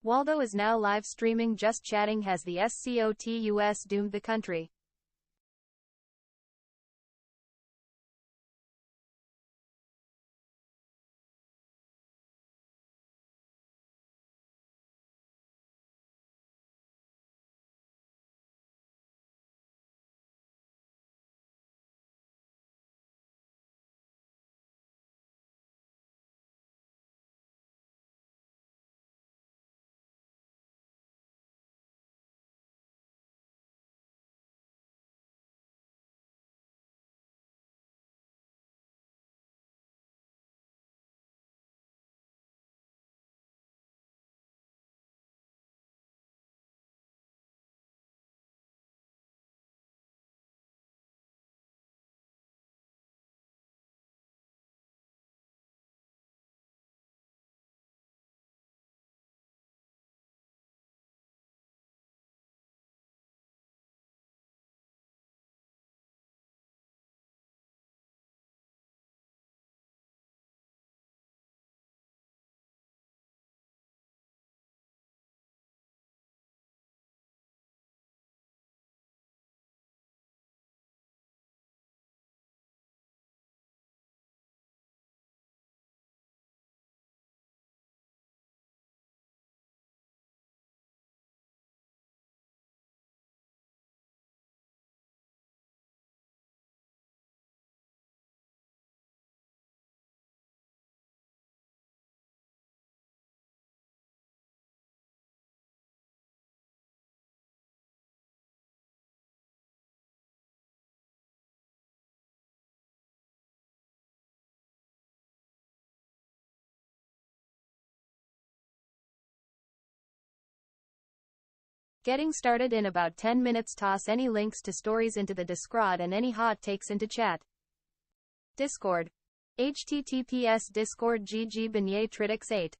Waldo is now live streaming Just Chatting has the SCOTUS doomed the country. Getting started in about 10 minutes. Toss any links to stories into the Discord and any hot takes into chat. Discord. https Discord GG Beignet Tridix 8.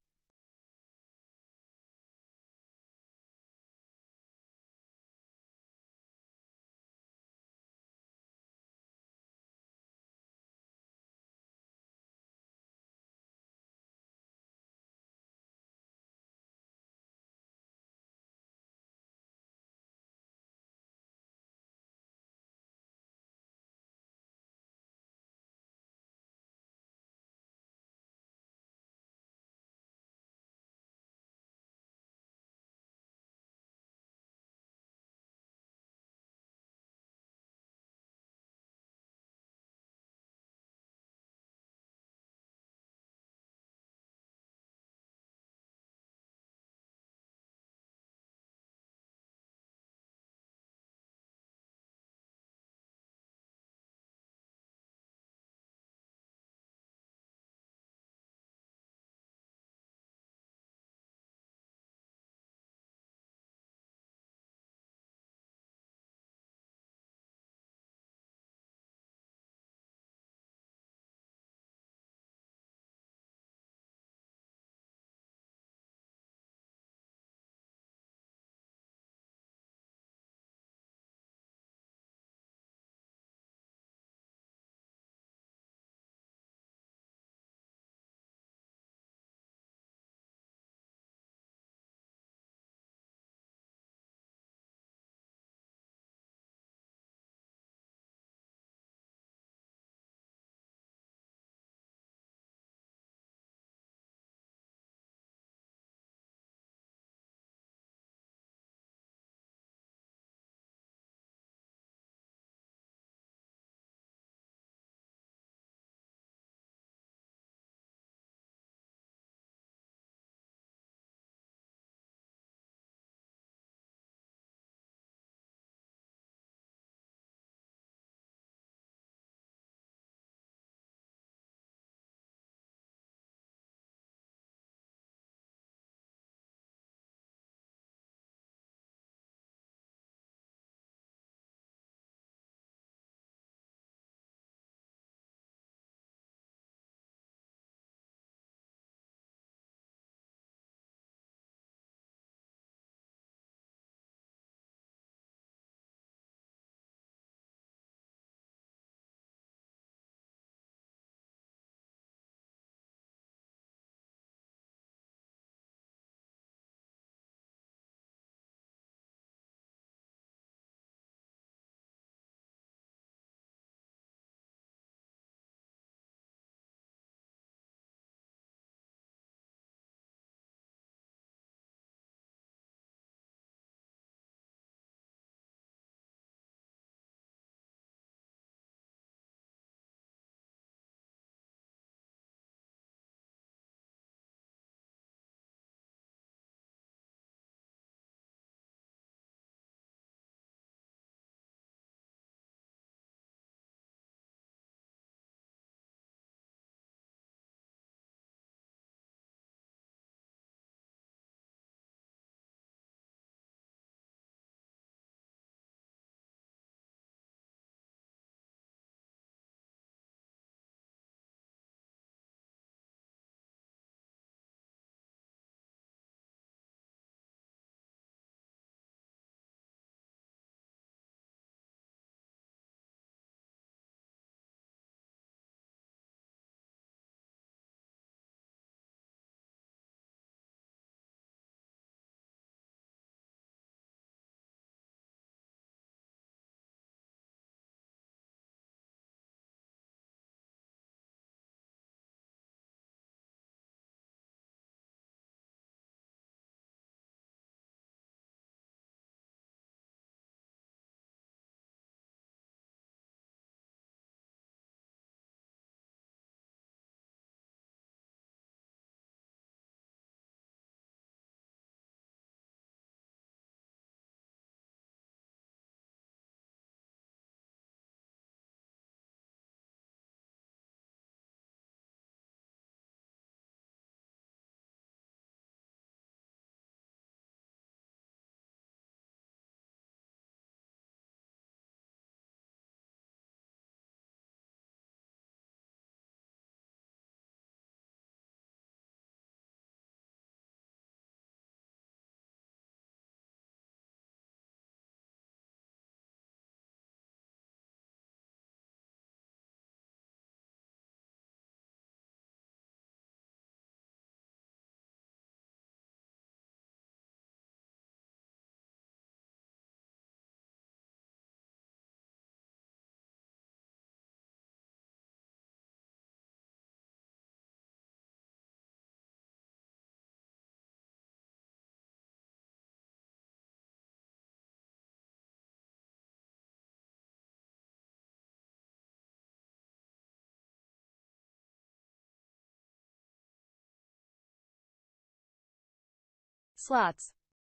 Slots.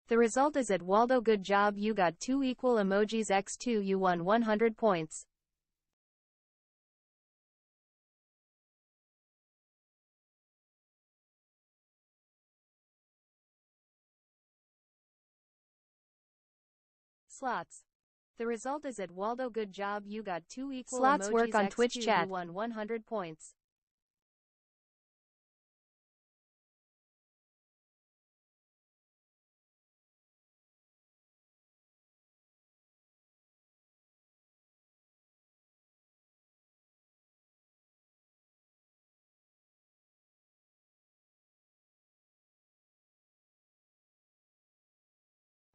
The result is at Waldo, good job, you got 2 equal emojis x2, you won 100 points. Slots. The result is at Waldo, good job, you got 2 equal Slots emojis work on x2, Twitch chat. you won 100 points.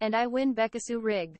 And I win Bekasu rigged.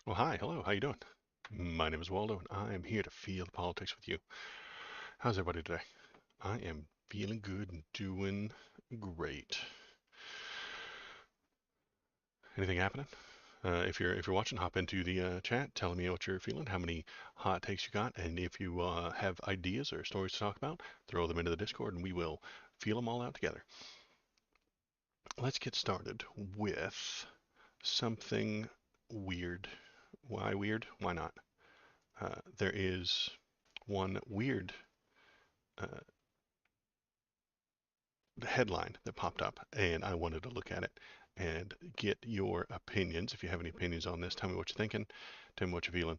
Well, hi, hello, how you doing? My name is Waldo, and I am here to feel the politics with you. How's everybody today? I am Feeling good and doing great. Anything happening? If you're watching, hop into the chat, telling me what you're feeling, how many hot takes you got, and if you have ideas or stories to talk about, throw them into the Discord, and we will feel them all out together. Let's get started with something weird. Why weird? Why not? There is one weird uh, headline that popped up, and I wanted to look at it and get your opinions. If you have any opinions on this, tell me what you're thinking. Tell me what you're feeling.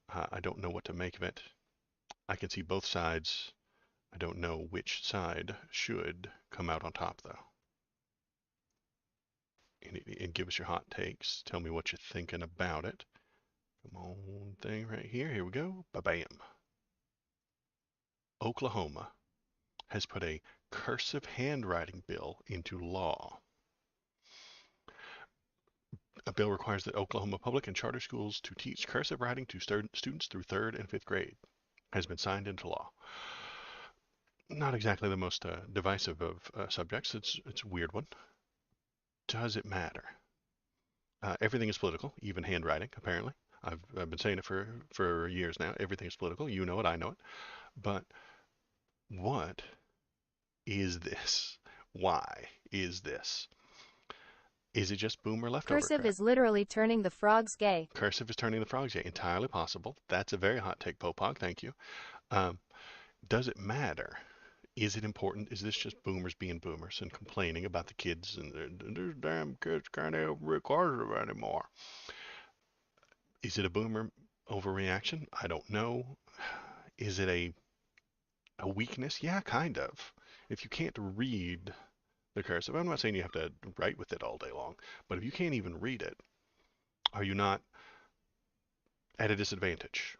I don't know what to make of it. I can see both sides. I don't know which side should come out on top, though. And give us your hot takes. Tell me what you're thinking about it. Come on, thing right here. Here we go. Ba-bam. Oklahoma has put a cursive handwriting bill into law. A bill requires that Oklahoma public and charter schools to teach cursive writing to students through 3rd and 5th grade. Has been signed into law. Not exactly the most divisive of subjects. It's a weird one. Does it matter? Everything is political, even handwriting, apparently. I've been saying it for years now. Everything is political. You know it, I know it. But what is this? Why is this? Is it just boomer leftover Cursive crap? is literally turning the frogs gay. Cursive is turning the frogs gay. Entirely possible. That's a very hot take, Popog. Thank you. Um, does it matter? Is it important? Is this just boomers being boomers and complaining about the kids and their damn kids can't have cursive anymore? Is it a boomer overreaction? I don't know. Is it a weakness? Yeah, kind of. If you can't read the cursive, I'm not saying you have to write with it all day long, but if you can't even read it, are you not at a disadvantage?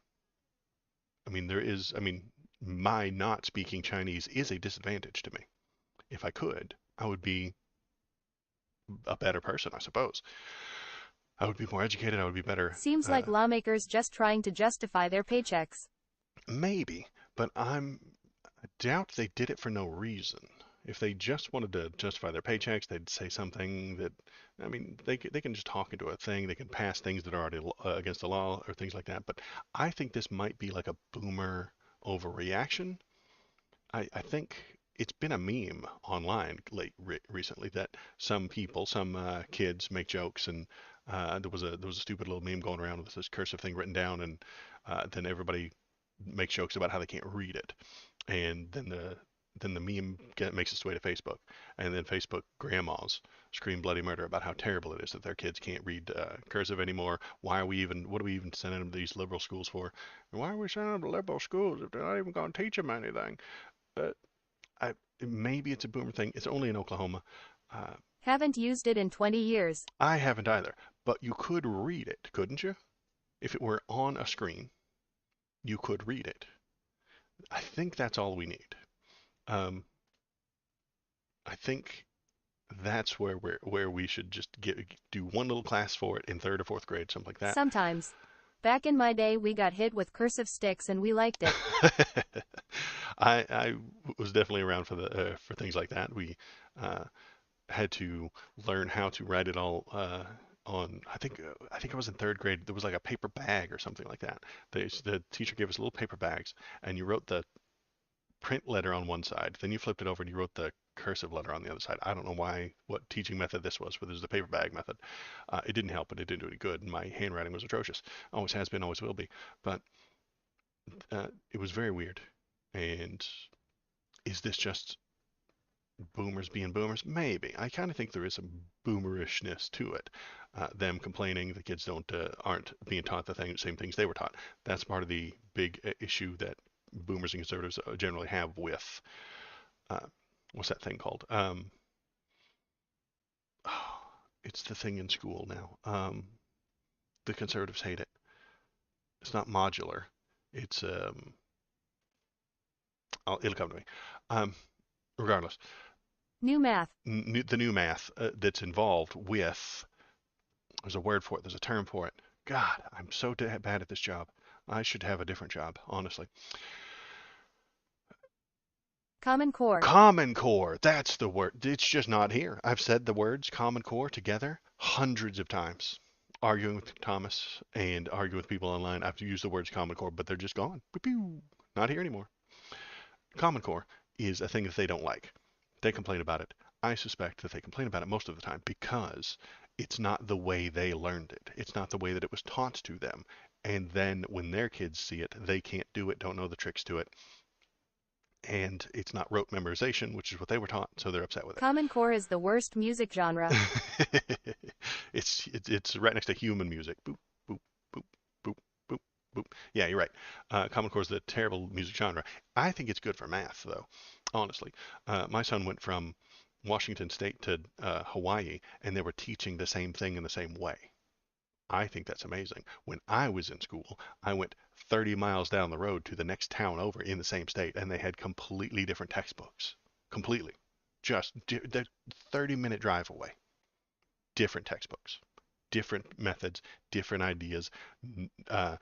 My not speaking Chinese is a disadvantage to me. If I could, I would be a better person, I suppose. I would be more educated. I would be better. Seems like lawmakers just trying to justify their paychecks. Maybe, but I doubt they did it for no reason. If they just wanted to justify their paychecks, they'd say something that, they can just talk into a thing. They can pass things that are already against the law or things like that. But I think this might be like a boomer overreaction. I think it's been a meme online recently that some people, some kids make jokes, and there was a stupid little meme going around with this cursive thing written down, and then everybody makes jokes about how they can't read it, and then the meme makes its way to Facebook, and then Facebook grandmas scream bloody murder about how terrible it is that their kids can't read cursive anymore. What are we even sending them to these liberal schools for? And why are we sending them to liberal schools if they're not even going to teach them anything? But maybe it's a boomer thing. It's only in Oklahoma. Uh, Haven't used it in 20 years. I haven't either. But you could read it, couldn't you? If it were on a screen, you could read it. I think that's all we need. Um, I think that's where we should just do one little class for it in 3rd or 4th grade, something like that. Sometimes. Back in my day, we got hit with cursive sticks and we liked it. I was definitely around for things like that. We had to learn how to write it all on. I think I was in 3rd grade. There was like a paper bag or something like that. The teacher gave us little paper bags, and you wrote the print letter on one side. Then you flipped it over and you wrote the cursive letter on the other side. I don't know what teaching method this was, but it was the paper bag method. It didn't help, but it didn't do any good. And my handwriting was atrocious. Always has been, always will be. But it was very weird. And is this just boomers being boomers? Maybe. I kind of think there is some boomerishness to it. Them complaining the kids aren't being taught the same things they were taught. That's part of the big issue that boomers and conservatives generally have with uh, what's that thing called? Oh, it's the thing in school now. The conservatives hate it. It's not modular. It's it'll come to me. Um, Regardless, New math. the new math that's involved with, there's a word for it, there's a term for it. God, I'm so bad at this job. I should have a different job, honestly. Common Core. Common Core, that's the word. It's just not here. I've said the words Common Core together hundreds of times. Arguing with Thomas and arguing with people online, I've used the words Common Core, but they're just gone. Pew-pew. Not here anymore. Common Core is a thing that they don't like. They complain about it. I suspect that they complain about it most of the time because it's not the way they learned it. It's not the way that it was taught to them. And then when their kids see it, they can't do it, don't know the tricks to it, and it's not rote memorization, which is what they were taught, so they're upset with Common Core is the worst music genre. it. It's right next to human music. Boop, boop, boop, boop, boop, boop. Yeah, you're right. Common Core is the terrible music genre. I think it's good for math, though, honestly. My son went from Washington State to Hawaii, and they were teaching the same thing in the same way. I think that's amazing. When I was in school, I went 30 miles down the road to the next town over in the same state, and they had completely different textbooks. Completely. Just the 30-minute drive away. Different textbooks, different methods, different ideas. Uh,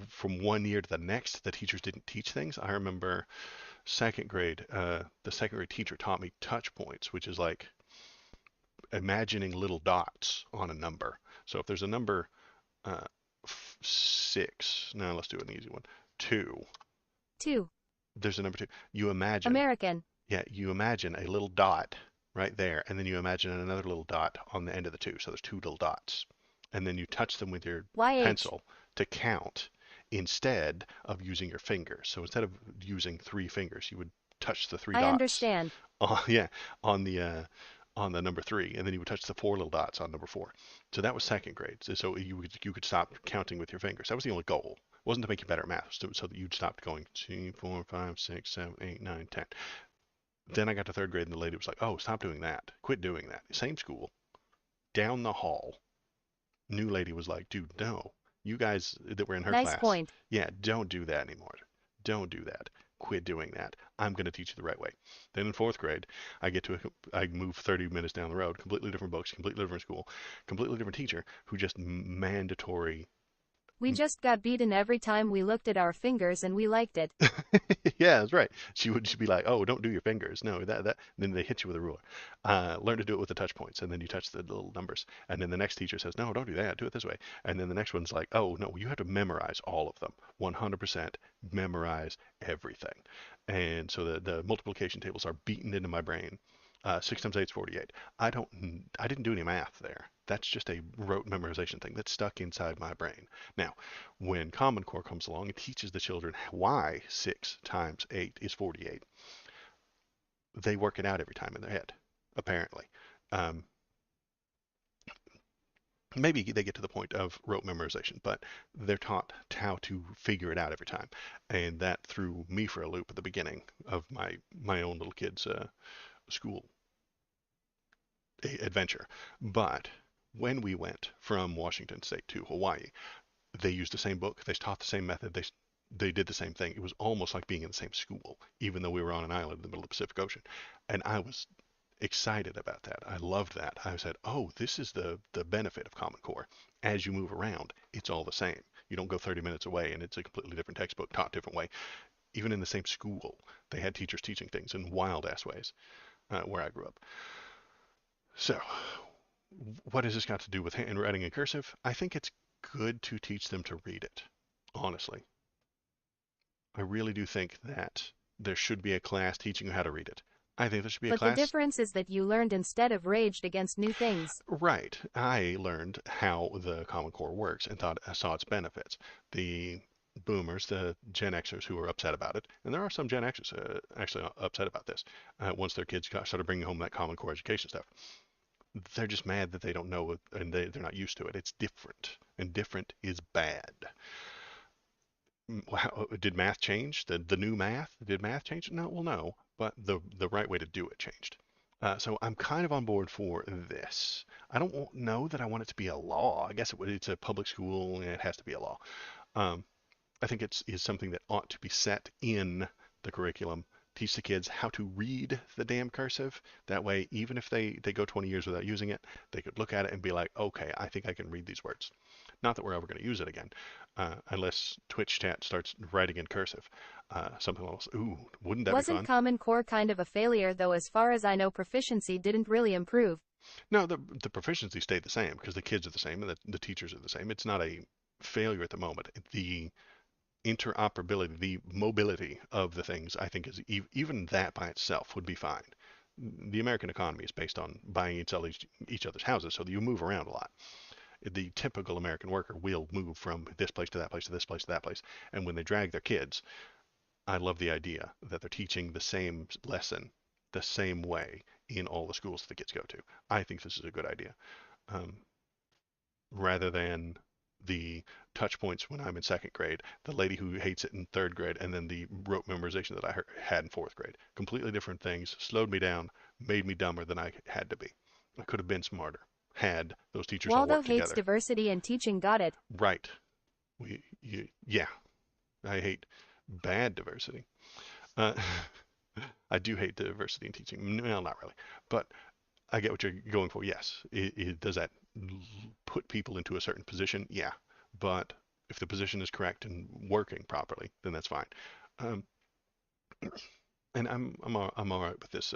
from one year to the next, the teachers didn't teach things. I remember second grade, the second grade teacher taught me touch points, which is like imagining little dots on a number. So if there's a number uh, 6, now let's do an easy one. 2. 2. There's a number 2. You imagine, American. yeah, you imagine a little dot right there, and then you imagine another little dot on the end of the 2. So there's 2 little dots. And then you touch them with your YH. pencil to count instead of using your fingers. So instead of using 3 fingers, you would touch the 3 I dots. understand. Yeah, on the number 3, and then you would touch the 4 little dots on number 4. So that was second grade. So you could stop counting with your fingers. That was the only goal. It wasn't to make you better at math, so that you'd stop going 2, 4, 5, 6, 7, 8, 9, 10. Then I got to third grade, and the lady was like, "Oh, stop doing that. Quit doing that." Same school, down the hall. New lady was like, "Dude, no. You guys that were in her Nice class, point. yeah, don't do that anymore. Don't do that. Quit doing that. I'm going to teach you the right way." Then in fourth grade, I move 30 minutes down the road, completely different books, completely different school, completely different teacher who just mandatory. We just got beaten every time we looked at our fingers and we liked it. Yeah, that's right. She'd be like, "Oh, don't do your fingers. No, that." Then they hit you with a ruler. Learn to do it with the touch points, and then you touch the little numbers. And then the next teacher says, "No, don't do that. Do it this way." And then the next one's like, "Oh, no, you have to memorize all of them. 100% memorize everything." And so the multiplication tables are beaten into my brain. 6 times 8 is 48. I didn't do any math there. That's just a rote memorization thing that's stuck inside my brain. Now, when Common Core comes along and teaches the children why 6 times 8 is 48, they work it out every time in their head, apparently. Um, Maybe they get to the point of rote memorization, but they're taught how to figure it out every time. And that threw me for a loop at the beginning of my own little kid's school adventure. But when we went from Washington State to Hawaii, they used the same book. They taught the same method. They did the same thing. It was almost like being in the same school, even though we were on an island in the middle of the Pacific Ocean. And I was excited about that. I loved that. I said, "Oh, this is the benefit of Common Core. As you move around, it's all the same. You don't go 30 minutes away and it's a completely different textbook taught different way." Even in the same school, they had teachers teaching things in wild ass ways where I grew up. So, what has this got to do with handwriting in cursive? I think it's good to teach them to read it, honestly. I really do think that there should be a class teaching you how to read it. I think there should be a But the class. difference is that you learned instead of raged against new things. Right. I learned how the Common Core works and saw its benefits. The boomers, the Gen Xers who were upset about it, and there are some Gen Xers actually upset about this, once their kids started bringing home that Common Core education stuff. They're just mad that they don't know it and they're not used to it. It's different, and different is bad. Did math change? The new math? Did math change? No, well, no, but the right way to do it changed. So I'm kind of on board for this. I don't know that I want it to be a law. I guess it's a public school and it has to be a law. Um, I think it's is something that ought to be set in the curriculum teach the kids how to read the damn cursive. That way, even if they go 20 years without using it, they could look at it and be like, okay, I think I can read these words. Not that we're ever going to use it again, unless Twitch chat starts writing in cursive. Something else. Ooh, wouldn't that be Wasn't fun? Common Core kind of a failure though? As far as I know, proficiency didn't really improve. No, the proficiency stayed the same because the kids are the same and the teachers are the same. It's not a failure at the moment. The interoperability, the mobility of the things, I think is even that by itself would be fine. The American economy is based on buying each other's houses, so you move around a lot. The typical American worker will move from this place to that place to this place to that place, and when they drag their kids, I love the idea that they're teaching the same lesson the same way in all the schools that the kids go to. I think this is a good idea. Um, Rather than the touch points when I'm in second grade, the lady who hates it in third grade, and then the rote memorization that I had in fourth grade. Completely different things, slowed me down, made me dumber than I had to be. I could have been smarter had those teachers all Waldo worked hates together. diversity and teaching, got it. Right. Yeah, I hate bad diversity. Uh, I do hate diversity in teaching. Well, not really, but I get what you're going for. Yes. Does that put people into a certain position? Yeah. But if the position is correct and working properly, then that's fine. Um, and I'm all right with this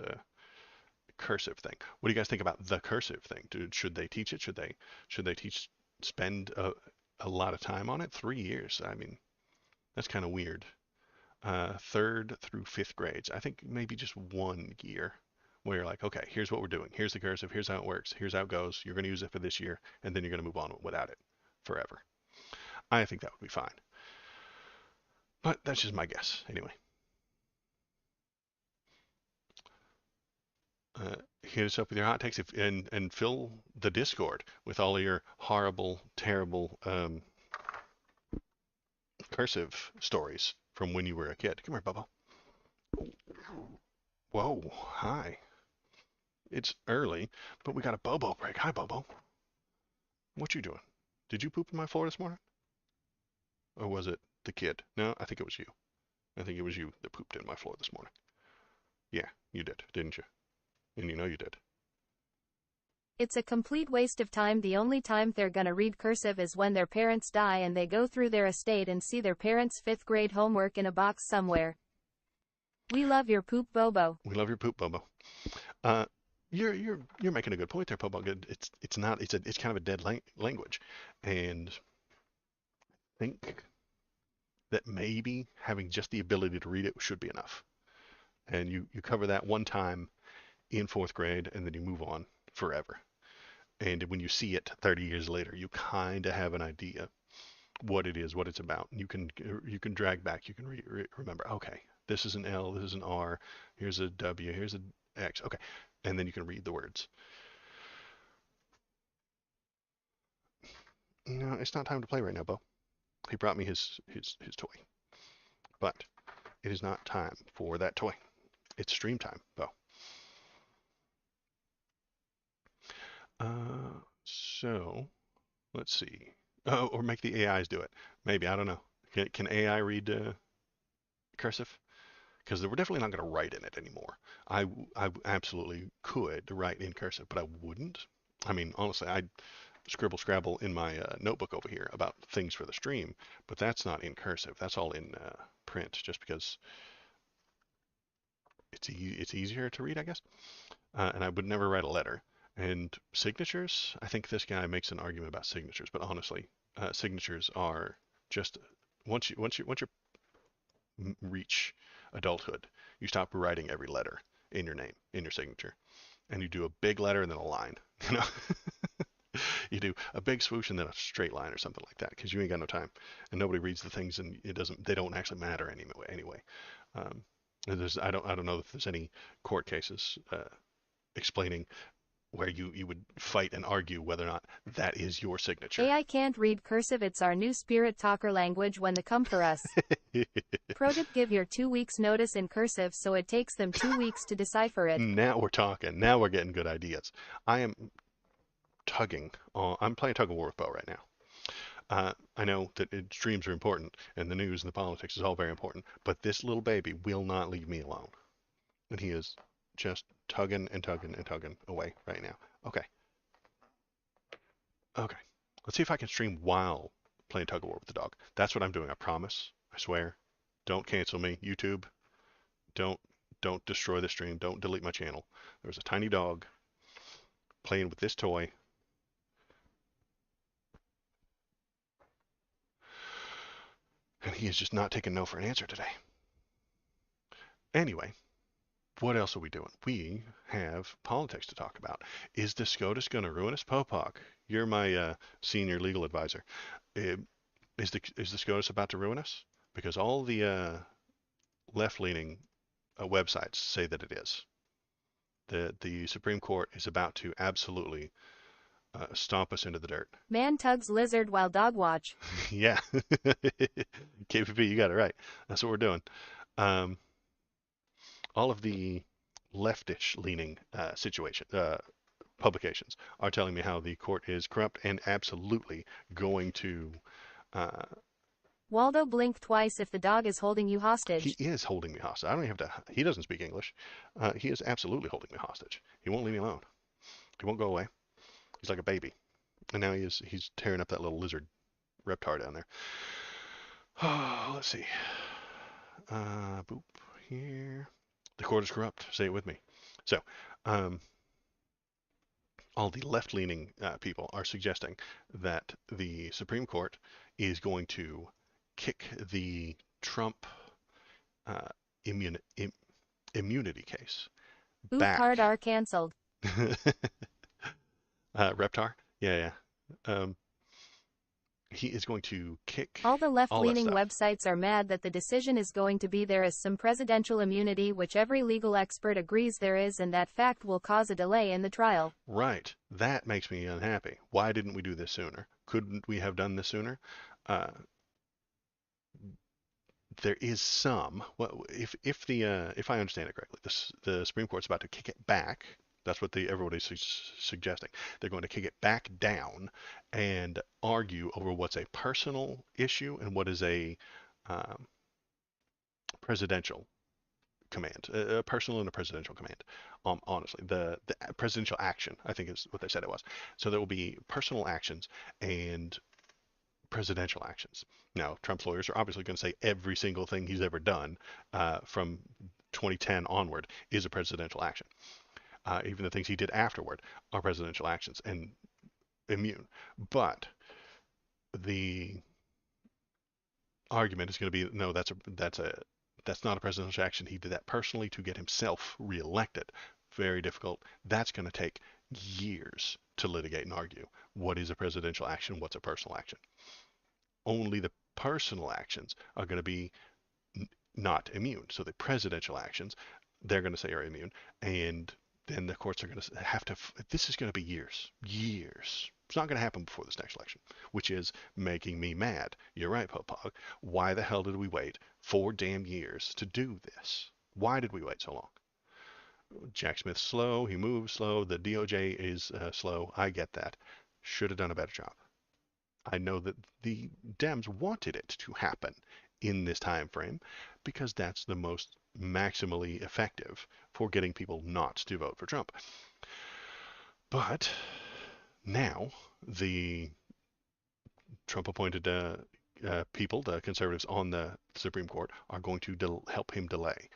cursive thing. What do you guys think about the cursive thing? Should they teach it? Should they spend a lot of time on it? 3 years. I mean, that's kind of weird. Third through fifth grades. I think maybe just 1 year where you're like, okay, here's what we're doing. Here's the cursive. Here's how it works. Here's how it goes. You're going to use it for this year, and then you're going to move on without it forever. I think that would be fine. But that's just my guess. Anyway, hit us up with your hot takes and fill the Discord with all of your horrible, terrible cursive stories from when you were a kid. Come here, Bubba. Whoa, hi. It's early, but we got a Bobo break. Hi, Bobo. What you doing? Did you poop in my floor this morning? Or was it the kid? No, I think it was you. I think it was you that pooped in my floor this morning. Yeah, you did, didn't you? And you know you did. It's a complete waste of time. The only time they're gonna read cursive is when their parents die and they go through their estate and see their parents' 5th grade homework in a box somewhere. We love your poop, Bobo. We love your poop, Bobo. Uh, you're making a good point there, Bobo. It's not it's kind of a dead language, and I think that maybe having just the ability to read it should be enough. And you cover that one time in fourth grade, and then you move on forever. And when you see it 30 years later, you kind of have an idea what it is, what it's about. You can drag back. You can remember. Okay, this is an L. This is an R. Here's a W. Here's an X. Okay, and then you can read the words. No, it's not time to play right now, Bo. He brought me his toy, but it is not time for that toy. It's stream time, Bo. So let's see. Oh, or make the AIs do it. Maybe, I don't know. Can AI read cursive? Because we're definitely not going to write in it anymore. I absolutely could write in cursive, but I wouldn't. I mean, honestly, I scribble scrabble in my notebook over here about things for the stream, but that's not in cursive. That's all in print, just because it's easier to read, I guess. And I would never write a letter. And signatures, I think this guy makes an argument about signatures, but honestly, signatures are just once you reach adulthood, you stop writing every letter in your name in your signature, and you do a big letter and then a line. You know, you do a big swoosh and then a straight line or something like that because you ain't got no time, and nobody reads the things, and they don't actually matter anyway. Um, I don't know if there's any court cases explaining where you would fight and argue whether or not that is your signature. AI can't read cursive. It's our new spirit talker language when they come for us. Pro tip: give your 2 weeks notice in cursive so it takes them 2 weeks to decipher it. Now we're talking. Now we're getting good ideas. I am tugging. I'm playing tug of war with Bo right now. I know that streams are important, and the news and the politics is all very important, but this little baby will not leave me alone. And he is just tugging and tugging and tugging away right now. Okay. Okay. Let's see if I can stream while playing tug of war with the dog. That's what I'm doing. I promise. I swear. Don't cancel me, YouTube. Don't don't destroy the stream. Don't delete my channel. There's a tiny dog playing with this toy. And he is just not taking no for an answer today. Anyway, what else are we doing? We have politics to talk about. Is the SCOTUS going to ruin us? Popok, you're my senior legal advisor. Uh, is the SCOTUS about to ruin us? Because all the left-leaning websites say that it is. The Supreme Court is about to absolutely stomp us into the dirt. Man tugs lizard while dog watch. Yeah. KPP, you got it right. That's what we're doing. Um, all of the leftish leaning publications are telling me how the court is corrupt and absolutely going to. Uh, Waldo blink twice if the dog is holding you hostage. he is holding me hostage. I don't even have to. He doesn't speak English. He is absolutely holding me hostage. He won't leave me alone. He won't go away. He's like a baby. And now he's tearing up that little lizard reptar down there. Oh, let's see. Boop here. The court is corrupt. Say it with me. So, all the left-leaning people are suggesting that the Supreme Court is going to kick the Trump uh, immun- Im- immunity case Oop back. hard are canceled. Reptar? Yeah, yeah. He is going to kick All the all that left-leaning stuff. websites are mad that the decision is going to be there is some presidential immunity, which every legal expert agrees there is, and that fact will cause a delay in the trial. Right. That makes me unhappy. Why didn't we do this sooner? Couldn't we have done this sooner? Uh, there is some. Well, if I understand it correctly, the Supreme Court's about to kick it back. That's what everybody's suggesting. They're going to kick it back down and argue over what's a personal issue and what is a um, presidential command, a personal and a presidential command. Honestly, the presidential action, I think, is what they said it was. So there will be personal actions and presidential actions. Now, Trump's lawyers are obviously going to say every single thing he's ever done from 2010 onward is a presidential action. Even the things he did afterward are presidential actions and immune. But the argument is going to be no, that's not a presidential action. He did that personally to get himself reelected. Very difficult. That's going to take years to litigate and argue. What is a presidential action? What's a personal action? Only the personal actions are going to be not immune. So the presidential actions, they're going to say are immune, and then the courts are going to have to. This is going to be years, years. It's not going to happen before this next election, which is making me mad. You're right, Popog. Why the hell did we wait 4 damn years to do this? Why did we wait so long? Jack Smith's slow. He moves slow. The DOJ is slow. I get that. Should have done a better job. I know that the Dems wanted it to happen in this time frame because that's the most maximally effective for getting people not to vote for Trump. But now the Trump appointed people, the conservatives on the Supreme Court, are going to help him delay.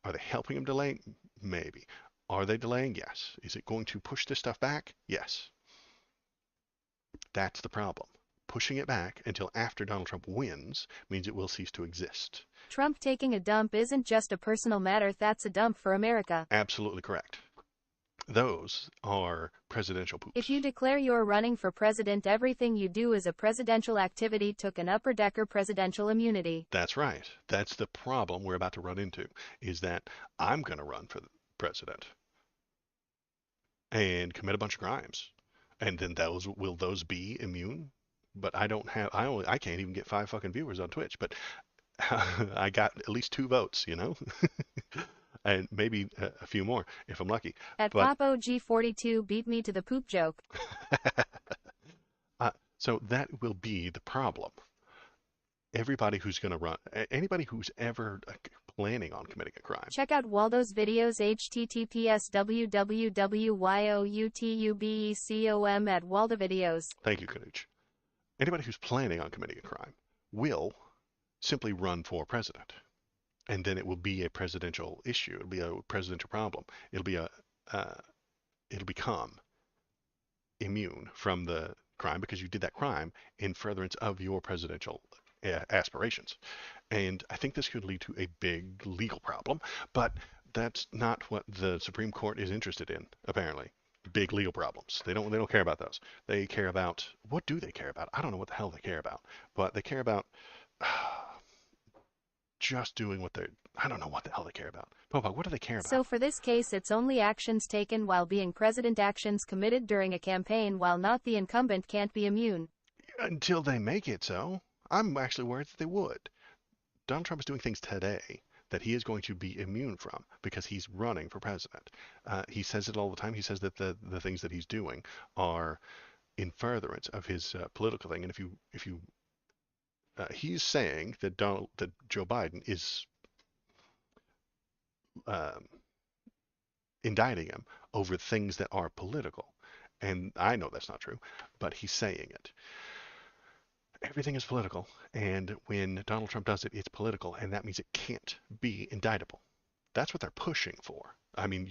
Are they helping him delay? Maybe. Are they delaying? Yes. Is it going to push this stuff back? Yes. That's the problem. Pushing it back until after Donald Trump wins means it will cease to exist. Trump taking a dump isn't just a personal matter, that's a dump for America. Absolutely correct. Those are presidential poops. If you declare you're running for president, everything you do is a presidential activity, took an upper-decker presidential immunity. That's right. That's the problem we're about to run into, is that I'm going to run for president and commit a bunch of crimes. And then will those be immune? But I can't even get 5 fucking viewers on Twitch, but I got at least 2 votes, and maybe a few more if I'm lucky. At Popo G42 beat me to the poop joke. So that will be the problem. Everybody who's going to run, anybody who's ever planning on committing a crime. Check out Waldo's videos https://www.youtubecom at Waldo Videos. Thank you, Kanuch. Anybody who's planning on committing a crime will simply run for president. And then it will be a presidential issue. It'll be a presidential problem. It'll become immune from the crime because you did that crime in furtherance of your presidential aspirations. And I think this could lead to a big legal problem, but that's not what the Supreme Court is interested in, apparently. Big legal problems. They don't care about those. They care about, what do they care about? I don't know what the hell they care about, but they care about just doing what I don't know what the hell they care about. Popa, what do they care about? So for this case, it's only actions taken while being president, actions committed during a campaign while not the incumbent can't be immune. Until they make it so. I'm actually worried that they would. Donald Trump is doing things today that he is going to be immune from because he's running for president. He says it all the time. He says that the things that he's doing are in furtherance of his political thing. And if you he's saying that Joe Biden is indicting him over things that are political. And I know that's not true, but he's saying it. Everything is political, and when Donald Trump does it, it's political, and that means it can't be indictable. That's what they're pushing for. I mean,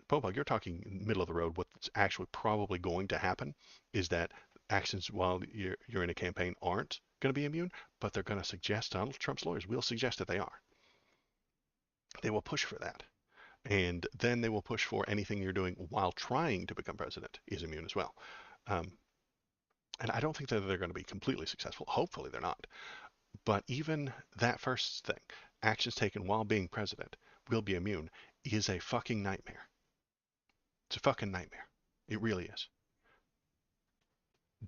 Popog, you're talking middle of the road. What's actually probably going to happen is that actions while you're in a campaign aren't going to be immune, but they're going to suggest, Donald Trump's lawyers will suggest that they are. They will push for that. And then they will push for anything you're doing while trying to become president is immune as well. And I don't think that they're going to be completely successful. Hopefully they're not. But even that first thing, actions taken while being president will be immune, is a fucking nightmare. It's a fucking nightmare. It really is.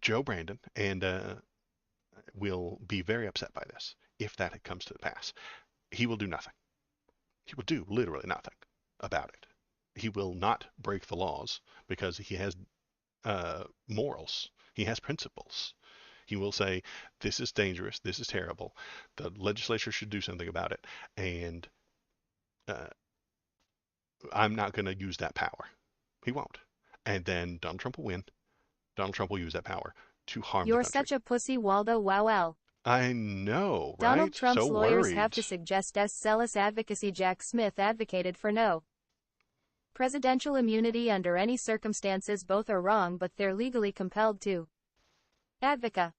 Joe Brandon and will be very upset by this if that comes to pass. He will do nothing. He will do literally nothing about it. He will not break the laws because he has morals. He has principles. He will say, this is dangerous, this is terrible, the legislature should do something about it, and I'm not going to use that power. He won't. And then Donald Trump will win. Donald Trump will use that power to harm the country. You're such a pussy, Waldo. Wow. I know, right? Donald Trump's so lawyers worried. have to suggest zealous advocacy. Jack Smith advocated for no presidential immunity under any circumstances. Both are wrong, but they're legally compelled to advocate.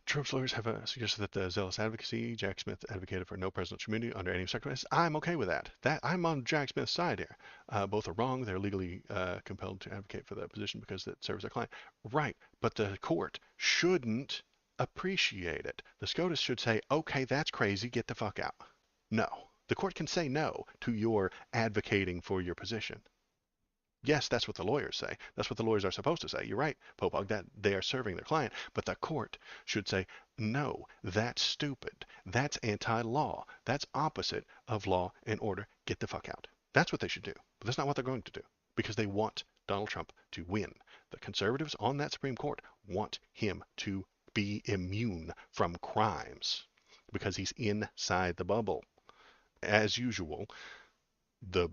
Trump's lawyers have suggested that the zealous advocacy, Jack Smith advocated for no presidential immunity under any circumstances. I'm okay with that. I'm on Jack Smith's side here. Both are wrong. They're legally compelled to advocate for that position because it serves their client. Right, but the court shouldn't appreciate it. The SCOTUS should say, okay, that's crazy, get the fuck out. No. The court can say no to your advocating for your position. Yes, that's what the lawyers say. That's what the lawyers are supposed to say. You're right, Popog, that they are serving their client. But the court should say, no, that's stupid. That's anti-law. That's opposite of law and order. Get the fuck out. That's what they should do. But that's not what they're going to do because they want Donald Trump to win. The conservatives on that Supreme Court want him to be immune from crimes because he's inside the bubble. As usual, the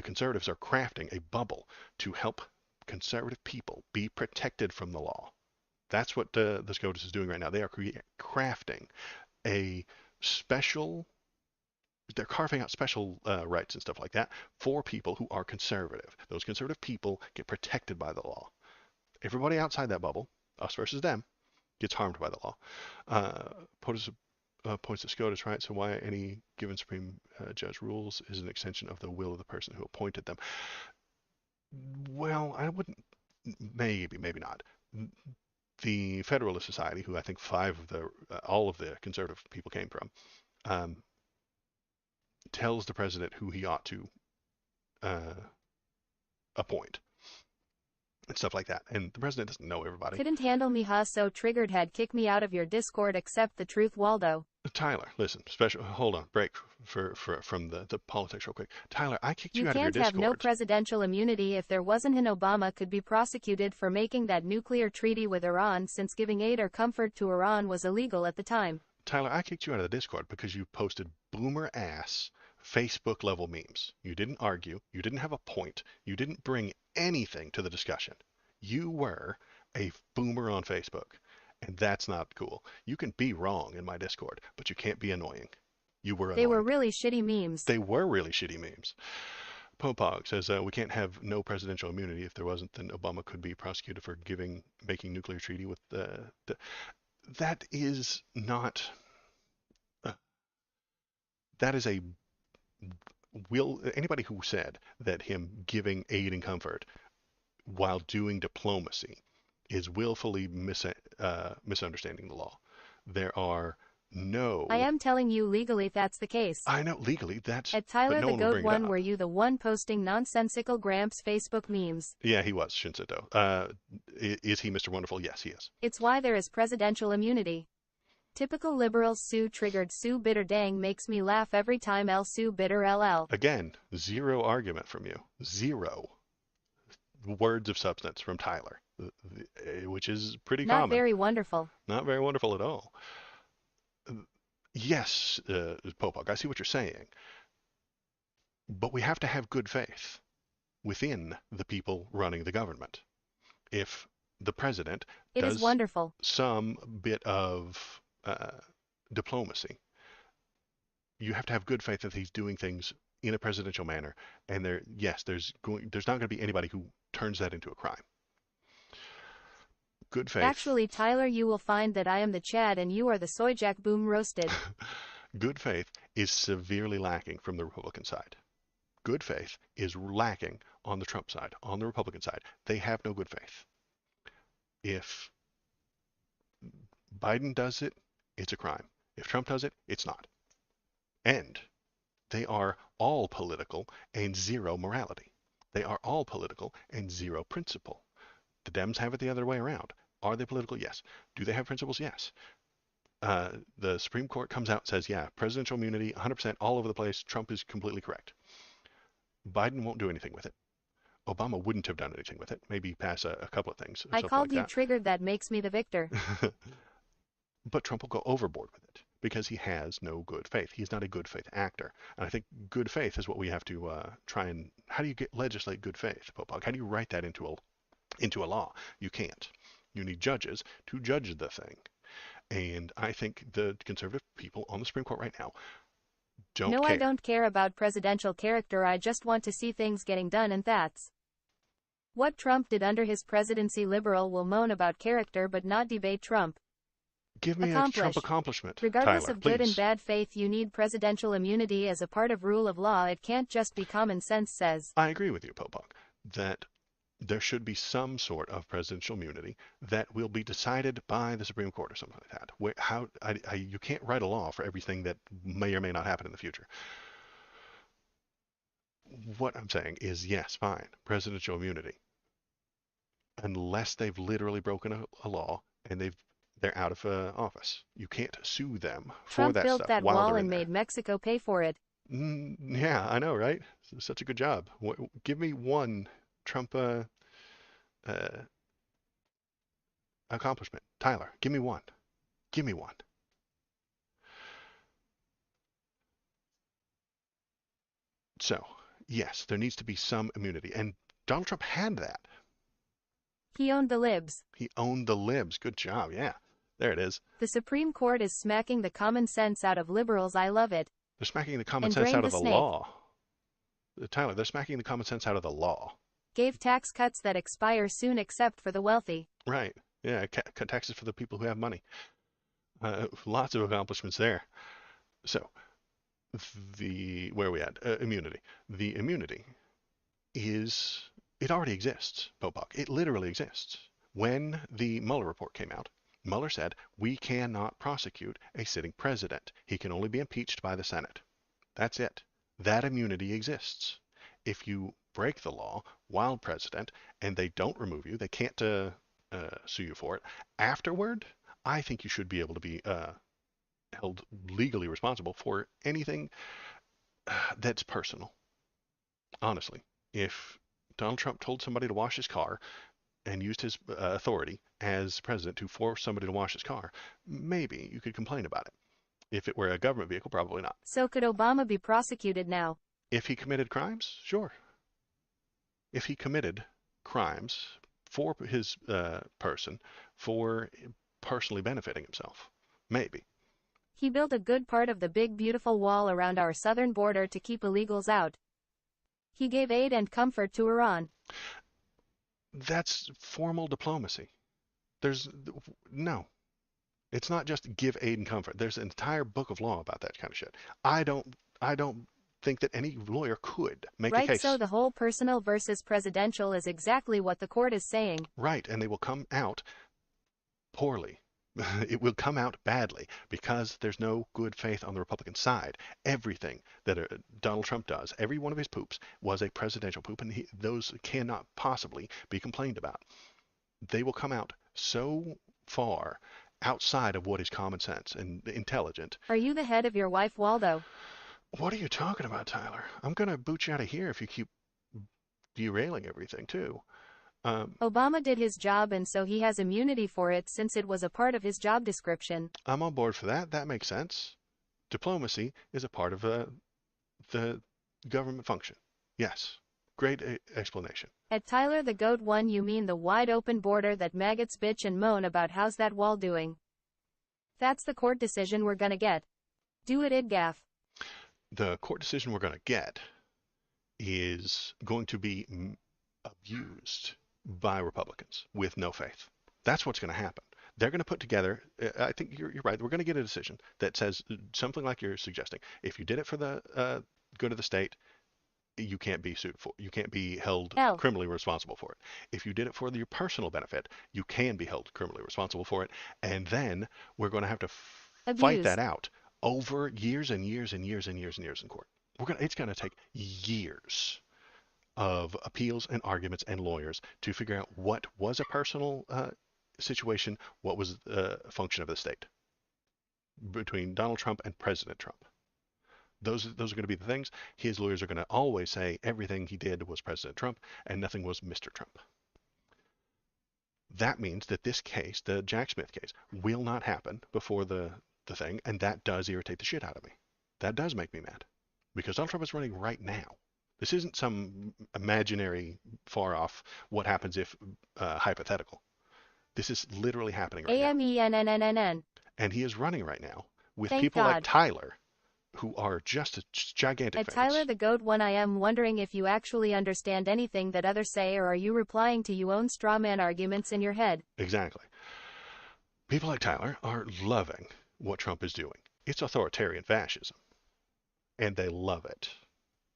conservatives are crafting a bubble to help conservative people be protected from the law. That's what the SCOTUS is doing right now. They are crafting a special, they're carving out special rights and stuff like that for people who are conservative. Those conservative people get protected by the law. Everybody outside that bubble, us versus them, gets harmed by the law. Points to SCOTUS, right? So why any given Supreme Judge rules is an extension of the will of the person who appointed them. Well, I wouldn't, maybe not. The Federalist Society, who I think all of the conservative people came from, tells the president who he ought to appoint. And stuff like that. And the president doesn't know everybody. Couldn't handle me, huh? So triggered, had kick me out of your Discord. Accept the truth, Waldo. Tyler, listen, hold on, break from the politics real quick. Tyler, I kicked You you out of your can't have no Discord. presidential immunity if there wasn't an Obama could be prosecuted for making that nuclear treaty with Iran since giving aid or comfort to Iran was illegal at the time. Tyler, I kicked you out of the Discord because you posted boomer ass Facebook level memes. You didn't argue. You didn't have a point. You didn't bring anything to the discussion. You were a boomer on Facebook, and that's not cool. You can be wrong in my Discord, but you can't be annoying. You were They were annoying. really shitty memes. They were really shitty memes. Popog says we can't have no presidential immunity. If there wasn't, then Obama could be prosecuted for making nuclear treaty with the that is not uh, that is a will anybody who said that him giving aid and comfort while doing diplomacy is willfully misunderstanding the law. There are I no, am telling you legally that's the case. I know legally that's, At but Tyler no the one will Goat bring it one up. were you the one posting nonsensical Gramps Facebook memes? Yeah, he was Shinseto. Is he Mr. Wonderful? Yes, he is. It's why there is presidential immunity. Typical liberals Sue triggered Sue bitter dang makes me laugh every time L Sue bitter LL. Again, zero argument from you. Zero words of substance from Tyler, which is pretty Not common. very wonderful. Not very wonderful at all. Yes, Popok, I see what you're saying, but we have to have good faith within the people running the government. If the president It is does wonderful. some bit of diplomacy, you have to have good faith that he's doing things in a presidential manner. And there's not going to be anybody who turns that into a crime. Good faith. Actually, Tyler, you will find that I am the Chad and you are the Soyjack boom roasted. Good faith is severely lacking from the Republican side. Good faith is lacking on the Trump side, on the Republican side. They have no good faith. If Biden does it, it's a crime. If Trump does it, it's not. And they are all political and zero morality. They are all political and zero principle. The Dems have it the other way around. Are they political? Yes. Do they have principles? Yes. The Supreme Court comes out and says, yeah, presidential immunity, 100% all over the place. Trump is completely correct. Biden won't do anything with it. Obama wouldn't have done anything with it. Maybe pass a couple of things. I called like you triggered. That makes me the victor. But Trump will go overboard with it because he has no good faith. He's not a good faith actor. And I think good faith is what we have to try and, how do you legislate good faith, Popog? How do you write that into a law? You can't. You need judges to judge the thing. And I think the conservative people on the Supreme Court right now don't care. No, I don't care about presidential character. I just want to see things getting done, and that's what Trump did under his presidency. Liberal will moan about character but not debate Trump. Give me a Trump accomplishment, Regardless Tyler, of please. good and bad faith, you need presidential immunity as a part of rule of law. It can't just be common sense says. I agree with you, Popok, that there should be some sort of presidential immunity that will be decided by the Supreme Court or something like that. You can't write a law for everything that may or may not happen in the future. What I'm saying is, yes, fine, presidential immunity, unless they've literally broken a law and they're out of office. You can't sue them for Trump that built stuff that while wall they're in and there. made Mexico pay for it. Yeah, I know, right? Such a good job. Give me one Trump accomplishment. Tyler, give me one. Give me one. So, yes, there needs to be some immunity. And Donald Trump had that. He owned the libs. He owned the libs. Good job. Yeah, there it is. The Supreme Court is smacking the common sense out of liberals. I love it. They're smacking the common And sense drained out of the the snake. law. Tyler, they're smacking the common sense out of the law. Gave tax cuts that expire soon except for the wealthy. Right. Yeah, cut taxes for the people who have money. Lots of accomplishments there. So, where are we at? Immunity. The immunity it already exists, Popok. It literally exists. When the Mueller report came out, Mueller said, we cannot prosecute a sitting president. He can only be impeached by the Senate. That's it. That immunity exists. If you break the law while president and they don't remove you, they can't sue you for it. Afterward, I think you should be able to be held legally responsible for anything That's personal. Honestly, if Donald Trump told somebody to wash his car and used his authority as president to force somebody to wash his car, maybe you could complain about it. If it were a government vehicle, probably not. So could Obama be prosecuted now? If he committed crimes, sure. If he committed crimes for his person, for personally benefiting himself, maybe. He built a good part of the big beautiful wall around our southern border to keep illegals out. He gave aid and comfort to Iran. That's formal diplomacy. There's no. It's not just give aid and comfort. There's an entire book of law about that kind of shit. I don't think that any lawyer could make a Right, so case. the whole personal versus presidential is exactly what the court is saying. Right, and they will come out poorly. It will come out badly because there's no good faith on the Republican side. Everything that Donald Trump does, every one of his poops was a presidential poop, and those cannot possibly be complained about. They will come out so far outside of what is common sense and intelligent. Are you the head of your wife, Waldo? What are you talking about, Tyler? I'm going to boot you out of here if you keep derailing everything, too. Obama did his job and so he has immunity for it since it was a part of his job description. I'm on board for that. That makes sense. Diplomacy is a part of the government function. Yes. Great explanation. At Tyler the Goat 1, you mean the wide open border that maggots bitch and moan about? How's that wall doing? That's the court decision we're gonna get. Do it, Idgaff. The court decision we're going to get is going to be abused by Republicans with no faith. That's what's going to happen. They're going to put together, I think you're right, we're going to get a decision that says something like you're suggesting. If you did it for the good of the state, you can't be sued for, you can't be held criminally responsible for it. If you did it for your personal benefit, you can be held criminally responsible for it. And then we're going to have to fight that out over years and years and years and years and years in court. It's going to take years of appeals and arguments and lawyers to figure out what was a personal situation, what was a function of the state between Donald Trump and President Trump. Those are going to be the things. His lawyers are going to always say everything he did was President Trump and nothing was Mr. Trump. That means that this case, the Jack Smith case, will not happen before the thing, and that does irritate the shit out of me. That does make me mad. Because Donald Trump is running right now. This isn't some imaginary, far off, what happens if hypothetical. This is literally happening right now. AMENNNN. And he is running right now with Thank people God. like Tyler, who are just gigantic At fans. Tyler the Goat 1, I am wondering if you actually understand anything that others say, or are you replying to your own straw man arguments in your head? Exactly. People like Tyler are loving what Trump is doing. It's authoritarian fascism. And they love it.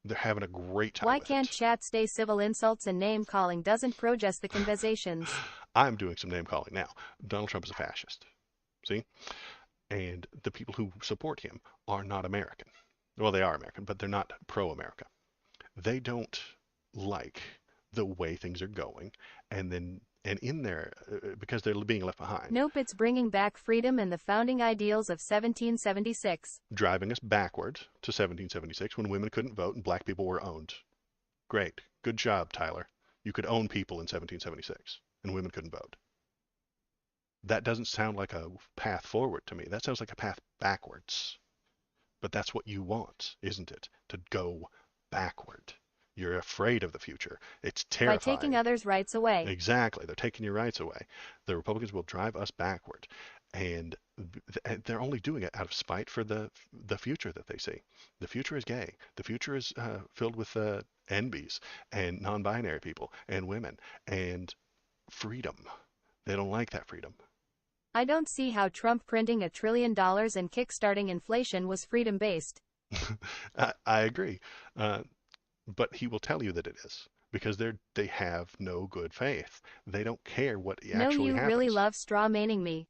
They're having a great time Why with can't it. chat stay civil? Insults and name calling doesn't progress the conversations. I'm doing some name calling now. Donald Trump is a fascist. See? And the people who support him are not American. Well, they are American, but they're not pro-America. They don't like the way things are going, and in there, because they're being left behind. Nope, it's bringing back freedom and the founding ideals of 1776. Driving us backwards to 1776 when women couldn't vote and black people were owned. Great. Good job, Tyler. You could own people in 1776 and women couldn't vote. That doesn't sound like a path forward to me. That sounds like a path backwards. But that's what you want, isn't it? To go backward. You're afraid of the future. It's terrifying. By taking others' rights away. Exactly. They're taking your rights away. The Republicans will drive us backward. And they're only doing it out of spite for the future that they see. The future is gay. The future is filled with NBs and non-binary people and women and freedom. They don't like that freedom. I don't see how Trump printing $1 trillion and kickstarting inflation was freedom-based. I agree. But he will tell you that it is. Because they have no good faith. They don't care what actually happens. No, you really love straw-manning me.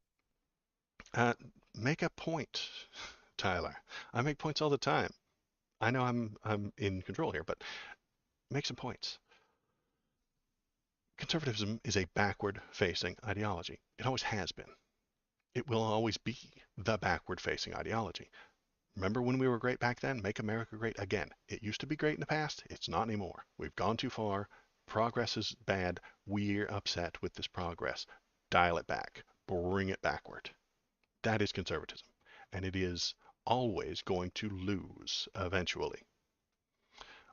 Make a point, Tyler. I make points all the time. I know I'm in control here, but make some points. Conservatism is a backward-facing ideology. It always has been. It will always be the backward-facing ideology. Remember when we were great back then? Make America great again. It used to be great in the past. It's not anymore. We've gone too far. Progress is bad. We're upset with this progress. Dial it back. Bring it backward. That is conservatism. And it is always going to lose eventually.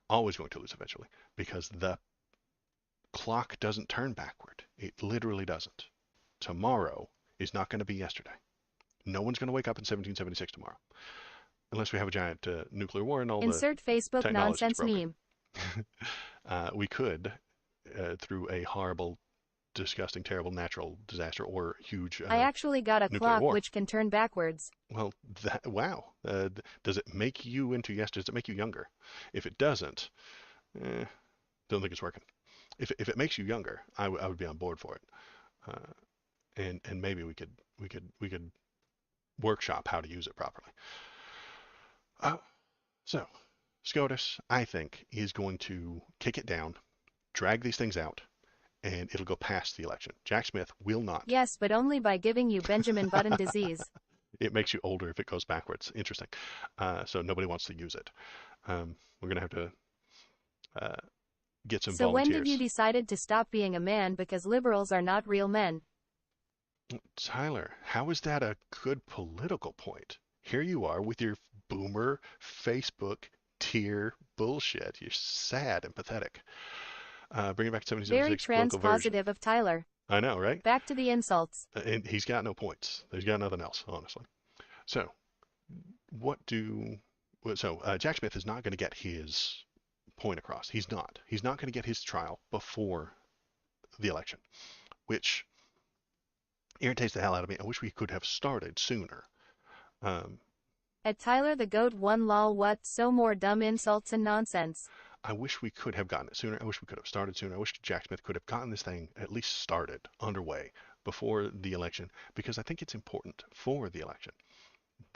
Always going to lose eventually. Because the clock doesn't turn backward. It literally doesn't. Tomorrow is not going to be yesterday. No one's going to wake up in 1776 tomorrow. Unless we have a giant nuclear war and all the Insert Facebook technology is nonsense broken. meme. We could, through a horrible, disgusting, terrible natural disaster or huge I actually got a nuclear clock war. which can turn backwards. Well, wow. Does it make you into yesterday? Does it make you younger? If it doesn't, don't think it's working. If it makes you younger, I would be on board for it. And maybe we could workshop how to use it properly. So, SCOTUS, I think, is going to kick it down, drag these things out, and it'll go past the election. Jack Smith will not. Yes, but only by giving you Benjamin Button disease. It makes you older if it goes backwards. Interesting. So nobody wants to use it. We're going to have to get some So volunteers. when did you decided to stop being a man because liberals are not real men? Tyler, how is that a good political point? Here you are with your boomer Facebook tier bullshit. You're sad and pathetic. Bring it back to 1776 Very political version. trans-positive of Tyler. I know, right? Back to the insults. And he's got no points. He's got nothing else, honestly. So, Jack Smith is not going to get his point across. He's not. He's not going to get his trial before the election, which irritates the hell out of me. I wish we could have started sooner. At Tyler the Goat one lol what so more dumb insults and nonsense. I wish we could have gotten it sooner. I wish we could have started sooner. I wish Jack Smith could have gotten this thing at least started, underway, before the election, because I think it's important for the election.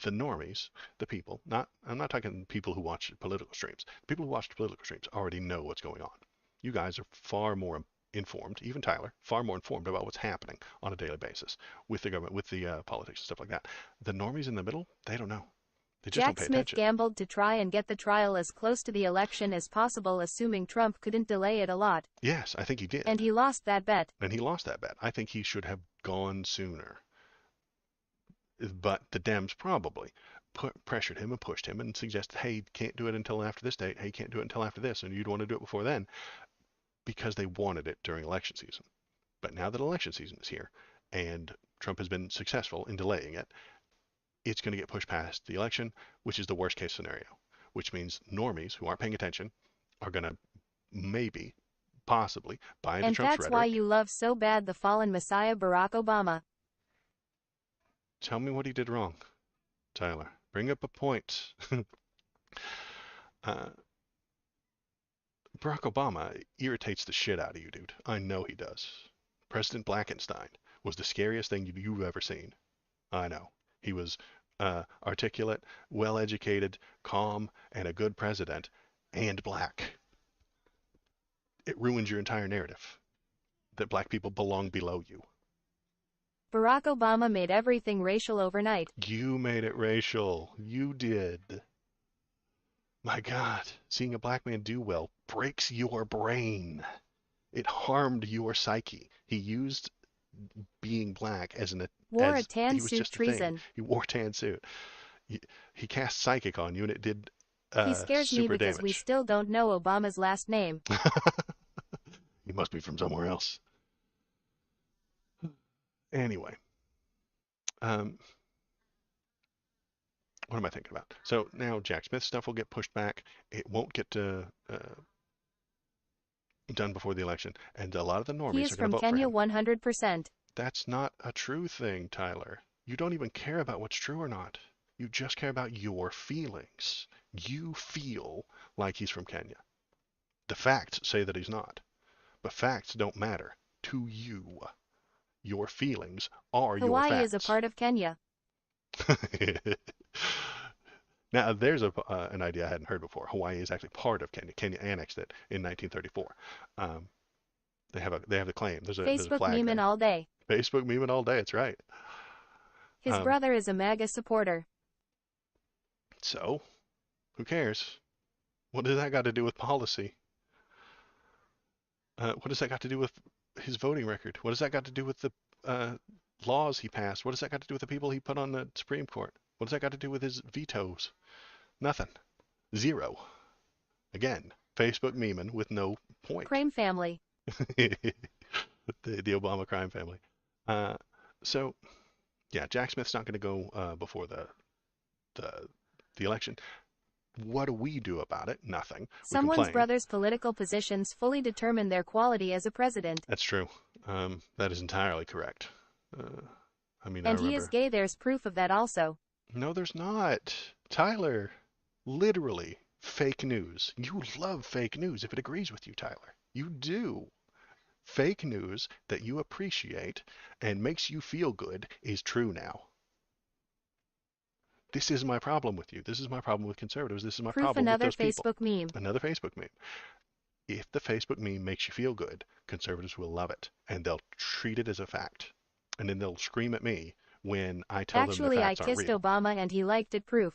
The normies, the people, I'm not talking people who watch political streams. The people who watch political streams already know what's going on. You guys are far more informed, even Tyler, far more informed about what's happening on a daily basis with the government, with the politics and stuff like that. The normies in the middle, they don't know. They just don't Jack pay Smith attention. gambled to try and get the trial as close to the election as possible, assuming Trump couldn't delay it a lot. Yes, I think he did. And he lost that bet. I think he should have gone sooner. But the Dems probably pressured him and pushed him and suggested, hey, can't do it until after this date. Hey, can't do it until after this. And you'd want to do it before then, because they wanted it during election season. But now that election season is here and Trump has been successful in delaying it, it's going to get pushed past the election, which is the worst case scenario, which means normies who aren't paying attention are going to maybe, possibly, buy into Trump's rhetoric. And that's why you love so bad the fallen Messiah Barack Obama. Tell me what he did wrong, Tyler. Bring up a point. Barack Obama irritates the shit out of you, dude. I know he does. President Blackenstein was the scariest thing you've ever seen. I know. He was articulate, well-educated, calm, and a good president, and black. It ruins your entire narrative that black people belong below you. Barack Obama made everything racial overnight. You made it racial. You did. My God, seeing a black man do well breaks your brain. It harmed your psyche. He used being black as wore a tan suit treason. He wore a tan suit. He cast psychic on you, and it did he scares me because damage. We still don't know Obama's last name. He must be from somewhere else. Anyway, what am I thinking about? So now Jack Smith stuff will get pushed back. It won't get done before the election, and a lot of the normies are going to vote for him. He is from Kenya 100%. That's not a true thing, Tyler. You don't even care about what's true or not. You just care about your feelings. You feel like he's from Kenya. The facts say that he's not. But facts don't matter to you. Your feelings are your facts. Hawaii is a part of Kenya. Now, there's an idea I hadn't heard before. Hawaii is actually part of Kenya. Kenya annexed it in 1934. They have the claim. There's a flag memeing there. all day. Facebook memeing all day. That's right. His brother is a MAGA supporter. So, who cares? What does that got to do with policy? What does that got to do with his voting record? What does that got to do with the uh, laws he passed? What does that got to do with the people he put on the Supreme Court? What does that got to do with his vetoes? Nothing. Zero. Again, Facebook memeing with no point. Crime family. the Obama crime family. Uh, so yeah, Jack Smith's not going to go before the the election. What do we do about it? Nothing. We Someone's complain. brother's political positions fully determine their quality as a president. That's true. That is entirely correct. Uh, I mean, I And he is remember. gay, there's proof of that also. No, there's not. Tyler, literally fake news. You love fake news if it agrees with you, Tyler. You do. Fake news that you appreciate and makes you feel good is true now. This is my problem with you. This is my problem with conservatives. This is my Proof problem with another those people. Facebook meme. Another Facebook meme. If the Facebook meme makes you feel good, conservatives will love it and they'll treat it as a fact. And then they'll scream at me when I tell them the Actually, I facts aren't kissed real. Obama and he liked it. Proof.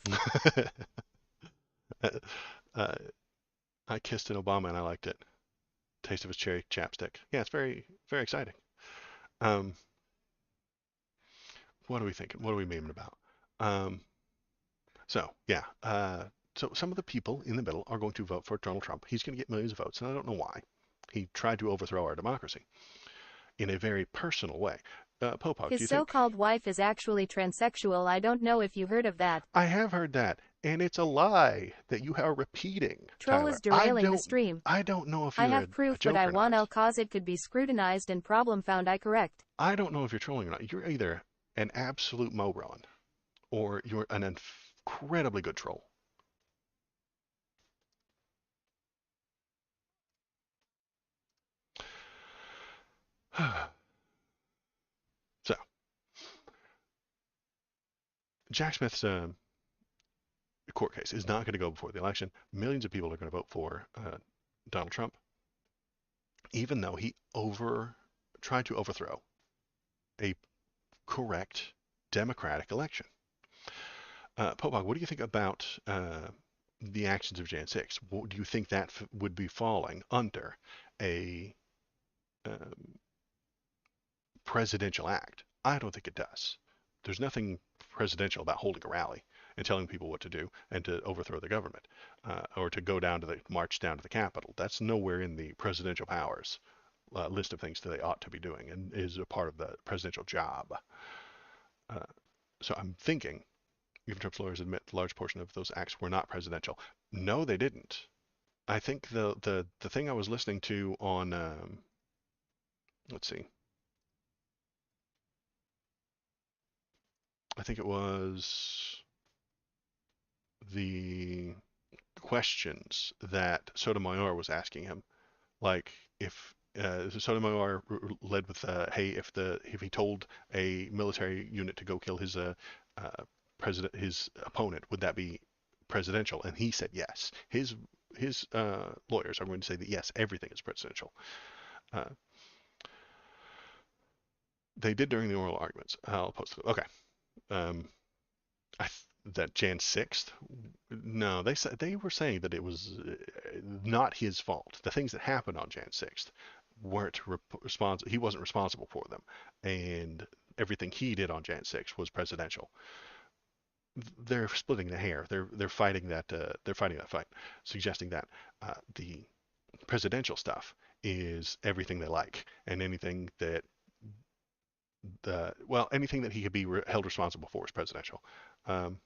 uh, I kissed an Obama and I liked it. Taste of his cherry chapstick. Yeah, it's very, very exciting. Um, what are we thinking? What are we memeing about? Um, yeah, so some of the people in the middle are going to vote for Donald Trump. He's going to get millions of votes, and I don't know why. He tried to overthrow our democracy in a very personal way. Popok, do His you think? so-called wife is actually transsexual. I don't know if you heard of that. I have heard that, and it's a lie that you are repeating, Troll Tyler. is derailing the stream. I don't know if I you're have a proof, but joke I or want not. cause it could be scrutinized and problem found. I correct. I don't know if you're trolling or not. You're either an absolute moron or you're an incredibly good troll. So, Jack Smith's court case is not going to go before the election. Millions of people are going to vote for Donald Trump, even though he tried to overthrow a correct democratic election. Popok, what do you think about the actions of Jan 6? What, do you think that would be falling under a um, presidential act? I don't think it does. There's nothing presidential about holding a rally and telling people what to do and to overthrow the government or to go down to the march down to the Capitol. That's nowhere in the presidential powers list of things that they ought to be doing and is a part of the presidential job. Uh, so I'm thinking, even Trump's lawyers admit a large portion of those acts were not presidential. No, they didn't. I think the thing I was listening to on let's see, I think it was the questions that Sotomayor was asking him, like if Sotomayor led with, "Hey, if he told a military unit to go kill his his opponent, would that be presidential?" And he said yes. His lawyers are going to say that yes, everything is presidential. Uh, they did during the oral arguments. I'll post it. Okay. Um, that Jan 6th? No, they said they were saying that it was not his fault. The things that happened on Jan 6th weren't responsible. He wasn't responsible for them, and everything he did on Jan 6th was presidential. They're splitting the hair. They're fighting that. They're fighting that fight, suggesting that the presidential stuff is everything they like, and anything that anything that he could be held responsible for is presidential. Um,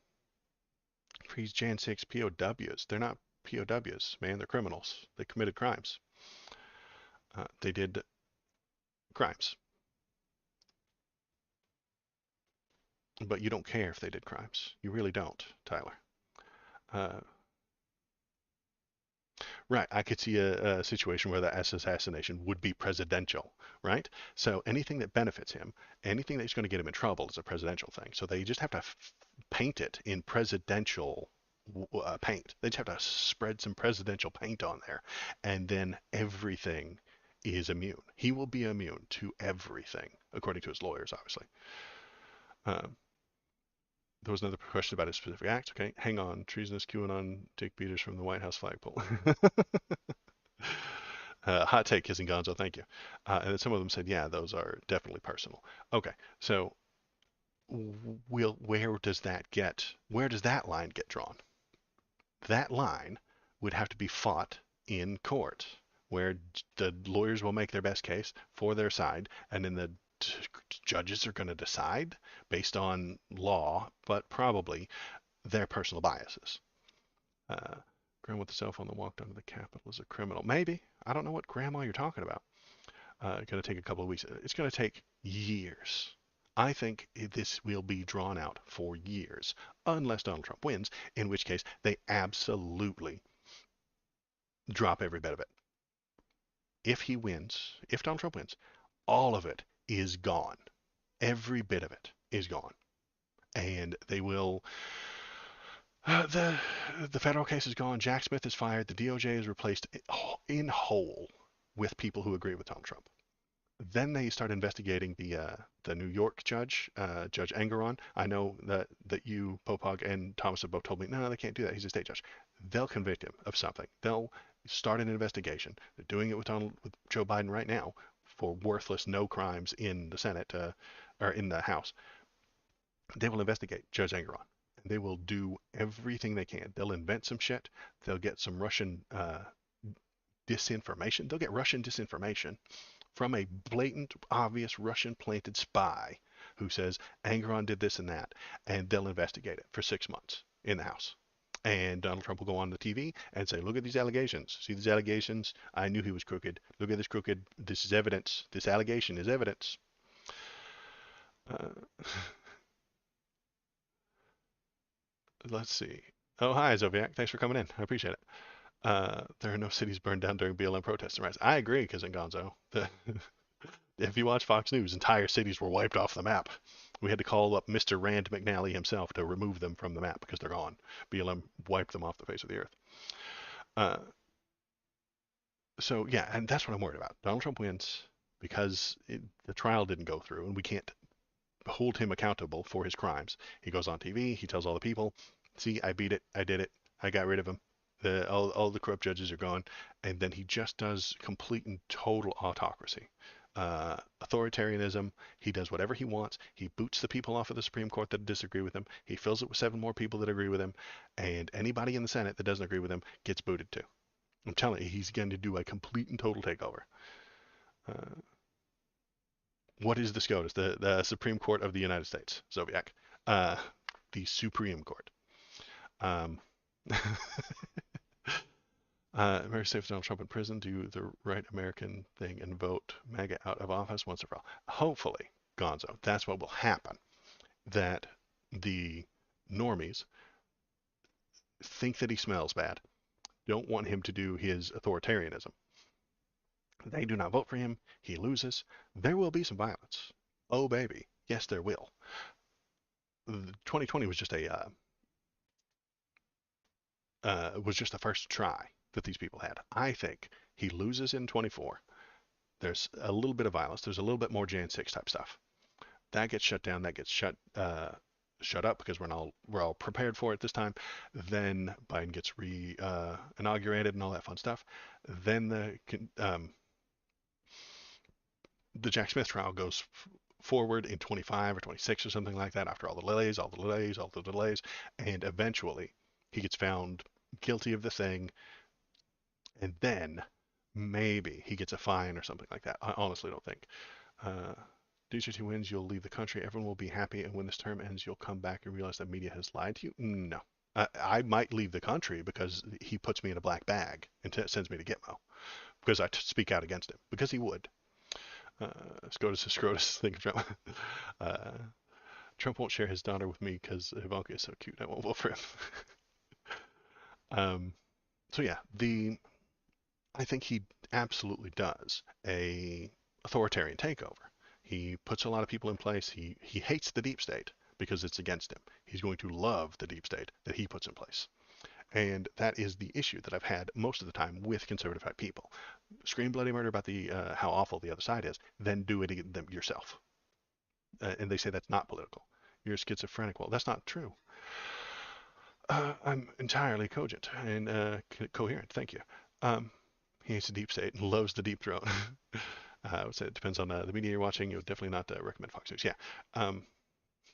for these Jan 6 POWs. They're not POWs, man. They're criminals. They committed crimes. They did crimes. But you don't care if they did crimes. You really don't, Tyler. Uh, right. I could see a situation where the assassination would be presidential, right? So anything that benefits him, anything that's going to get him in trouble is a presidential thing. So they just have to paint it in presidential paint. They just have to spread some presidential paint on there, and then everything is immune. He will be immune to everything, according to his lawyers, obviously. Um, There was another question about a specific act. Okay, hang on. Treasonous QAnon dick beaters from the White House flagpole. Hot take, kissing Gonzo. Thank you. And then some of them said, yeah, those are definitely personal. Okay, so where does that line get drawn? That line would have to be fought in court, where the lawyers will make their best case for their side, and then the judges are going to decide based on law, but probably their personal biases. Uh, Grandma with the cell phone that walked onto the Capitol is a criminal. Maybe. I don't know what grandma you're talking about. Going to take a couple of weeks. It's going to take years. I think this will be drawn out for years, unless Donald Trump wins, in which case they absolutely drop every bit of it. If he wins, if Donald Trump wins, all of it is gone. Every bit of it is gone. And they will. The federal case is gone. Jack Smith is fired. The DOJ is replaced in whole with people who agree with Donald Trump. Then they start investigating the New York judge, Judge Engeron. I know that you, Popog, and Thomas have both told me, no, they can't do that. He's a state judge. They'll convict him of something. They'll start an investigation. They're doing it with Joe Biden right now for worthless no crimes in the Senate or in the House. They will investigate Judge Engeron. They will do everything they can. They'll invent some shit. They'll get some Russian disinformation. They'll get Russian disinformation from a blatant, obvious Russian planted spy who says Engeron did this and that, and they'll investigate it for 6 months in the House. And Donald Trump will go on the TV and say, look at these allegations. See these allegations? I knew he was crooked. Look at this crooked. This is evidence. This allegation is evidence. Uh, let's see. Oh, hi, Zoviak. Thanks for coming in. I appreciate it. There are no cities burned down during BLM protests and riots. I agree, Cousin Gonzo. If you watch Fox News, entire cities were wiped off the map. We had to call up Mr. Rand McNally himself to remove them from the map because they're gone. BLM wiped them off the face of the earth. Uh, so yeah, and that's what I'm worried about. Donald Trump wins because the trial didn't go through, and we can't hold him accountable for his crimes. He goes on TV, he tells all the people, "See, I beat it, I did it, I got rid of him. All the corrupt judges are gone," and then he just does complete and total autocracy. Authoritarianism. He does whatever he wants. He boots the people off of the Supreme Court that disagree with him. He fills it with 7 more people that agree with him, and anybody in the Senate that doesn't agree with him gets booted too. I'm telling you, he's going to do a complete and total takeover. Uh, what is the SCOTUS? The Supreme Court of the United States, Zoviak. Uh, the Supreme Court. Um, America safe Donald Trump in prison. Do the right American thing and vote MAGA out of office once and for all. Hopefully, Gonzo, that's what will happen. That the normies think that he smells bad, don't want him to do his authoritarianism. They do not vote for him. He loses. There will be some violence. Oh, baby. Yes, there will. 2020 was just the first try that these people had. I think he loses in 24. There's a little bit of violence. There's a little bit more Jan 6 type stuff. That gets shut down. That gets shut up because we're all prepared for it this time. Then Biden gets inaugurated and all that fun stuff. Then the Jack Smith trial goes forward in 25 or 26 or something like that after all the delays, and eventually he gets found guilty of the thing, and then maybe he gets a fine or something like that. I honestly don't think. DJT wins, you'll leave the country. Everyone will be happy, and when this term ends, you'll come back and realize that media has lied to you. No. I might leave the country because he puts me in a black bag and sends me to Gitmo because I speak out against him, because he would. SCOTUS is SCOTUS. Think of Trump. Trump won't share his daughter with me because Ivanka is so cute. I won't vote for him. So yeah, I think he absolutely does a authoritarian takeover. He puts a lot of people in place. He hates the deep state because it's against him. He's going to love the deep state that he puts in place. And that is the issue that I've had most of the time with conservative type people. Scream bloody murder about how awful the other side is, then do it yourself. And they say that's not political. you're schizophrenic. Well, that's not true. I'm entirely cogent and coherent. Thank you. Um, he hates the deep state and loves the deep throat. I would say it depends on the media you're watching. You would definitely not recommend Fox News. Yeah. Um,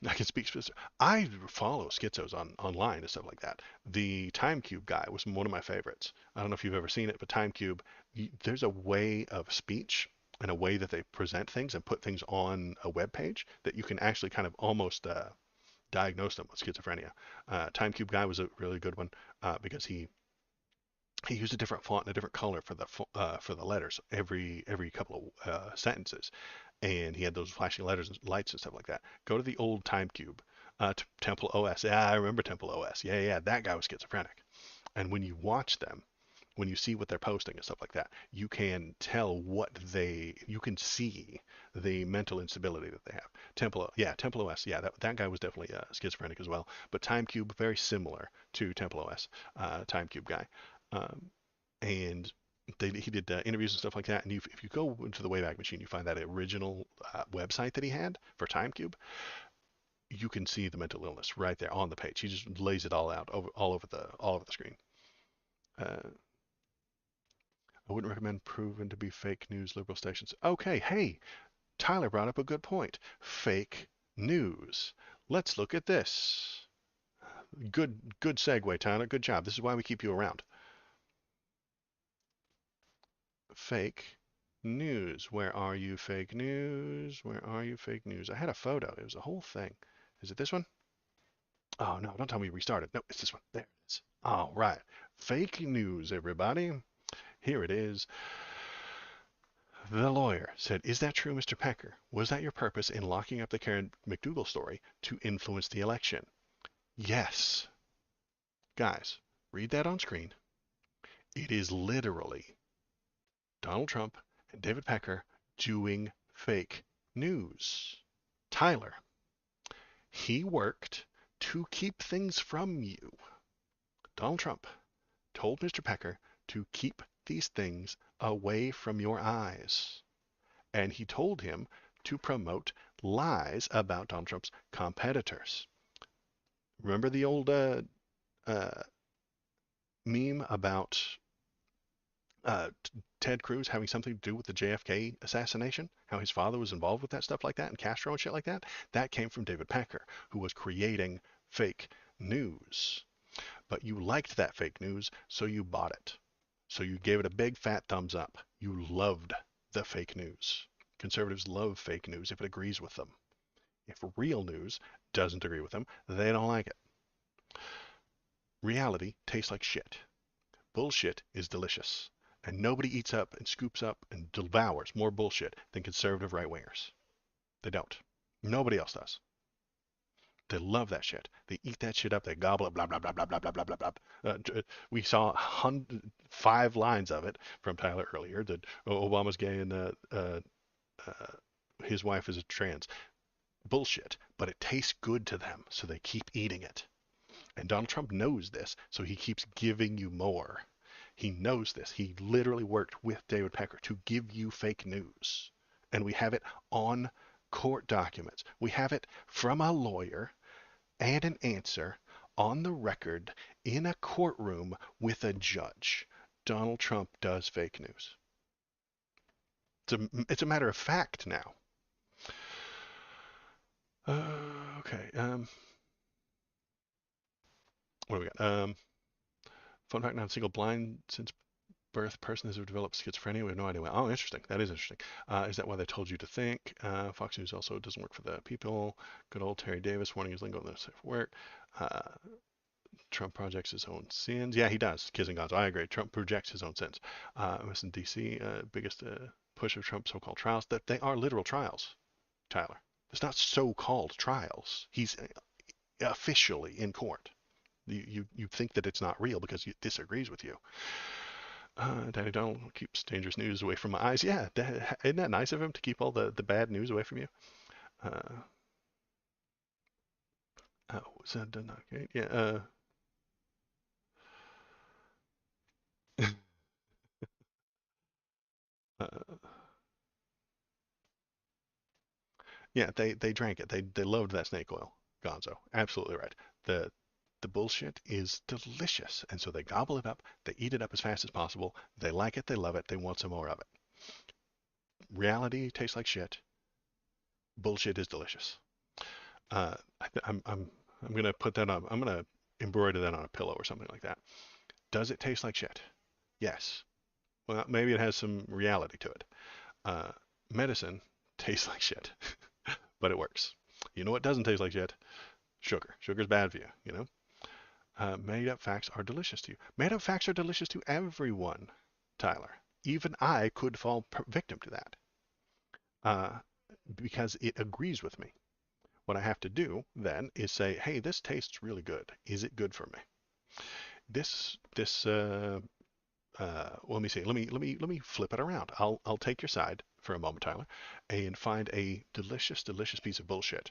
I can speak specific. I follow schizos online and stuff like that. The Time Cube guy was one of my favorites. I don't know if you've ever seen it, but Time Cube, there's a way of speech and a way that they present things and put things on a web page that you can actually kind of almost diagnose them with schizophrenia. Time Cube guy was a really good one because he used a different font and a different color for the letters every couple of sentences, and he had those flashing letters and lights and stuff like that. Go to the old Time Cube, Temple OS. Yeah, I remember Temple OS. Yeah, yeah, that guy was schizophrenic. And when you watch them, when you see what they're posting and stuff like that, you can tell you can see the mental instability that they have. Temple OS, yeah, that guy was definitely schizophrenic as well. But Time Cube, very similar to Temple OS, Time Cube guy. Um, and he did interviews and stuff like that. And if you go into the Wayback Machine, you find that original website that he had for TimeCube. You can see the mental illness right there on the page. He just lays it all out all over the screen. I wouldn't recommend proven to be fake news liberal stations. Okay, hey, Tyler brought up a good point. Fake news. Let's look at this. Good segue, Tyler. Good job. This is why we keep you around. Fake news. Where are you, fake news? Where are you, fake news? I had a photo. It was a whole thing. Is it this one? Oh, no, don't tell me you restarted. No, it's this one. There it is. All right. Fake news, everybody. Here it is. The lawyer said, "Is that true, Mr. Pecker? Was that your purpose in locking up the Karen McDougal story to influence the election?" Yes. Guys, read that on screen. It is literally Donald Trump and David Pecker doing fake news. Tyler, he worked to keep things from you. Donald Trump told Mr. Pecker to keep these things away from your eyes. And he told him to promote lies about Donald Trump's competitors. Remember the old uh, meme about Ted Cruz having something to do with the JFK assassination, how his father was involved with that stuff like that, and Castro and shit like that? That came from David Packer, who was creating fake news. But you liked that fake news, so you bought it. So you gave it a big fat thumbs up. You loved the fake news. Conservatives love fake news if it agrees with them. If real news doesn't agree with them, they don't like it. Reality tastes like shit. Bullshit is delicious. And nobody eats up and scoops up and devours more bullshit than conservative right wingers. They don't. Nobody else does. They love that shit. They eat that shit up. They gobble it. Blah blah blah blah blah blah blah blah blah. We saw 5 lines of it from Tyler earlier. That Obama's gay and his wife is a trans. Bullshit. But it tastes good to them, so they keep eating it. And Donald Trump knows this, so he keeps giving you more. He knows this. He literally worked with David Pecker to give you fake news. And we have it on court documents. We have it from a lawyer and an answer on the record in a courtroom with a judge. Donald Trump does fake news. It's a matter of fact now. Okay. What do we got? Fun fact: not a single blind since birth person has developed schizophrenia. We have no idea why. Oh, interesting. That is interesting. Is that why they told you to think? Fox News also doesn't work for the people. Good old Terry Davis warning his lingo in the safe work. Uh, Trump projects his own sins. Yeah, he does. Kids and gods. I agree. Trump projects his own sins. MSNBC, biggest push of Trump's so-called trials. That they are literal trials, Tyler. It's not so-called trials. He's officially in court. You think that it's not real because it disagrees with you. Danny Donald keeps dangerous news away from my eyes. Yeah, isn't that nice of him to keep all the bad news away from you? Was that done? Okay, yeah. Uh, yeah, they drank it. They loved that snake oil. Gonzo. Absolutely right. The the bullshit is delicious, and so they gobble it up. They eat it up as fast as possible. They like it. They love it. They want some more of it. Reality tastes like shit. Bullshit is delicious. I'm gonna put that on. I'm gonna embroider that on a pillow or something like that. Does it taste like shit? Yes. Well, maybe it has some reality to it. Uh, Medicine tastes like shit, but it works. You know what doesn't taste like shit? Sugar. Sugar's bad for you, you know? Made up facts are delicious to you. Made up facts are delicious to everyone, Tyler. Even I could fall victim to that uh, because it agrees with me. What I have to do then is say, hey, this tastes really good. Is it good for me? Let me see. Let me flip it around. I'll take your side for a moment, Tyler, and find a delicious piece of bullshit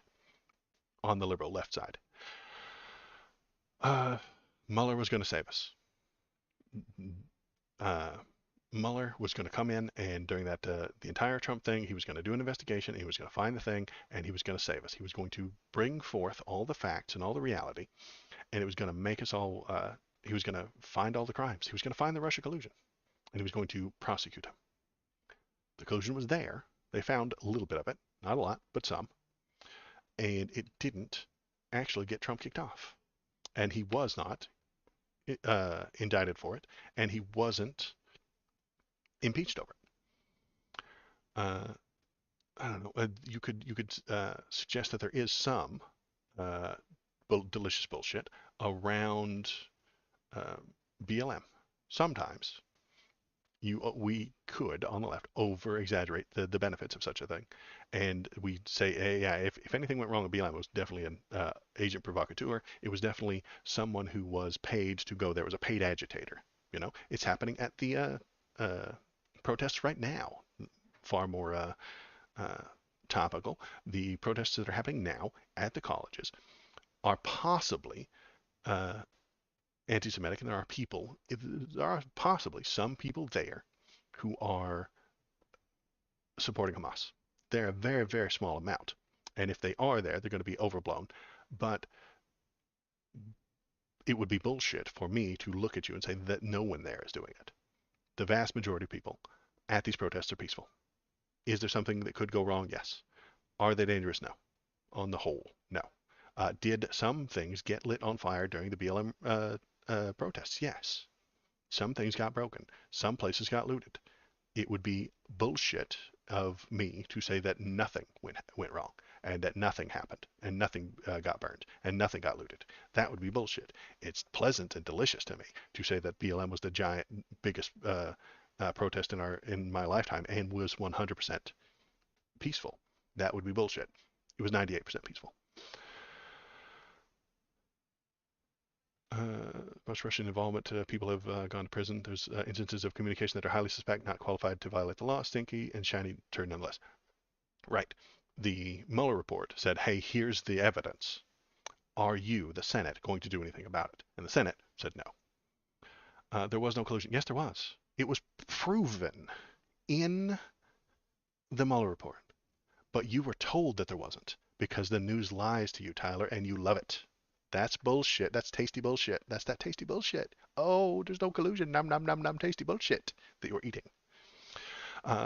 on the liberal left side. Uh, Mueller was going to save us. Uh, Mueller was going to come in, and during that the entire Trump thing, he was going to do an investigation. He was going to find the thing, and he was going to save us. He was going to bring forth all the facts and all the reality, and it was going to make us all. He was going to find all the crimes. He was going to find the Russia collusion, and he was going to prosecute him. The collusion was there. They found a little bit of it, not a lot, but some, and it didn't actually get Trump kicked off, and he was not indicted for it, and he wasn't impeached over it. Uh, I don't know. You could suggest that there is some uh, delicious bullshit around uh, BLM. Sometimes we could on the left over exaggerate the benefits of such a thing, and we say, hey, yeah, if anything went wrong with BLM, it was definitely an agent provocateur. It was definitely someone who was paid to go there. It was a paid agitator. You know, it's happening at the uh, protests right now. Far more uh, topical. The protests that are happening now at the colleges are possibly uh, anti-Semitic, and there are possibly some people there who are supporting Hamas. They're a very small amount, and if they are there, they're going to be overblown. But it would be bullshit for me to look at you and say that no one there is doing it. The vast majority of people at these protests are peaceful. Is there something that could go wrong? Yes. Are they dangerous? No. On the whole, no. Did some things get lit on fire during the BLM protests? Yes. Some things got broken. Some places got looted. It would be bullshit of me to say that nothing went wrong and that nothing happened and nothing got burned and nothing got looted. That would be bullshit. It's pleasant and delicious to me to say that BLM was the giant biggest protest in my lifetime and was 100% peaceful. That would be bullshit. It was 98% peaceful. Much Russian involvement. People have gone to prison. There's instances of communication that are highly suspect, not qualified to violate the law. Stinky and shiny turd nonetheless. Right. The Mueller report said, hey, here's the evidence. Are you, the Senate, going to do anything about it? And the Senate said no. There was no collusion. Yes, there was. It was proven in the Mueller report. But you were told that there wasn't because the news lies to you, Tyler, and you love it. That's bullshit. That's tasty bullshit. That's that tasty bullshit. Oh, there's no collusion. Nom nom nom nom tasty bullshit that you're eating.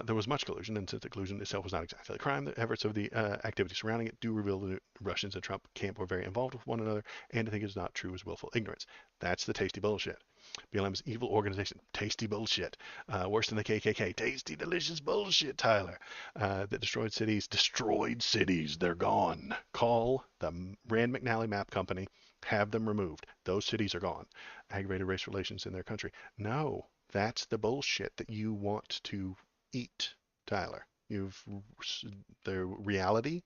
There was much collusion, and since the collusion itself was not exactly a crime, the efforts of the activity surrounding it do reveal the Russians and Trump camp were very involved with one another, and I think it's not true as willful ignorance. That's the tasty bullshit. BLM's evil organization, tasty bullshit. Worse than the KKK, tasty, delicious bullshit, Tyler. That destroyed cities, they're gone. Call the Rand McNally Map Company, have them removed. Those cities are gone. Aggravated race relations in their country. No, that's the bullshit that you want to eat, Tyler. The reality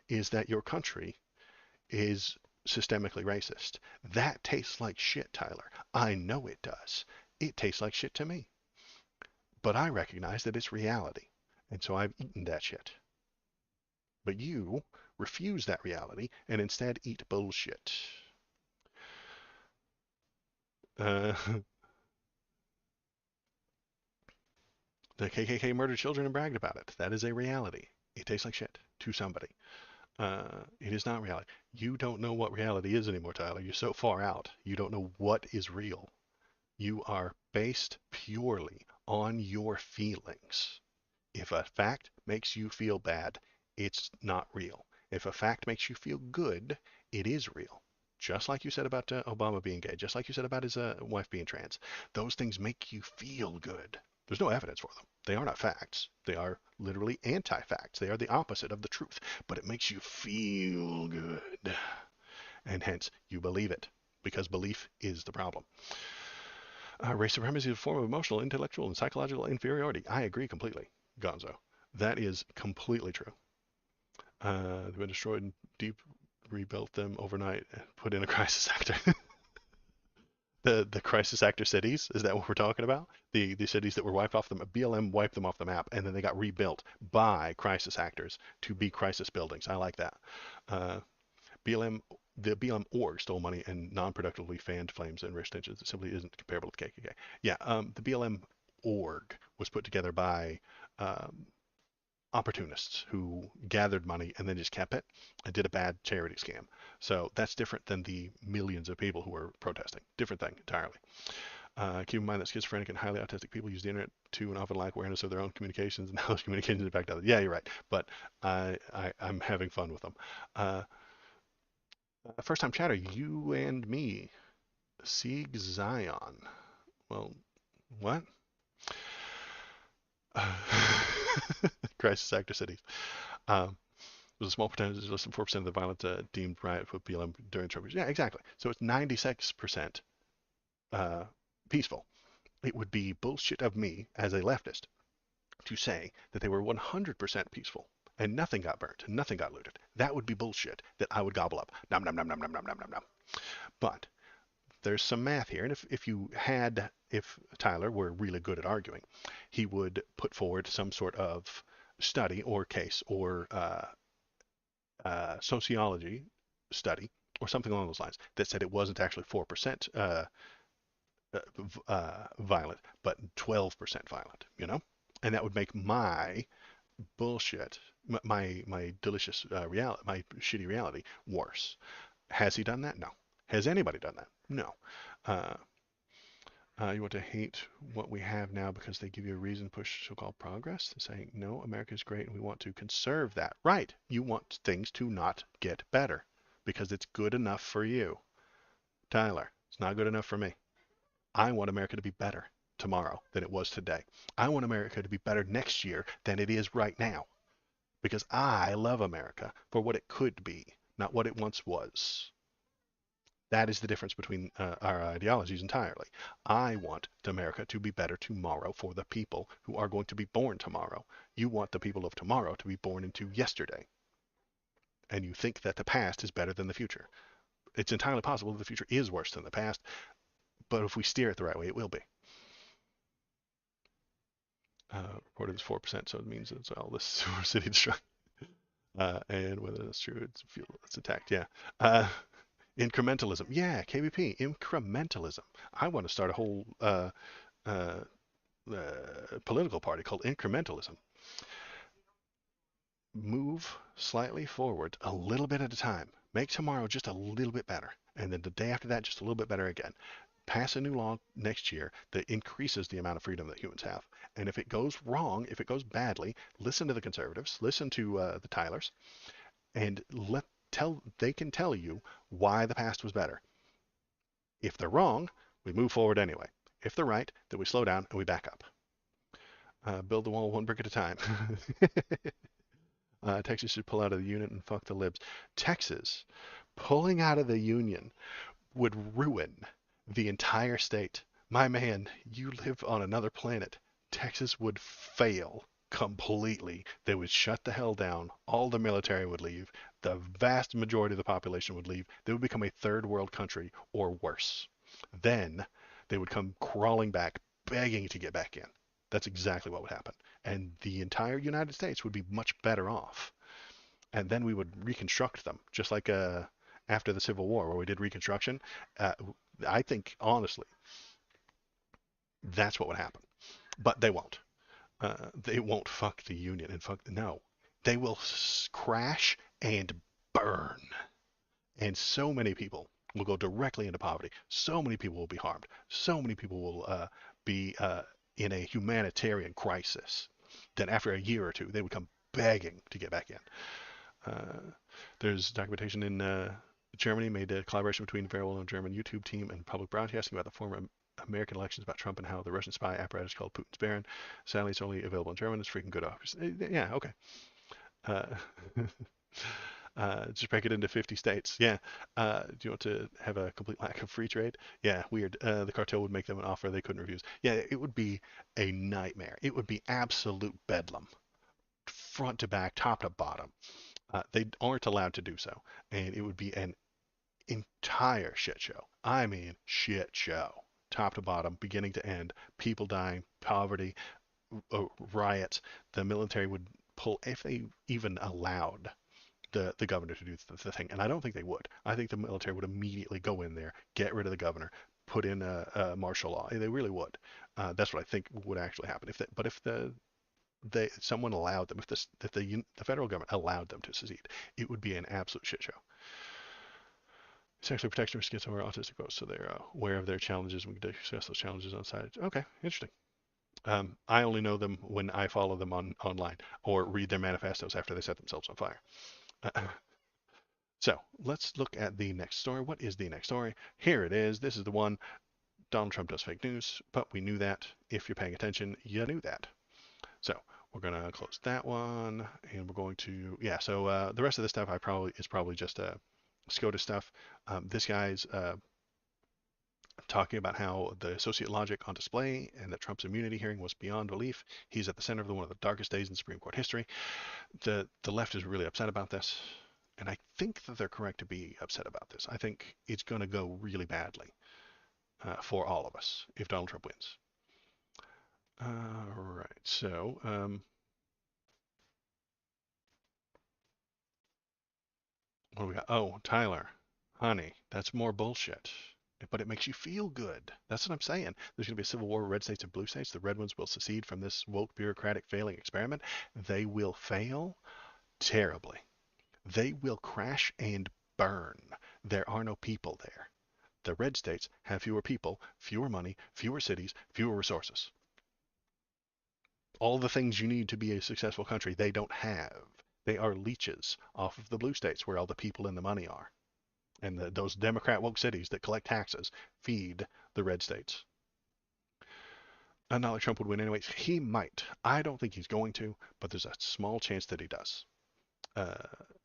is that your country is systemically racist. That tastes like shit, Tyler. I know it does. It tastes like shit to me. But I recognize that it's reality. And so I've eaten that shit. But you refuse that reality and instead eat bullshit. Uh, the KKK murdered children and bragged about it. That is a reality. It tastes like shit to somebody. It is not reality. You don't know what reality is anymore, Tyler. You're so far out. You don't know what is real. You are based purely on your feelings. If a fact makes you feel bad, it's not real. If a fact makes you feel good, it is real. Just like you said about Obama being gay, just like you said about his wife being trans. Those things make you feel good. There's no evidence for them. They are not facts. They are literally anti-facts. They are the opposite of the truth. But it makes you feel good. And hence, you believe it. Because belief is the problem. Race supremacy is a form of emotional, intellectual, and psychological inferiority. I agree completely, Gonzo. That is completely true. They've been destroyed and deep rebuilt them overnight, put in a crisis actor. The crisis actor cities, is that what we're talking about? The cities that were wiped off them, BLM wiped them off the map, and then they got rebuilt by crisis actors to be crisis buildings. I like that. Uh, BLM, the BLM org stole money and non-productively fanned flames and rich tensions. It simply isn't comparable to KKK. Yeah, the BLM org was put together by um, opportunists who gathered money and then just kept it and did a bad charity scam. So that's different than the millions of people who were protesting. Different thing entirely. Keep in mind that schizophrenic and highly autistic people use the internet to and often lack awareness of their own communications and how those communications impact others. Yeah, you're right. But I'm having fun with them. Uh, First time chatter, you and me. Sieg Zion. Well, what? Crisis actor cities. Um, was a small percentage, less than 4% of the violent deemed riot with BLM during Trump. Yeah, exactly. So it's 96% uh, peaceful. It would be bullshit of me as a leftist to say that they were 100% peaceful and nothing got burnt and nothing got looted. That would be bullshit that I would gobble up. Nom nom nom nom nom nom nom nom nom. But there's some math here, and if Tyler were really good at arguing, he would put forward some sort of study or case or sociology study or something along those lines that said it wasn't actually 4% violent, but 12% violent, you know? And that would make my bullshit, my delicious reality, my shitty reality worse. Has he done that? No. Has anybody done that? No. Uh, you want to hate what we have now because they give you a reason to push so-called progress? Saying, no, America is great and we want to conserve that. Right. You want things to not get better because it's good enough for you. Tyler, it's not good enough for me. I want America to be better tomorrow than it was today. I want America to be better next year than it is right now because I love America for what it could be, not what it once was. That is the difference between our ideologies entirely. I want America to be better tomorrow for the people who are going to be born tomorrow. You want the people of tomorrow to be born into yesterday. And you think that the past is better than the future. It's entirely possible that the future is worse than the past, but if we steer it the right way, it will be. Reported as 4%, so it means it's all this sewer city destruction. And whether that's true, it's attacked. Yeah. Incrementalism. Yeah, KBP. Incrementalism. I want to start a whole uh, political party called incrementalism. Move slightly forward a little bit at a time. Make tomorrow just a little bit better. And then the day after that, just a little bit better again. Pass a new law next year that increases the amount of freedom that humans have. And if it goes wrong, if it goes badly, listen to the conservatives, listen to the Tylers, and they can tell you why the past was better. If they're wrong, we move forward anyway. If they're right, then we slow down and we back up. Build the wall one brick at a time. Texas should pull out of the union and fuck the libs. Texas pulling out of the union would ruin the entire state. My man, you live on another planet. Texas would fail completely. They would shut the hell down. All the military would leave. The vast majority of the population would leave. They would become a third world country or worse. Then they would come crawling back, begging to get back in. That's exactly what would happen. And the entire United States would be much better off. And then we would reconstruct them, just like after the Civil War, where we did Reconstruction. Uh, I think, honestly, that's what would happen. But they won't. They won't fuck the Union and fuck. No. They will crash and burn. And so many people will go directly into poverty. So many people will be harmed. So many people will be in a humanitarian crisis that after a year or two, they would come begging to get back in. There's documentation in Germany made a collaboration between a very well-known German YouTube team and public broadcasting about the former American elections about Trump and how the Russian spy apparatus called Putin's Baron. Sadly, it's only available in German. It's freaking good. Yeah, okay. Uh, just break it into 50 states. Yeah. Do you want to have a complete lack of free trade? Yeah, weird. The cartel would make them an offer they couldn't refuse. Yeah, it would be a nightmare. It would be absolute bedlam, front to back, top to bottom. They aren't allowed to do so, and it would be an entire shit show. I mean, shit show, top to bottom, beginning to end. People dying, poverty, riots. The military would pull if they even allowed the governor to do the thing, and I don't think they would. I think the military would immediately go in there, get rid of the governor, put in a martial law. They really would. That's what I think would actually happen. If someone allowed them, if the federal government allowed them to secede, it would be an absolute shit show. Sexually protection risk some of our autistic folks, so they're aware of their challenges. We can discuss those challenges on site. Okay, interesting. I only know them when I follow them online or read their manifestos after they set themselves on fire. So let's look at the next story. What is the next story? Here it is. This is the one. Donald Trump does fake news, but we knew that. If you're paying attention, you knew that. So we're going to close that one, and we're going to, yeah, so the rest of this stuff is probably just SCOTUS stuff. This guy's talking about how the associate logic on display and that Trump's immunity hearing was beyond belief. He's at the center of one of the darkest days in Supreme Court history. The left is really upset about this, and I think that they're correct to be upset about this. I think it's going to go really badly for all of us if Donald Trump wins. All right, so what do we got? Oh, Tyler, honey, that's more bullshit. But it makes you feel good. That's what I'm saying. There's going to be a civil war with red states and blue states. The red ones will secede from this woke, bureaucratic, failing experiment. They will fail terribly. They will crash and burn. There are no people there. The red states have fewer people, fewer money, fewer cities, fewer resources. All the things you need to be a successful country, they don't have. They are leeches off of the blue states where all the people and the money are. And those Democrat woke cities that collect taxes feed the red states. Not like Trump would win anyways. He might. I don't think he's going to, but there's a small chance that he does. Uh,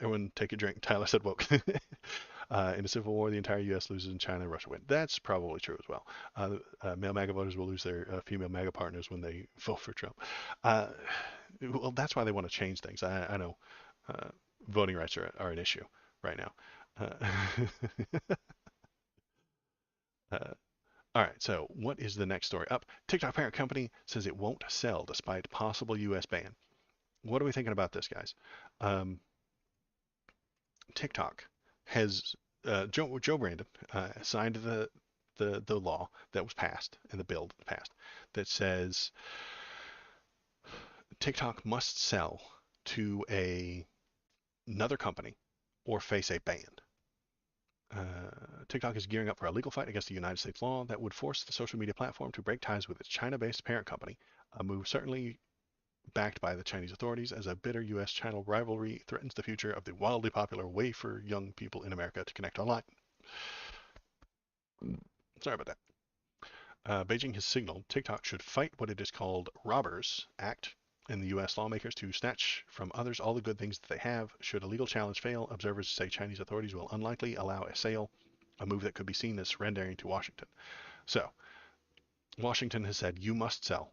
Everyone take a drink. Tyler said woke. In a civil war, the entire U.S. loses and China and Russia win. That's probably true as well. Male MAGA voters will lose their female MAGA partners when they vote for Trump. Well, that's why they want to change things. I know voting rights are an issue right now. Uh, all right, so what is the next story up? TikTok parent company says it won't sell despite possible U.S. ban. What are we thinking about this, guys? TikTok has Joe Brandon signed the law that was passed and the bill that passed that says TikTok must sell to another company or face a ban. TikTok is gearing up for a legal fight against the United States law that would force the social media platform to break ties with its China-based parent company, a move certainly backed by the Chinese authorities as a bitter U.S.-China rivalry threatens the future of the wildly popular way for young people in America to connect online. Sorry about that. Beijing has signaled TikTok should fight what it is called Robbers Act in the U.S. lawmakers to snatch from others all the good things that they have. Should a legal challenge fail, observers say Chinese authorities will unlikely allow a sale, a move that could be seen as surrendering to Washington. So, Washington has said you must sell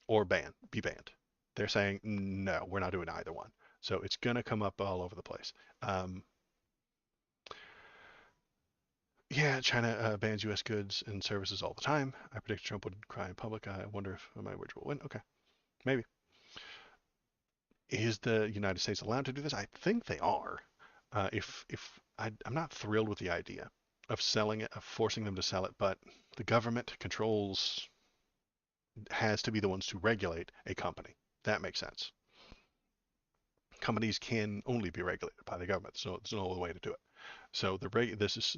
or be banned. They're saying, no, we're not doing either one. So it's going to come up all over the place. Yeah, China bans U.S. goods and services all the time. I predict Trump would cry in public. I wonder if my words will win. Okay, maybe. Is the United States allowed to do this? I think they are. I'm not thrilled with the idea of selling it, of forcing them to sell it, but the government has to be the ones to regulate a company. That makes sense. companies can only be regulated by the government, so there's no other way to do it. So this is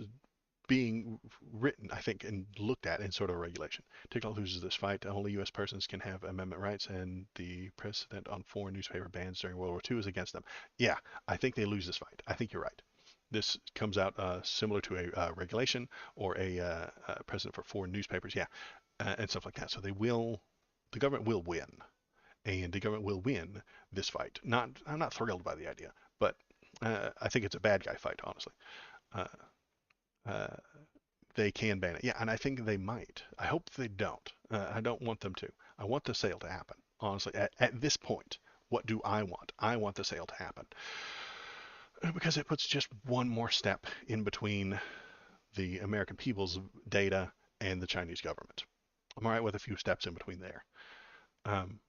being written, I think, and looked at in sort of a regulation. TikTok loses this fight. Only U.S. persons can have amendment rights, and the precedent on foreign newspaper bans during World War II is against them. Yeah, I think they lose this fight. I think you're right. This comes out similar to a regulation or a precedent for foreign newspapers, yeah, and stuff like that. So the government will win, and the government will win this fight. I'm not thrilled by the idea, but I think it's a bad guy fight, honestly. Uh, uh, they can ban it. Yeah, and I think they might. I hope they don't. I don't want them to. I want the sale to happen. Honestly, at this point, what do I want? I want the sale to happen because it puts just one more step in between the American people's data and the Chinese government. I'm all right with a few steps in between there. Um,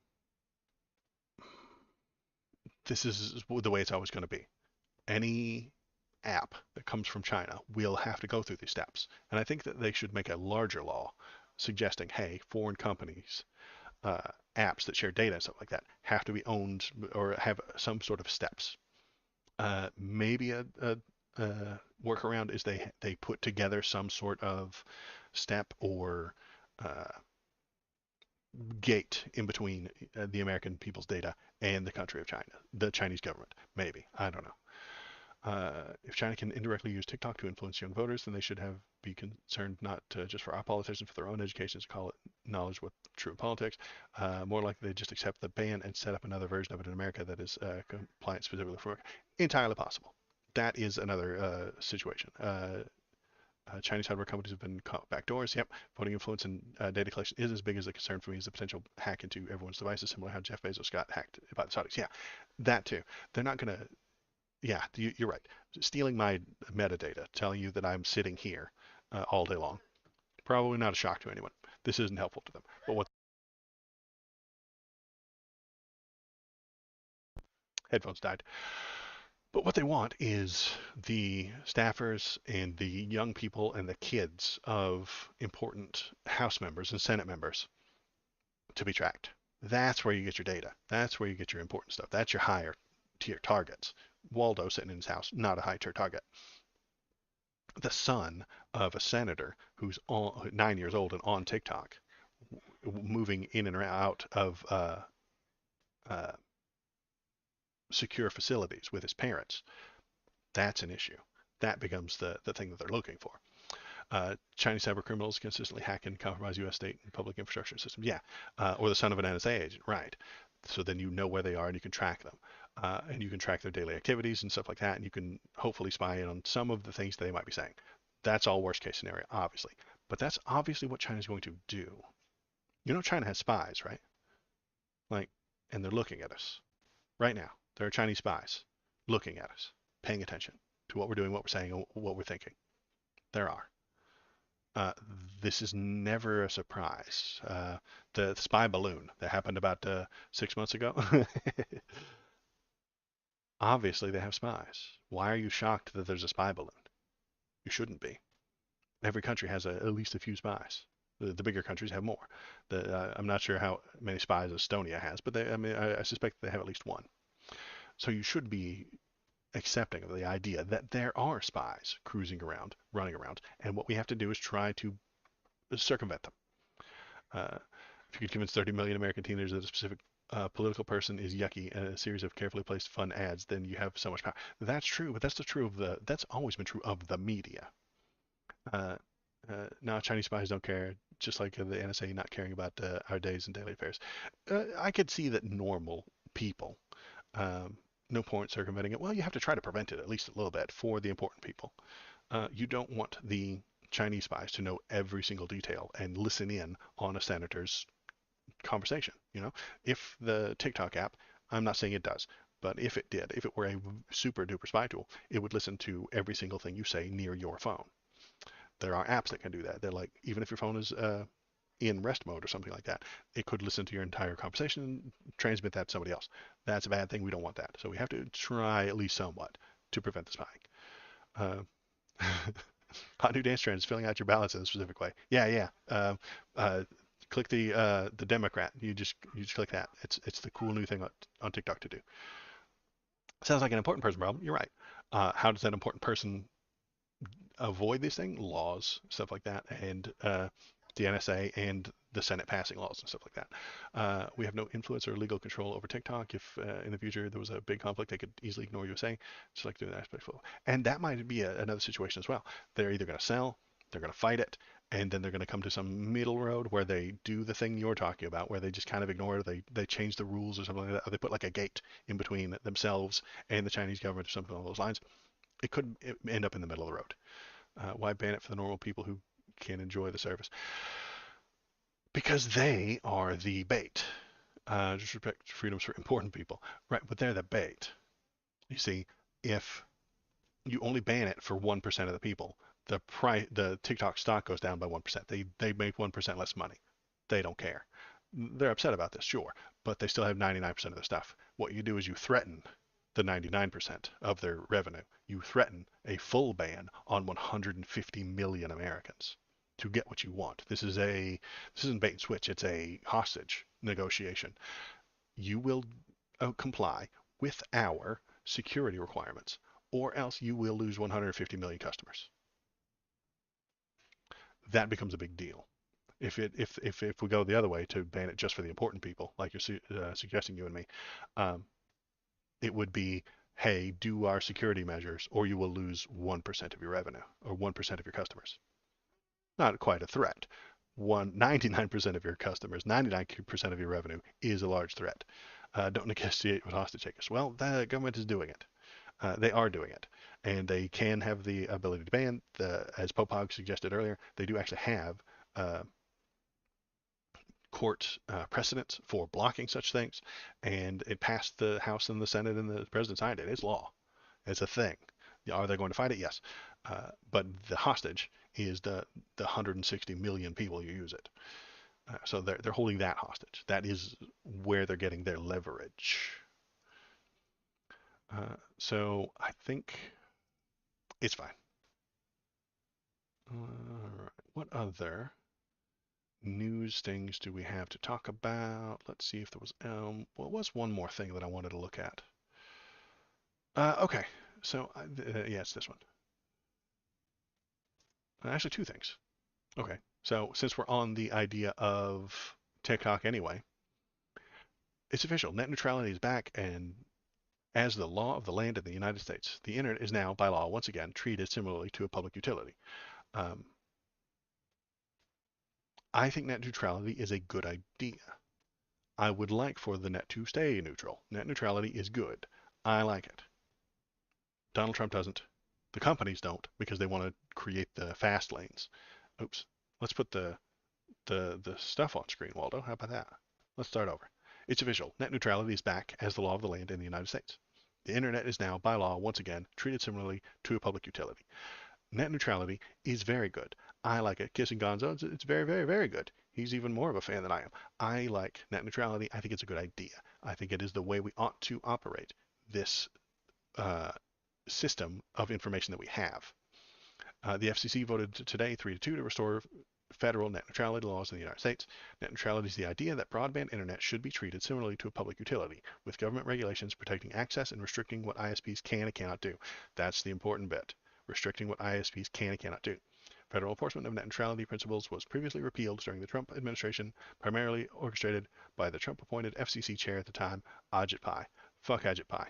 this is the way it's always going to be. Any app that comes from China will have to go through these steps. And I think that they should make a larger law suggesting, hey, foreign companies, uh, apps that share data and stuff like that have to be owned or have some sort of steps. Maybe a workaround is they put together some sort of step or uh, gate in between the American people's data and the country of China, the Chinese government. Maybe. I don't know. If China can indirectly use TikTok to influence young voters, then they should be concerned not just for our politicians, for their own education, to call it knowledge what true politics. More likely they just accept the ban and set up another version of it in America that is compliant specifically for America. Entirely possible. That is another situation. Chinese hardware companies have been caught backdoors. Yep, voting influence and data collection is as big as a concern for me as the potential hack into everyone's devices, similar to how Jeff Bezos got hacked by the Saudis. Yeah, that too. They're not going to yeah, you're right. Stealing my metadata, telling you that I'm sitting here all day long, probably not a shock to anyone. This isn't helpful to them. But what headphones died. But what they want is the staffers and the young people and the kids of important House members and Senate members to be tracked. That's where you get your data. That's where you get your important stuff. That's your higher tier targets. Waldo sitting in his house, not a high tier target. The son of a senator who's 9 years old and on TikTok, moving in and out of uh, secure facilities with his parents, that's an issue. That becomes the thing that they're looking for. Chinese cyber criminals consistently hack and compromise U.S. state and public infrastructure systems. Yeah, or the son of an NSA agent, right? So then you know where they are and you can track them. And you can track their daily activities and stuff like that, and you can hopefully spy in on some of the things that they might be saying. That's all worst case scenario, obviously. But that's obviously what China's going to do. You know, China has spies, right? Like, and they're looking at us right now. There are Chinese spies looking at us, paying attention to what we're doing, what we're saying, and what we're thinking. There are. Uh, this is never a surprise. The spy balloon that happened about 6 months ago. Obviously, they have spies. Why are you shocked that there's a spy balloon? You shouldn't be. Every country has at least a few spies. The bigger countries have more. I'm not sure how many spies Estonia has, but I suspect they have at least one. So you should be accepting of the idea that there are spies cruising around, running around, and what we have to do is try to circumvent them. Uh, if you could convince 30 million American teenagers that a specific political person is yucky and a series of carefully placed fun ads, then you have so much power. That's true, but that's always been true of the media. Uh, now Chinese spies don't care, just like the NSA not caring about our days and daily affairs. I could see that normal people, um, no point circumventing it. Well, you have to try to prevent it at least a little bit for the important people. You don't want the Chinese spies to know every single detail and listen in on a senator's conversation. You know, if the TikTok app, I'm not saying it does, but if it did, if it were a super duper spy tool, it would listen to every single thing you say near your phone. There are apps that can do that. They're like, even if your phone is in rest mode or something like that, it could listen to your entire conversation and transmit that to somebody else. That's a bad thing. We don't want that. So we have to try at least somewhat to prevent the spying. Hot new dance trends, filling out your ballots in a specific way. Yeah, yeah. Click the Democrat. You just click that. It's the cool new thing on TikTok to do. Sounds like an important person problem. You're right. How does that important person avoid these things? Laws, stuff like that, and the NSA and the Senate passing laws and stuff like that. We have no influence or legal control over TikTok. If in the future there was a big conflict, they could easily ignore USA, just like doing that aspect. And that might be another situation as well. They're either going to sell, they're going to fight it, and then they're going to come to some middle road where they do the thing you're talking about, where they just kind of ignore it, they change the rules or something like that, or they put like a gate in between themselves and the Chinese government or something along those lines. It could end up in the middle of the road. Why ban it for the normal people who can enjoy the service? Because they are the bait. Just respect freedoms for important people, right? But they're the bait. You see, if you only ban it for 1% of the people, the TikTok stock goes down by 1%. They make 1% less money. They don't care. They're upset about this, sure, but they still have 99% of the stuff. What you do is you threaten the 99% of their revenue. You threaten a full ban on 150 million Americans to get what you want. This isn't bait and switch. It's a hostage negotiation. You will comply with our security requirements, or else you will lose 150 million customers. That becomes a big deal. If we go the other way to ban it just for the important people, like you're suggesting, you and me, um, it would be, hey, do our security measures, or you will lose 1% of your revenue or 1% of your customers. Not quite a threat. 99% of your customers, 99% of your revenue is a large threat. Don't negotiate with hostage takers. Well, the government is doing it. They are doing it, and they can have the ability to ban. As Popog suggested earlier, they do actually have uh, court precedents for blocking such things, and it passed the House and the Senate, and the President signed it. It's law. It's a thing. Are they going to fight it? Yes. But the hostage is the 160 million people who use it. So they're holding that hostage. That is where they're getting their leverage. So I think it's fine. All right. What other news things do we have to talk about? Let's see if there was what was one more thing that I wanted to look at. Okay, so yeah, it's this one. Actually, two things. Okay, so since we're on the idea of TikTok anyway, it's official. Net neutrality is back, and as the law of the land in the United States, the internet is now, by law, once again, treated similarly to a public utility. Um, I think net neutrality is a good idea. I would like for the net to stay neutral. Net neutrality is good. I like it. Donald Trump doesn't. The companies don't because they want to create the fast lanes. Oops. Let's put the stuff on screen, Waldo. How about that? Let's start over. It's official. Net neutrality is back as the law of the land in the United States. The internet is now, by law, once again, treated similarly to a public utility. Net neutrality is very good. I like it. Kissing Gonzo, it's very, very, very good. He's even more of a fan than I am. I like net neutrality. I think it's a good idea. I think it is the way we ought to operate this uh, system of information that we have. The FCC voted today 3-2 to restore federal net neutrality laws in the United States. Net neutrality is the idea that broadband internet should be treated similarly to a public utility, with government regulations protecting access and restricting what ISPs can and cannot do. That's the important bit. Restricting what ISPs can and cannot do. Federal enforcement of net neutrality principles was previously repealed during the Trump administration, primarily orchestrated by the Trump-appointed FCC chair at the time, Ajit Pai. Fuck Ajit Pai.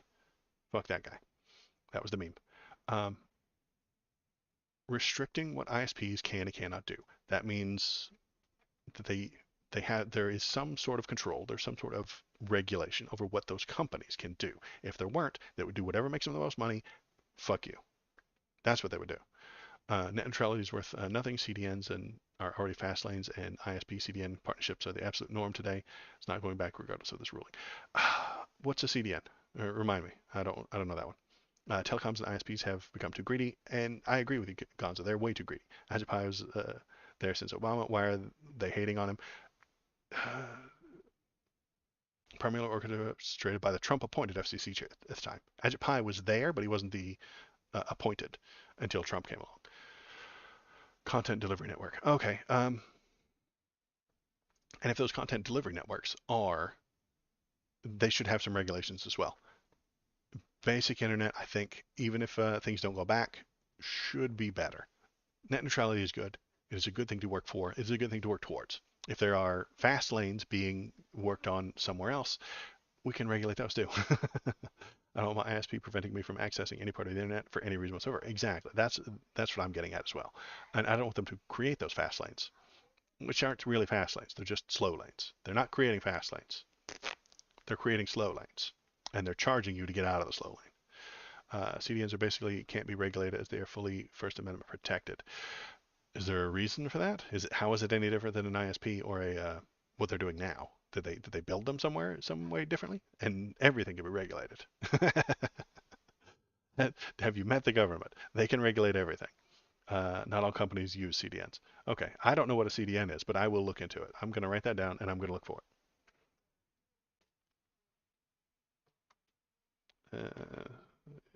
Fuck that guy. That was the meme. Um, Restricting what ISPs can and cannot do. That means that there is some sort of control, there's some sort of regulation over what those companies can do. If there weren't, they would do whatever makes them the most money. Fuck you. That's what they would do. Net neutrality is worth nothing. CDNs and are already fast lanes, and ISP CDN partnerships are the absolute norm today. It's not going back regardless of this ruling. What's a CDN? Remind me. I don't know that one. Telecoms and ISPs have become too greedy, and I agree with you, Gonzo. They're way too greedy. Ajit was there since Obama. Why are they hating on him? Primarily orchestrated by the Trump-appointed FCC chair at the time. Ajit was there, but he wasn't the appointed until Trump came along. Content delivery network. Okay. And if those content delivery networks are, they should have some regulations as well. basic internet, I think, even if things don't go back, should be better. Net neutrality is good. It is a good thing to work for. It is a good thing to work towards. If there are fast lanes being worked on somewhere else, we can regulate those too. I don't want my ISP preventing me from accessing any part of the internet for any reason whatsoever. Exactly. That's what I'm getting at as well. And I don't want them to create those fast lanes, which aren't really fast lanes. They're just slow lanes. They're not creating fast lanes. They're creating slow lanes, and they're charging you to get out of the slow lane. CDNs are basically can't be regulated as they are fully First Amendment protected. Is there a reason for that? How is it any different than an ISP or a what they're doing now? Did they build them somewhere some way differently? And everything can be regulated. Have you met the government? They can regulate everything. Not all companies use CDNs. Okay, I don't know what a CDN is, but I will look into it. I'm going to write that down and I'm going to look for it.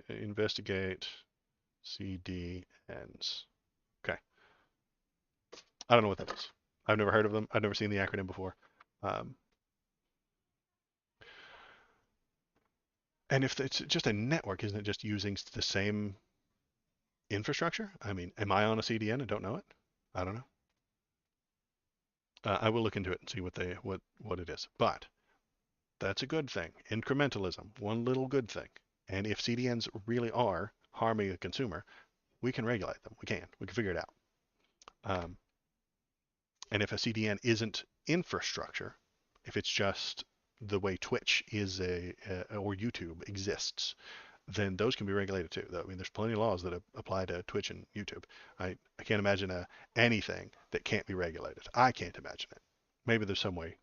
Investigate CDNs. Okay, I don't know what that is. I've never heard of them. I've never seen the acronym before. Um, and if it's just a network, isn't it just using the same infrastructure? I mean, am I on a CDN and don't know it? I don't know. I will look into it and see what it is. But that's a good thing. Incrementalism, one little good thing. And if CDNs really are harming a consumer, we can regulate them. We can figure it out. Um, and if a CDN isn't infrastructure, if it's just the way Twitch is or YouTube exists, then those can be regulated too. I mean, there's plenty of laws that apply to Twitch and YouTube. I can't imagine anything that can't be regulated. I can't imagine it. Maybe there's some way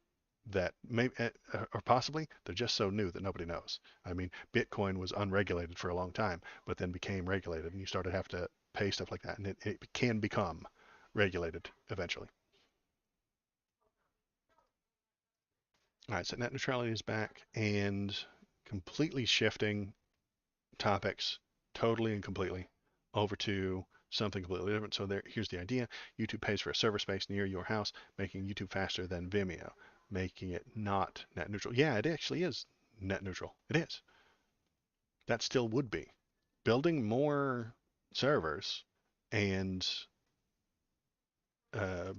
that maybe, or possibly they're just so new that nobody knows. I mean, Bitcoin was unregulated for a long time, but then became regulated, and you started to have to pay stuff like that, and it can become regulated eventually. All right, so net neutrality is back and completely shifting topics totally and completely over to something completely different. So here's the idea. YouTube pays for a server space near your house, making YouTube faster than Vimeo, making it not net neutral. Yeah, it actually is net neutral. It is. That still would be. Building more servers and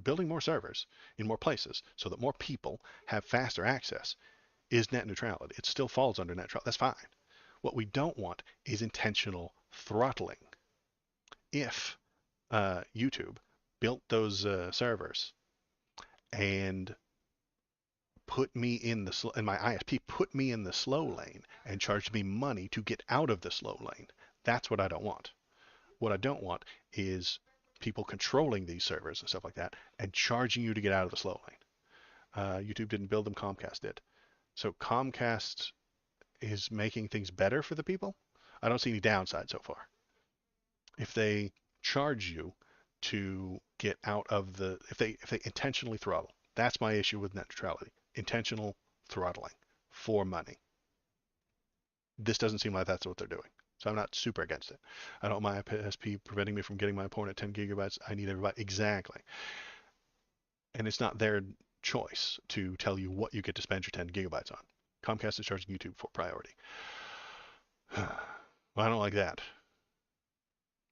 building more servers in more places so that more people have faster access is net neutrality. It still falls under net neutrality. That's fine. What we don't want is intentional throttling. If YouTube built those servers and put me in and my ISP put me in the slow lane and charged me money to get out of the slow lane, that's what I don't want. What I don't want is people controlling these servers and stuff like that and charging you to get out of the slow lane. YouTube didn't build them, Comcast did. So Comcast is making things better for the people. I don't see any downside so far. If they charge you to get out of if they intentionally throttle, that's my issue with net neutrality. Intentional throttling for money. This doesn't seem like that's what they're doing. So I'm not super against it. I don't mind PSP preventing me from getting my porn at 10 gigabytes. I need everybody. Exactly. And it's not their choice to tell you what you get to spend your 10 gigabytes on. Comcast is charging YouTube for priority. Well, I don't like that.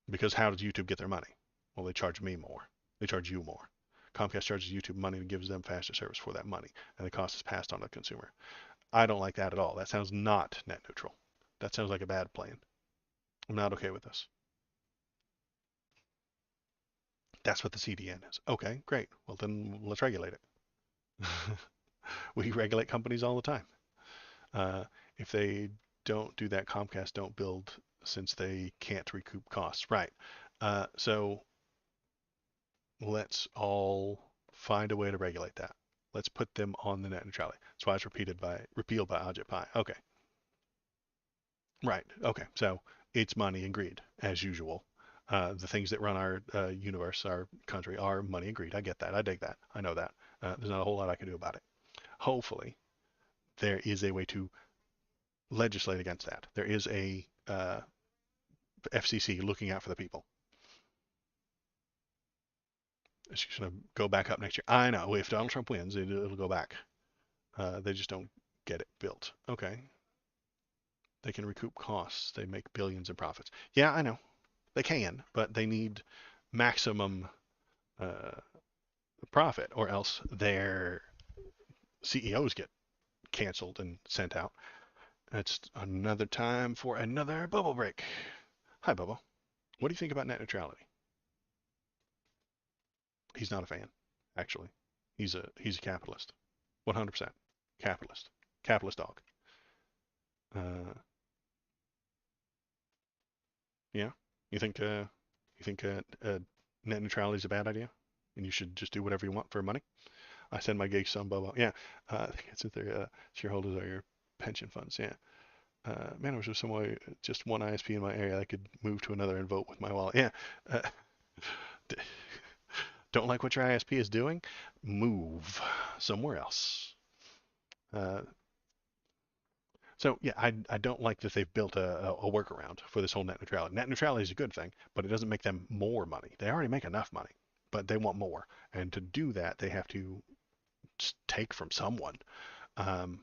Because how does YouTube get their money? Well, they charge me more. They charge you more. Comcast charges YouTube money and gives them faster service for that money, and the cost is passed on to the consumer. I don't like that at all. That sounds not net neutral. That sounds like a bad plan. I'm not okay with this. That's what the CDN is. Okay, great. Well, then let's regulate it. We regulate companies all the time. If they don't do that, Comcast don't build since they can't recoup costs. Right. So let's all find a way to regulate that. Let's put them on the net neutrality. That's why it's repealed by Ajit Pai. Okay. Right. Okay. So it's money and greed, as usual. The things that run our universe, our country, are money and greed. I get that. I dig that. I know that. There's not a whole lot I can do about it. Hopefully, there is a way to legislate against that. There is a FCC looking out for the people. It's going to go back up next year. I know. If Donald Trump wins, it'll go back. They just don't get it built. Okay. They can recoup costs. They make billions in profits. Yeah, I know. They can, but they need maximum uh, profit, or else their CEOs get canceled and sent out. It's another time for another bubble break. Hi, Bubble. What do you think about net neutrality? He's not a fan, actually. He's a capitalist, 100% capitalist, capitalist dog. Uh, yeah, you think net neutrality is a bad idea, and you should just do whatever you want for money? I send my gigs some Bubble. Yeah, it's if their shareholders are your pension funds. Yeah. Man, I wish there was some way, just one ISP in my area I could move to another and vote with my wallet. Yeah. Uh, don't like what your ISP is doing? Move somewhere else. Uh, so yeah, I don't like that they've built a workaround for this whole net neutrality. Net neutrality is a good thing, but it doesn't make them more money. They already make enough money, but they want more. And to do that, they have to take from someone. Um,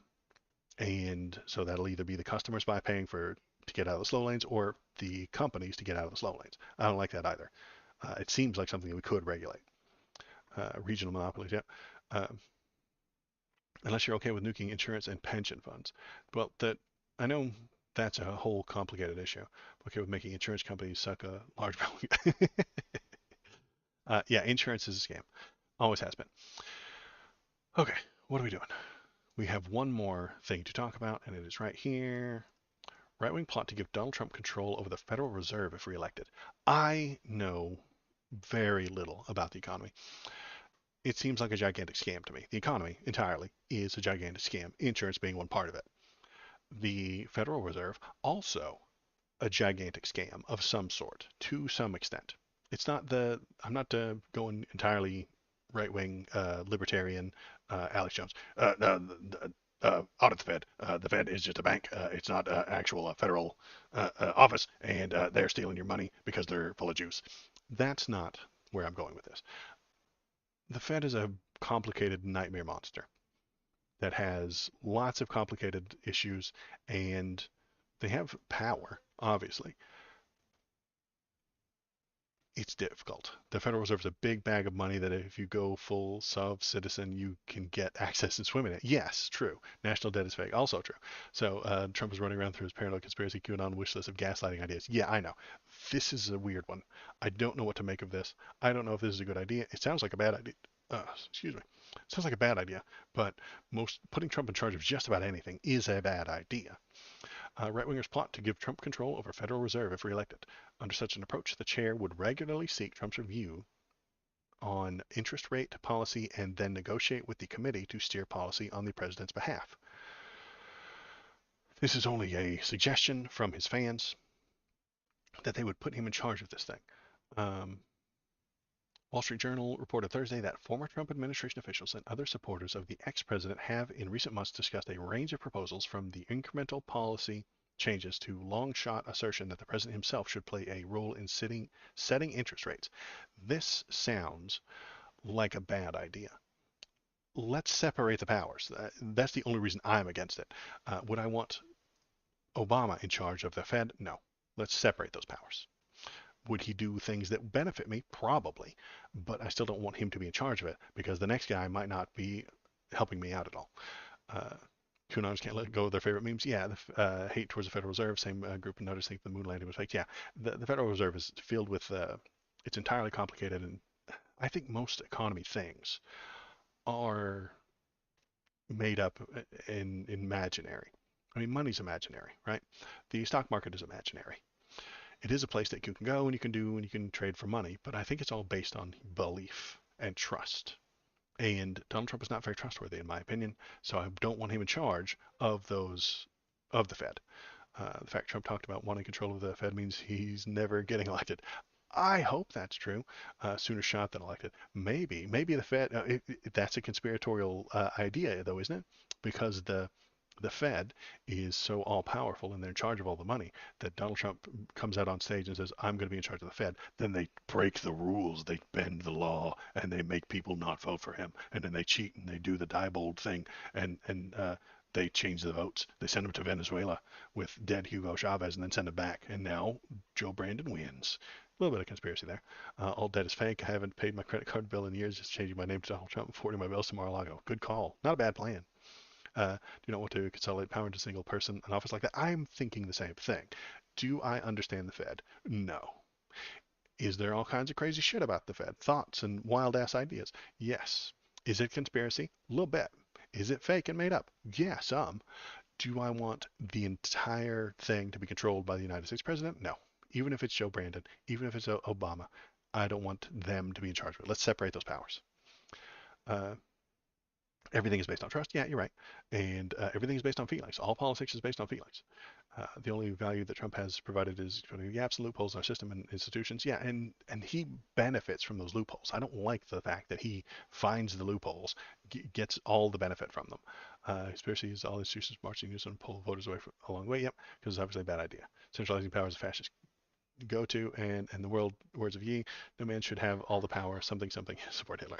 and so that'll either be the customers by paying for to get out of the slow lanes, or the companies to get out of the slow lanes. I don't like that either. It seems like something that we could regulate. Regional monopolies, yeah. Um, unless you're okay with nuking insurance and pension funds. Well, that I know that's a whole complicated issue. Okay, with making insurance companies suck a large amount. Yeah, insurance is a scam. Always has been. Okay, what are we doing? We have one more thing to talk about, and it is right here. Right-wing plot to give Donald Trump control over the Federal Reserve if reelected. I know very little about the economy. It seems like a gigantic scam to me. The economy entirely is a gigantic scam, insurance being one part of it. The Federal Reserve, also a gigantic scam of some sort, to some extent. It's not the, I'm not going entirely right wing, libertarian, Alex Jones. Audit the Fed. The Fed is just a bank. It's not actual federal office, and they're stealing your money because they're full of juice. That's not where I'm going with this. The Fed is a complicated nightmare monster that has lots of complicated issues, and they have power, obviously. It's difficult. The Federal Reserve is a big bag of money that if you go full sub-citizen, you can get access and swim in it. Yes, true. National debt is fake. Also true. So Trump is running around through his paranoid conspiracy QAnon wish list of gaslighting ideas. Yeah, I know. This is a weird one. I don't know what to make of this. I don't know if this is a good idea. It sounds like a bad idea. Excuse me. It sounds like a bad idea, but most putting Trump in charge of just about anything is a bad idea. Right-wingers plot to give Trump control over Federal Reserve if reelected. Under such an approach, the chair would regularly seek Trump's review on interest rate policy and then negotiate with the committee to steer policy on the president's behalf. This is only a suggestion from his fans that they would put him in charge of this thing. Wall Street Journal reported Thursday that former Trump administration officials and other supporters of the ex-president have in recent months discussed a range of proposals, from the incremental policy changes to long-shot assertion that the president himself should play a role in setting interest rates. This sounds like a bad idea. Let's separate the powers. That's the only reason I'm against it. Would I want Obama in charge of the Fed? No. Let's separate those powers. Would he do things that benefit me? Probably. But I still don't want him to be in charge of it, because the next guy might not be helping me out at all. QAnons can't let go of their favorite memes. Yeah, the hate towards the Federal Reserve, same group of notice think the moon landing was fake. Yeah, the Federal Reserve is filled with, it's entirely complicated, and I think most economy things are made up in imaginary. I mean, money's imaginary, right? The stock market is imaginary. It is a place that you can go and you can do and you can trade for money, but I think it's all based on belief and trust. And Donald Trump is not very trustworthy, in my opinion, so I don't want him in charge of those, of the Fed. The fact Trump talked about wanting control of the Fed means he's never getting elected. I hope that's true. Sooner shot than elected. Maybe the Fed. That's a conspiratorial idea, though, isn't it? Because the Fed is so all powerful and they're in charge of all the money that Donald Trump comes out on stage and says, I'm going to be in charge of the Fed. Then they break the rules, they bend the law, and they make people not vote for him. And then they cheat and they do the Diebold thing. And They change the votes. They send them to Venezuela with dead Hugo Chavez and then send them back. And now Joe Brandon wins. A little bit of conspiracy there. All debt is fake. I haven't paid my credit card bill in years. Just changing my name to Donald Trump and forwarding my bills to Mar-a-Lago. Good call. Not a bad plan. Do not want to consolidate power into a single person, an office like that. I'm thinking the same thing. Do I understand the Fed? No. Is there all kinds of crazy shit about the Fed? Thoughts and wild ass ideas? Yes. Is it conspiracy? A little bit. Is it fake and made up? Yeah, some. Do I want the entire thing to be controlled by the United States president? No. Even if it's Joe Brandon, even if it's Obama, I don't want them to be in charge of it. Let's separate those powers. Uh, Everything is based on trust. Yeah, you're right. And everything is based on feelings. All politics is based on feelings. The only value that Trump has provided is the gaps and loopholes in our system and institutions. Yeah, and he benefits from those loopholes. I don't like the fact that he finds the loopholes, gets all the benefit from them. Conspiracy is all institutions marching news and pull voters away along the way. Yep, because it's obviously a bad idea. Centralizing power is a fascist go to, and the words of Yi, no man should have all the power. Something something. Support Hitler.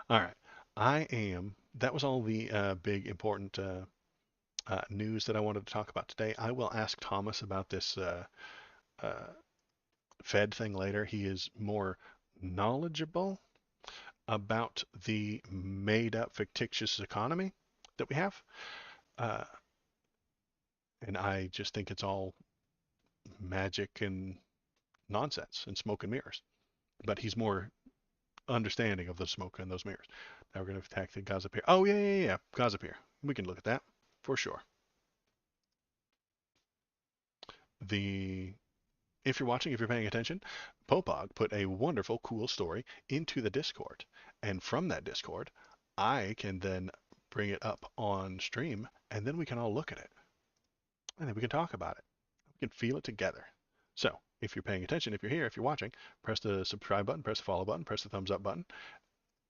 All right. That was all the big important news that I wanted to talk about today. I will ask Thomas about this uh, Fed thing later. He is more knowledgeable about the made up fictitious economy that we have. Uh, and I just think it's all magic and nonsense and smoke and mirrors. But he's more understanding of the smoke and those mirrors. Now we're going to attack the Gaza Pier. Oh, yeah. Gaza Pier. We can look at that for sure. The If you're watching, if you're paying attention, Popog put a wonderful, cool story into the Discord. And from that Discord, I can then bring it up on stream, and then we can all look at it. And then we can talk about it. We can feel it together. So, if you're paying attention, if you're here, if you're watching, press the subscribe button, press the follow button, press the thumbs up button,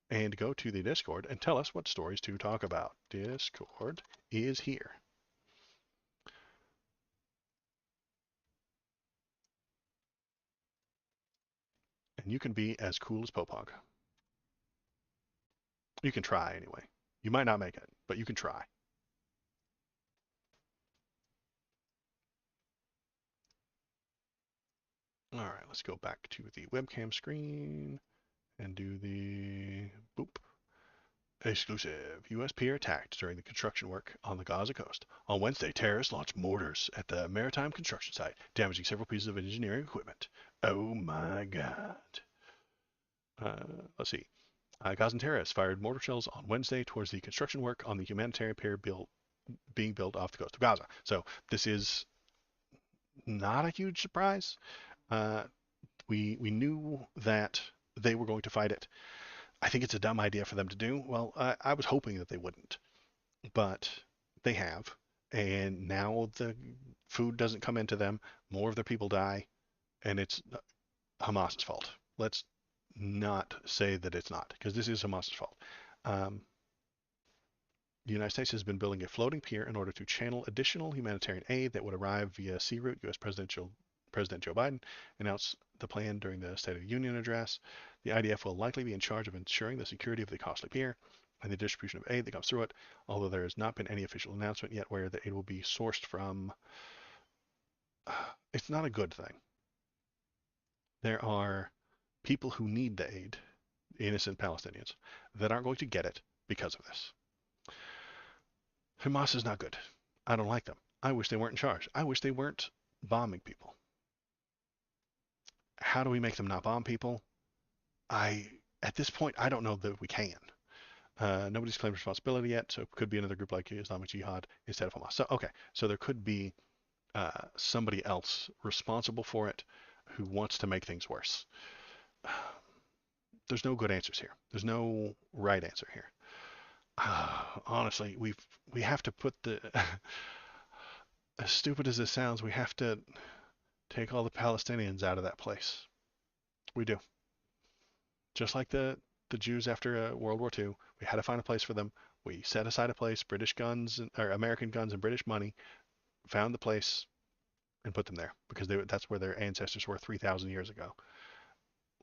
and go to the Discord and tell us what stories to talk about. Discord is here. And you can be as cool as Popog. You can try anyway. You might not make it, but you can try. All right, let's go back to the webcam screen and do the boop. Exclusive. U.S. pier attacked during the construction work on the Gaza coast. On Wednesday, terrorists launched mortars at the maritime construction site, damaging several pieces of engineering equipment. Oh my God. Let's see. Gazan terrorists fired mortar shells on Wednesday towards the construction work on the humanitarian pier being built off the coast of Gaza. So this is not a huge surprise. Uh, we knew that they were going to fight it. I think it's a dumb idea for them to do. Well, I was hoping that they wouldn't, but they have, and now the food doesn't come into them. More of their people die, and it's Hamas's fault. Let's not say that it's not, because this is Hamas's fault. Um, the United States has been building a floating pier in order to channel additional humanitarian aid that would arrive via sea route. U.S. President Joe Biden announced the plan during the State of the Union address. The IDF will likely be in charge of ensuring the security of the costly pier and the distribution of aid that comes through it, although there has not been any official announcement yet where the aid will be sourced from. It's not a good thing. There are people who need the aid, innocent Palestinians, that aren't going to get it because of this. Hamas is not good. I don't like them. I wish they weren't in charge. I wish they weren't bombing people. How do we make them not bomb people? At this point, I don't know that we can. Nobody's claimed responsibility yet, so it could be another group like Islamic Jihad instead of Hamas. So okay, so there could be somebody else responsible for it who wants to make things worse. There's no good answers here. There's no right answer here. Honestly, we have to put the as stupid as this sounds, we have to take all the Palestinians out of that place. We do. Just like the Jews after World War II, we had to find a place for them. We set aside a place, British guns or American guns and British money, found the place and put them there because that's where their ancestors were 3,000 years ago.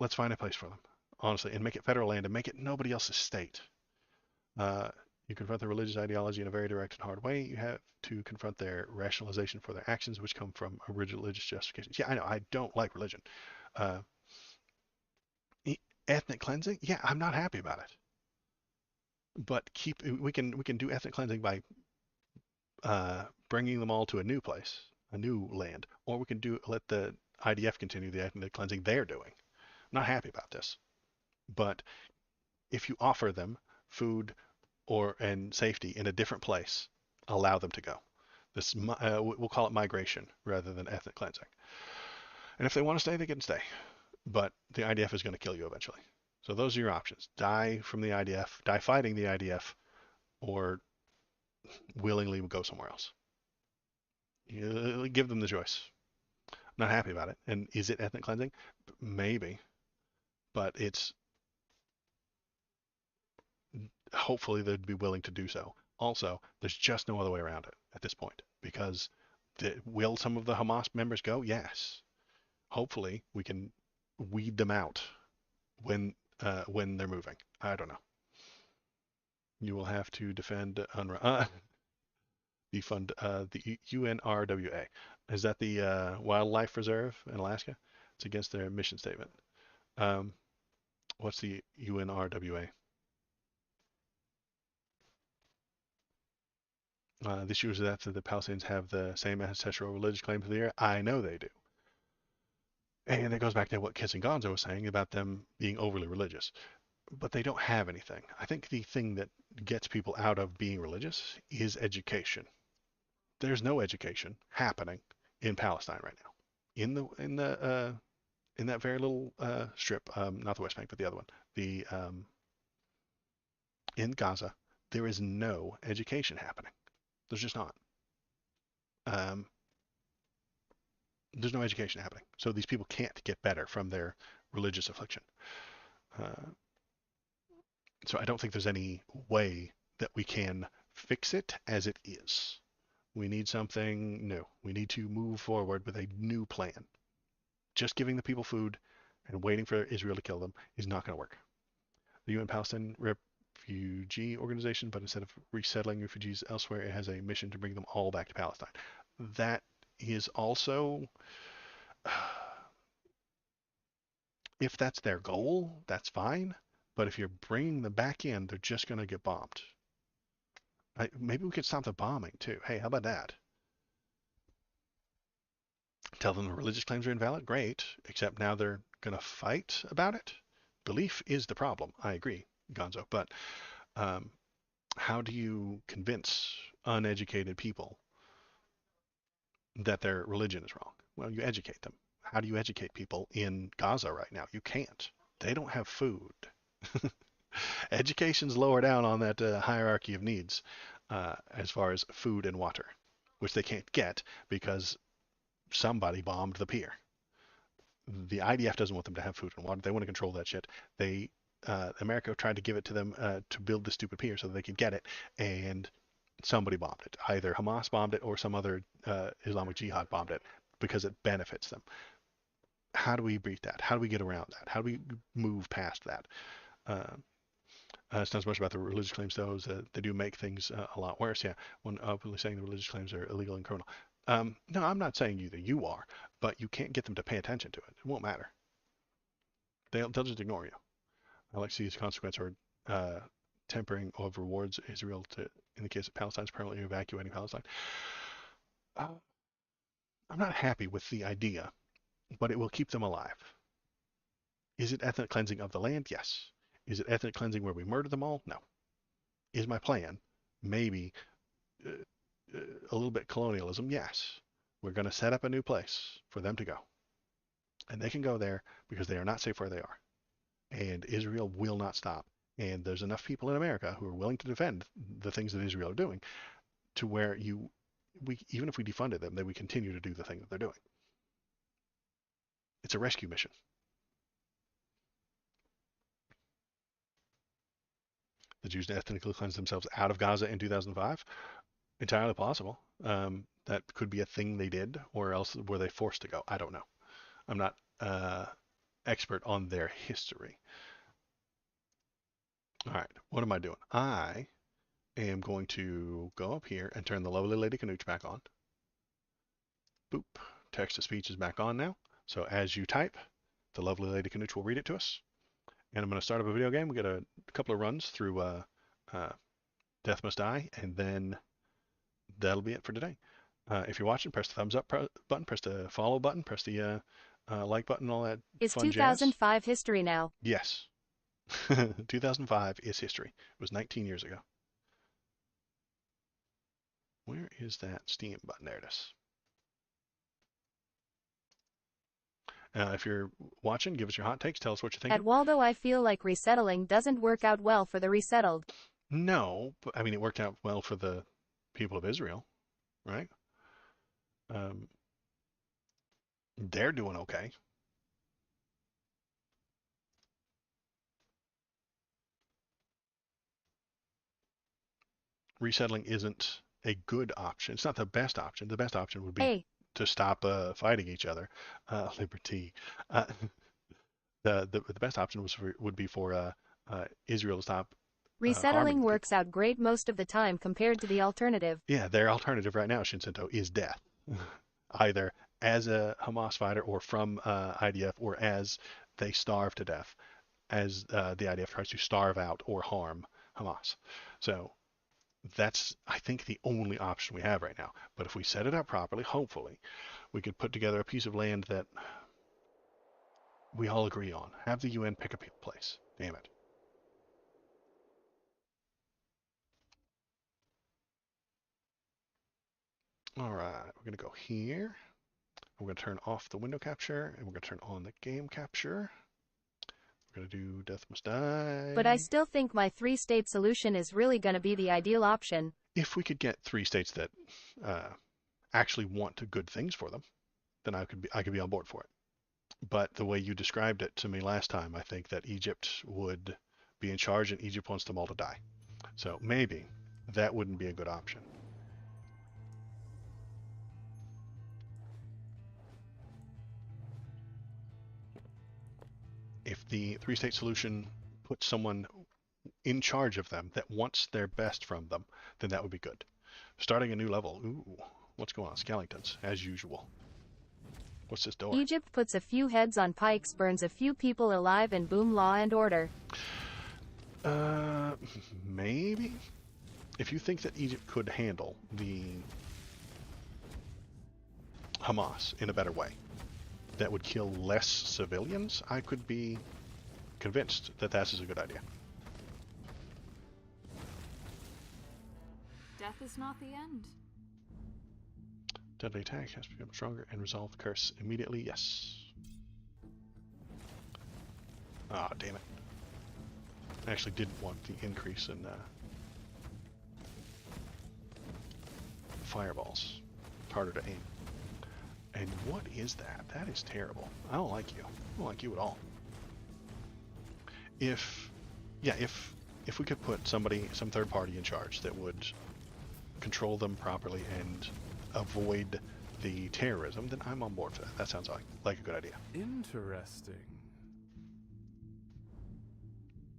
Let's find a place for them, honestly, and make it federal land and make it nobody else's state. You confront their religious ideology in a very direct and hard way. You have to confront their rationalization for their actions, which come from religious justifications. Yeah, I know. I don't like religion. Uh, ethnic cleansing. Yeah, I'm not happy about it. But we can do ethnic cleansing by bringing them all to a new place, a new land, or we can let the IDF continue the ethnic cleansing they're doing. I'm not happy about this. But if you offer them food and safety in a different place, allow them to go. We'll call it migration rather than ethnic cleansing. And if they want to stay, they can stay. But the IDF is going to kill you eventually. So those are your options: die from the IDF, die fighting the IDF, or willingly go somewhere else. You give them the choice. I'm not happy about it. And is it ethnic cleansing? Maybe, but it's hopefully they'd be willing to do so. Also, there's just no other way around it at this point because will some of the Hamas members go? Yes. Hopefully, we can weed them out when they're moving. I don't know. You will have to defend UNRWA. Defund the UNRWA. Is that the wildlife reserve in Alaska? It's against their mission statement. Um, what's the UNRWA? The issue is that the Palestinians have the same ancestral religious claim to the area. I know they do. And it goes back to what Kiss and Gonzo was saying about them being overly religious. But they don't have anything. I think the thing that gets people out of being religious is education. There's no education happening in Palestine right now. In that very little strip, not the West Bank, but the other one, the in Gaza, there is no education happening. There's just not. Um, there's no education happening. So these people can't get better from their religious affliction. Uh, so I don't think there's any way that we can fix it as it is. We need something new. We need to move forward with a new plan. Just giving the people food and waiting for Israel to kill them is not going to work. The UN Palestine Refugee Organization, but instead of resettling refugees elsewhere, it has a mission to bring them all back to Palestine. That is also, if that's their goal, that's fine. But if you're bringing them back in, they're just going to get bombed. Maybe we could stop the bombing too. Hey, how about that? Tell them the religious claims are invalid? Great. Except now they're going to fight about it? Belief is the problem. I agree, Gonzo. But um, how do you convince uneducated people that their religion is wrong? Well, you educate them. How do you educate people in Gaza right now? You can't. They don't have food. Education's lower down on that hierarchy of needs as far as food and water, which they can't get because somebody bombed the pier. The IDF doesn't want them to have food and water. They want to control that shit. America tried to give it to them to build the stupid pier so that they could get it, and somebody bombed it. Either Hamas bombed it or some other Islamic Jihad bombed it because it benefits them. How do we beat that? How do we get around that? How do we move past that? It's not as much about the religious claims, though. They do make things a lot worse. Yeah, when openly saying the religious claims are illegal and criminal. No, I'm not saying that you are, but you can't get them to pay attention to it. It won't matter. They'll just ignore you. Alexi's consequence or tempering of rewards Israel to, in the case of Palestine's permanently evacuating Palestine. Uh, I'm not happy with the idea, but it will keep them alive. Is it ethnic cleansing of the land? Yes. Is it ethnic cleansing where we murder them all? No. Is my plan maybe uh, a little bit colonialism? Yes. We're going to set up a new place for them to go. And they can go there because they are not safe where they are. And Israel will not stop. And there's enough people in America who are willing to defend the things that Israel are doing to where even if we defunded them, they would continue to do the thing that they're doing. It's a rescue mission. The Jews ethnically cleansed themselves out of Gaza in 2005. Entirely possible. That could be a thing they did, or else were they forced to go? I don't know. I'm not expert on their history. All right, what am I doing? I am going to go up here and turn the lovely Lady Canooch back on. Boop. Text-to-speech is back on now. So as you type, the lovely Lady Canooch will read it to us. And I'm going to start up a video game. We got a couple of runs through Death Must Die, and then that'll be it for today. If you're watching, press the thumbs up button, press the follow button, press the like button, all that Is fun jazz. 2005 history now? Yes. 2005 is history. It was 19 years ago. Where is that Steam button? There it is. If you're watching, give us your hot takes. Tell us what you think. At Waldo, I feel like resettling doesn't work out well for the resettled. No, but I mean, it worked out well for the people of Israel, right? They're doing okay. Resettling isn't a good option. It's not the best option. The best option would be to stop fighting each other. Liberty. The best option would be for Israel to stop. Resettling works out great most of the time compared to the alternative. Yeah, their alternative right now, Shinseto, is death. Either as a Hamas fighter or from IDF, or as they starve to death, as the IDF tries to starve out or harm Hamas. So that's, I think, the only option we have right now. But if we set it up properly, hopefully, we could put together a piece of land that we all agree on. Have the UN pick a place. Damn it. All right, we're going to go here. We're going to turn off the window capture, and we're going to turn on the game capture. We're going to do Death Must Die. But I still think my three-state solution is really going to be the ideal option. If we could get 3 states that actually want good things for them, then I could be on board for it. But the way you described it to me last time, I think that Egypt would be in charge, and Egypt wants them all to die. So maybe that wouldn't be a good option. If the 3-state solution puts someone in charge of them that wants their best from them, then that would be good. Starting a new level. Ooh, what's going on? Skeletons, as usual. What's this door? Egypt puts a few heads on pikes, burns a few people alive, and boom, law and order. Maybe? If you think that Egypt could handle the Hamas in a better way, that would kill less civilians, I could be convinced that that is a good idea. Death is not the end. Deadly attack has become stronger and resolve the curse immediately. Yes. Ah, damn it. I actually didn't want the increase in fireballs. It's harder to aim. And what is that? That is terrible. I don't like you. I don't like you at all. If we could put some third party in charge that would control them properly and avoid the terrorism, then I'm on board for that. That sounds like a good idea. Interesting.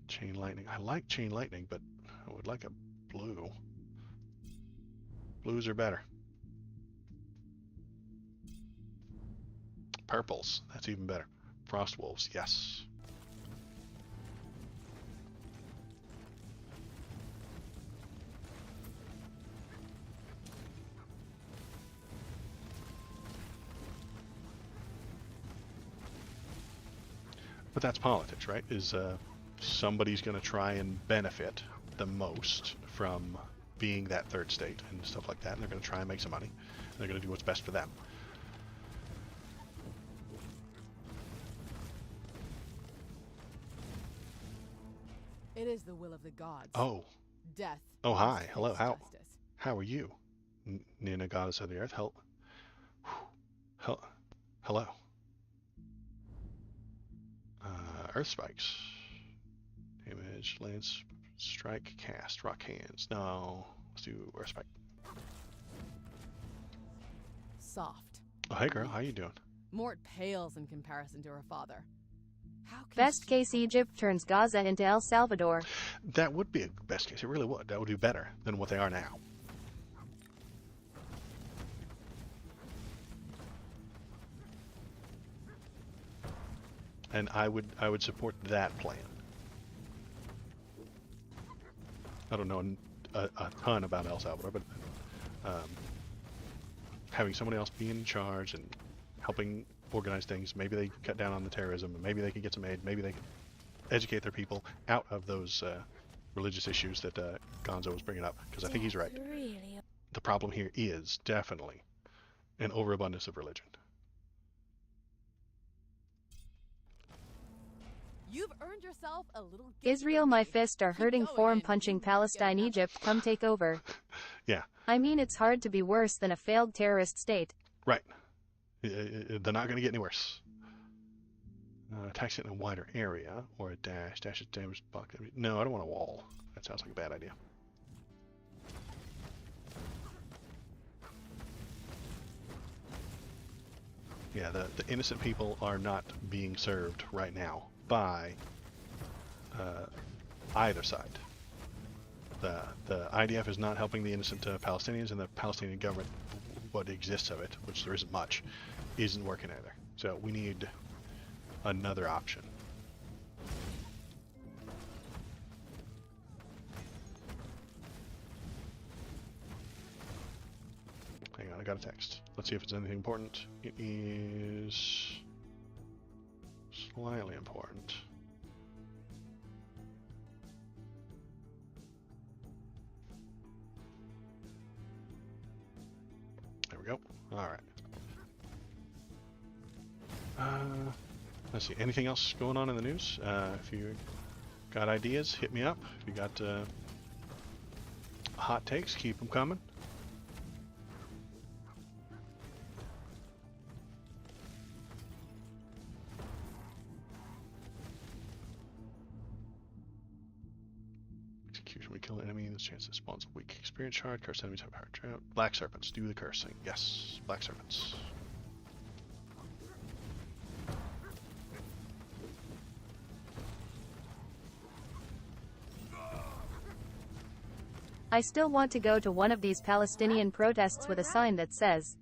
Chain lightning. I like chain lightning, but I would like a blue. Blues are better. Purples. That's even better. Frost wolves. Yes. But that's politics, right? Is somebody's going to try and benefit the most from being that third state and stuff like that, and they're going to try and make some money. And they're going to do what's best for them. It is the will of the gods. Oh. Death. Oh, hi. Hello. Justice. How are you? Nina, goddess of the earth. Hello. Earth spikes. Damage, lance, strike, cast, rock hands. No. Let's do earth spike. Soft. Oh, hey girl. How you doing? Mort pales in comparison to her father. How can Best she- case Egypt turns Gaza into El Salvador. That would be a best case. It really would. That would be better than what they are now. And I would support that plan. I don't know a ton about El Salvador, but having somebody else be in charge and helping organize things, maybe they cut down on the terrorism, and maybe they can get some aid, maybe they can educate their people out of those religious issues that Gonzo was bringing up, because I think he's right. Really? The problem here is definitely an overabundance of religion. You've earned yourself a little gift Israel from my me. fist are Keep hurting going form and punching you won't get Palestine another. Egypt come take over. Yeah, I mean it's hard to be worse than a failed terrorist state. right. They're not going to get any worse. Attacks it in a wider area, or a dash. Dash is damaged block. No, I don't want a wall. That sounds like a bad idea. Yeah, the innocent people are not being served right now by either side. The IDF is not helping the innocent Palestinians, and the Palestinian government, what exists of it, which there isn't much, isn't working either. So we need another option. Hang on, I got a text. Let's see if it's anything important. It is slightly important. There we go. All right. Let's see. Anything else going on in the news? If you got ideas, hit me up. If you got hot takes, keep them coming. Execution. We kill an enemy. This chance to spawns a weak experience shard. Curse enemies have hard drought. Black serpents. Do the cursing. Yes. Black serpents. I still want to go to one of these Palestinian protests with a sign that says,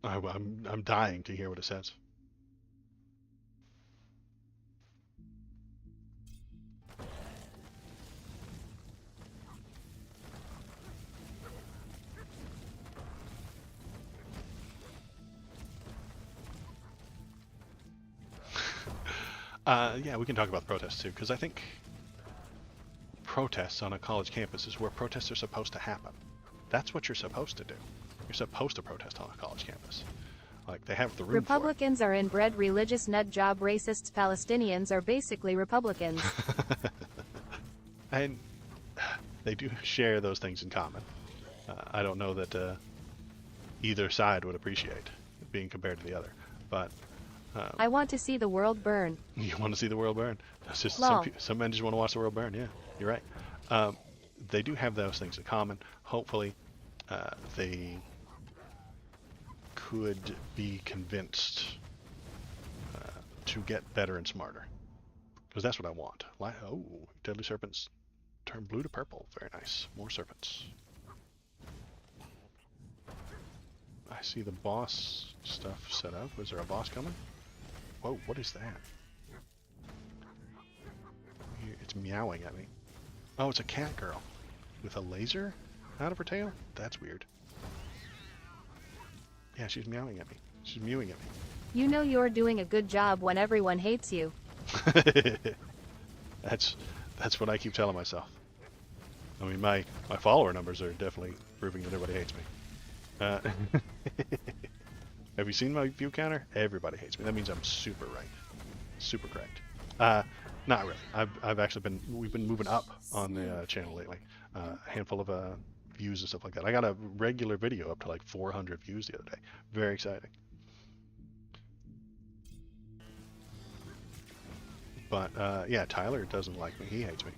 I'm dying to hear what it says. Yeah, we can talk about the protests too, because I think protests on a college campus is where protests are supposed to happen. That's what you're supposed to do. You're supposed to protest on a college campus. Like, they have the room Republicans are inbred religious nut job racists. Palestinians are basically Republicans. for it. And they do share those things in common. I don't know that either side would appreciate being compared to the other, but I want to see the world burn. you want to see the world burn. That's just Lol. some men just want to watch the world burn. Yeah, you're right. They do have those things in common. Hopefully, they could be convinced to get better and smarter, because that's what I want. Oh, deadly serpents turn blue to purple. Very nice. More serpents. I see the boss stuff set up. Is there a boss coming? Whoa, what is that? It's meowing at me. Oh, it's a cat girl with a laser out of her tail? That's weird. Yeah, she's meowing at me. She's mewing at me. You know you're doing a good job when everyone hates you. That's what I keep telling myself. I mean, my follower numbers are definitely proving that everybody hates me. Have you seen my view counter? Everybody hates me. That means I'm super right. Super correct. Not really. We've been moving up on the channel lately. A handful of views and stuff like that. I got a regular video up to like 400 views the other day. Very exciting. But yeah, Tyler doesn't like me. He hates me.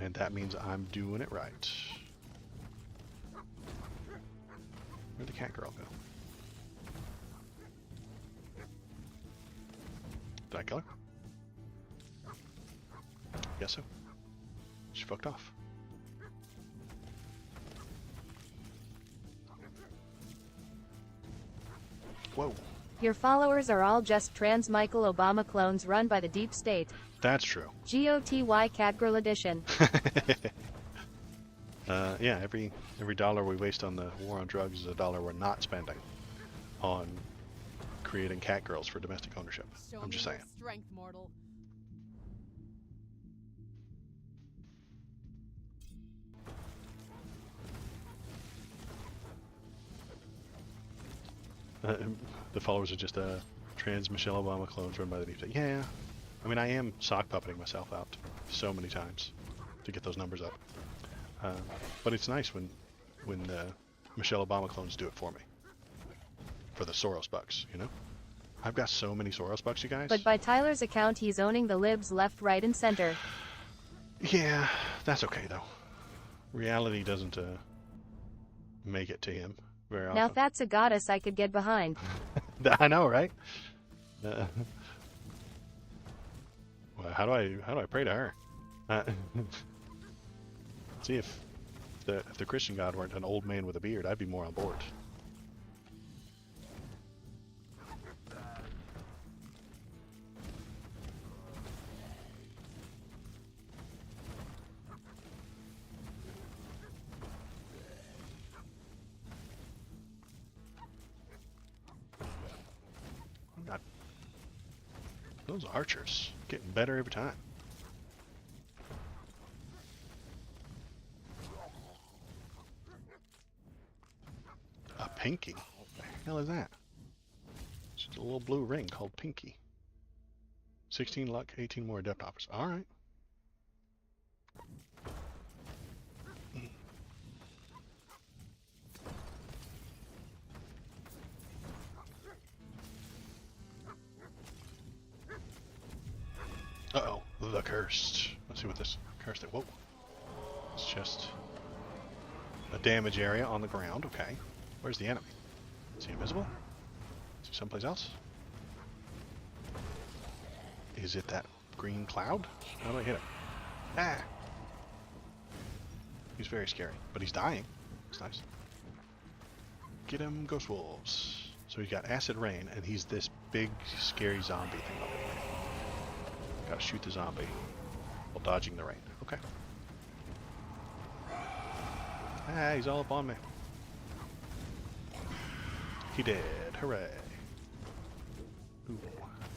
And that means I'm doing it right. Where'd the cat girl go? Did I kill her? Guess so. She fucked off. Whoa. Your followers are all just trans Michael Obama clones run by the deep state. That's true. GOTY Catgirl Edition. Yeah, every dollar we waste on the war on drugs is a dollar we're not spending on creating cat girls for domestic ownership. I'm just saying. Strength, mortal. The followers are just trans Michelle Obama clones run by the deep state. Yeah, I mean I am sock puppeting myself out so many times to get those numbers up. But it's nice when Michelle Obama clones do it for me. For the Soros bucks, you know? I've got so many Soros bucks, you guys. But by Tyler's account, he's owning the libs left, right, and center. Yeah, that's okay though. Reality doesn't make it to him very often. Now that's a goddess I could get behind. I know, right? Well, how do I pray to her? See if the Christian God weren't an old man with a beard, I'd be more on board. God. Those archers getting better every time. A pinky? What the hell is that? It's just a little blue ring called pinky. 16 luck, 18 more adept offers. Alright. Uh-oh, the cursed. Let's see what this cursed is. Whoa. It's just a damage area on the ground. Okay. Where's the enemy? Is he invisible? Is he someplace else? Is it that green cloud? How do I hit him? Ah! He's very scary, but he's dying. It's nice. Get him, Ghost Wolves. So he's got Acid Rain, and he's this big, scary zombie thing over there. Gotta shoot the zombie while dodging the rain. Okay. Ah, he's all up on me. He did. Hooray. Ooh,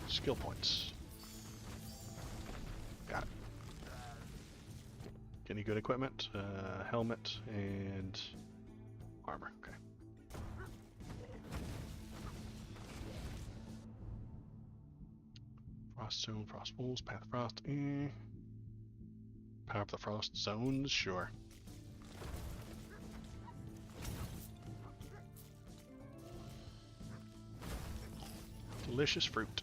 skill points. Got it. Any good equipment? Helmet and armor. Okay. Frost Zone, Frost Wolves, Path of Frost. Power up the Frost Zones, sure. Delicious fruit.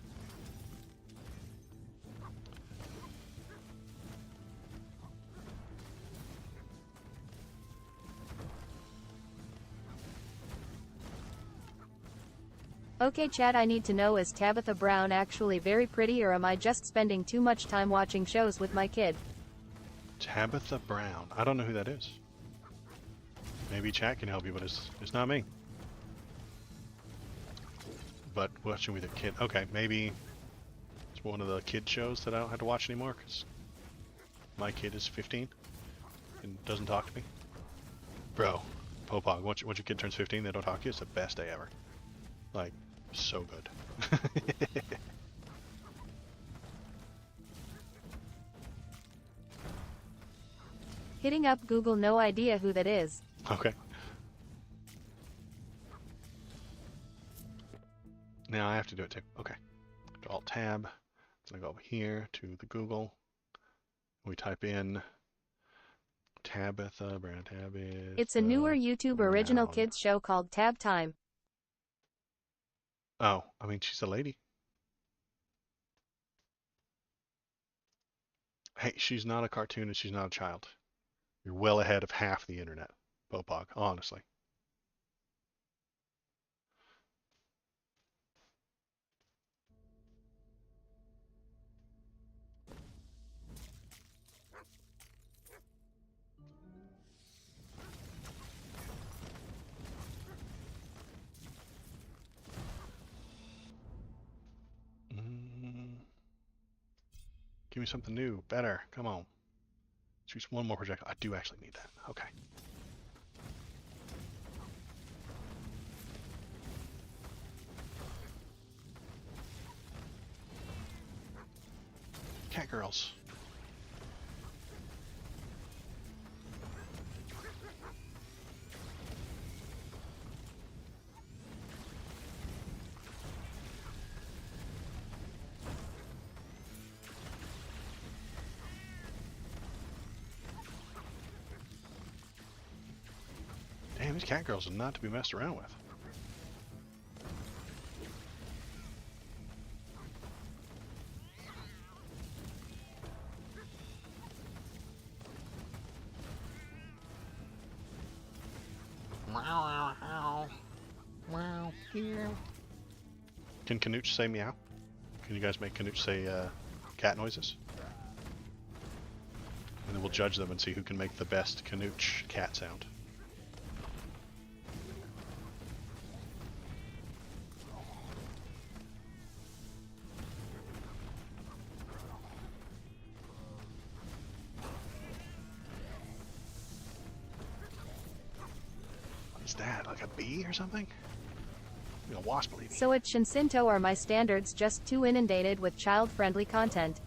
Okay chat, I need to know, is Tabitha Brown actually very pretty, or am I just spending too much time watching shows with my kid? Tabitha Brown. I don't know who that is. Maybe chat can help you, but it's not me. But watching with a kid. Okay, maybe it's one of the kid shows that I don't have to watch anymore because my kid is 15 and doesn't talk to me. Bro, Popog, once your kid turns 15, they don't talk to you. It's the best day ever. Like, so good. Hitting up Google, no idea who that is. Okay. Now I have to do it too. Okay. Alt tab. So I go over here to the Google. We type in Tabitha Brown. Tabitha. It's a newer YouTube original Brown. kids show called Tab Time. Oh, I mean, she's a lady. Hey, she's not a cartoon and she's not a child. You're well ahead of half the internet, Popog, honestly. Mm, give me something new, better. Come on. Choose one more projectile. I do actually need that. Okay. Cat girls. Damn, these cat girls are not to be messed around with. Can Canooch say meow? Can you guys make Canooch say cat noises? And then we'll judge them and see who can make the best Canooch cat sound. What is that? Like a bee or something? A wasp lady. So at Shinsinto are my standards just too inundated with child-friendly content?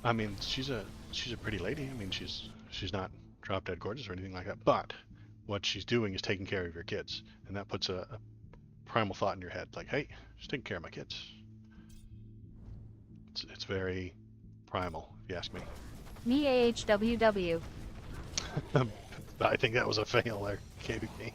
I mean, she's a pretty lady. I mean, she's not drop dead gorgeous or anything like that. But what she's doing is taking care of your kids, and that puts a primal thought in your head, like, hey, she's taking care of my kids. It's very primal, if you ask me. Me AHWW. I think that was a fail there, KBP.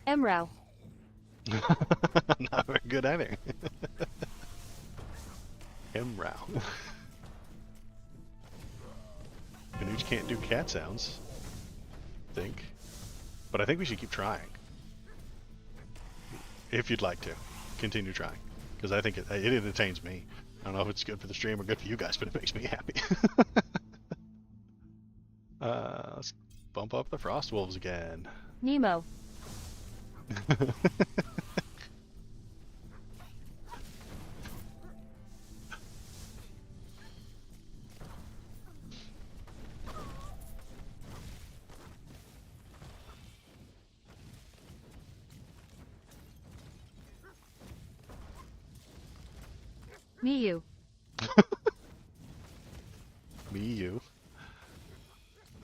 Emrao. Not very good either. Emrao. Canooch can't do cat sounds, I think. But I think we should keep trying. If you'd like to. Continue trying. Because I think it entertains me. I don't know if it's good for the stream or good for you guys, but it makes me happy. Let's bump up the Frost Wolves again. Nemo. Miyu. Miyu.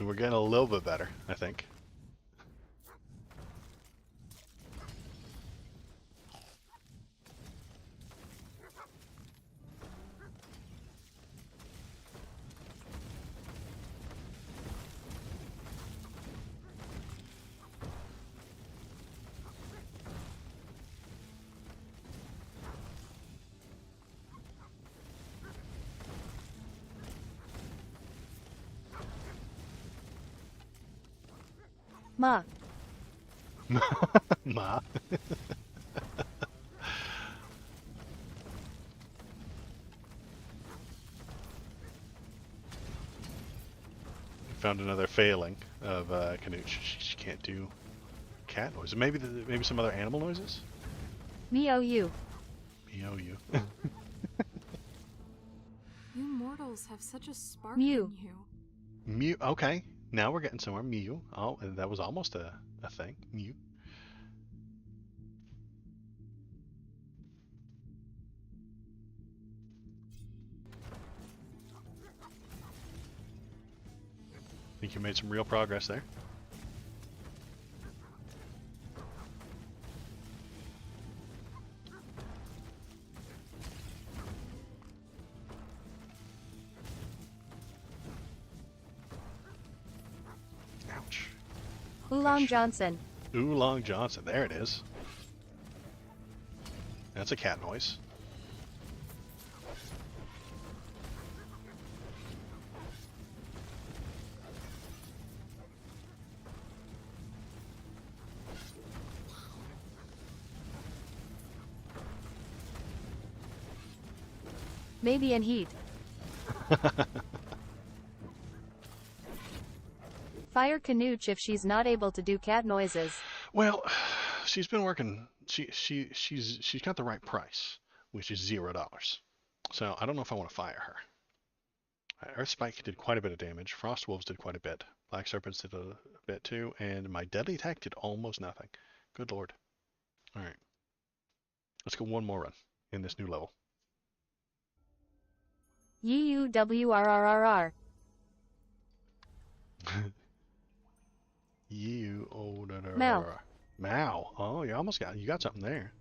We're getting a little bit better, I think. Ma. Ma. Found another failing of Canooch. She can't do cat noises. Maybe some other animal noises? Meow you. Meow you. You mortals have such a spark Mew. in you. Mew. Okay. Now we're getting somewhere. Mew. Oh, that was almost a thing. Mew. I think you made some real progress there. Oolong Fish. Johnson. Oolong Johnson. There it is. That's a cat noise. Maybe in heat. Fire Canooch if she's not able to do cat noises. Well, she's been working. She's got the right price, which is $0. So I don't know if I want to fire her. Earth Spike did quite a bit of damage. Frost Wolves did quite a bit. Black Serpents did a bit too, and my Deadly Attack did almost nothing. Good lord. All right, let's go one more run in this new level. UWRRRR. Mao. Mao. Oh, you got something there.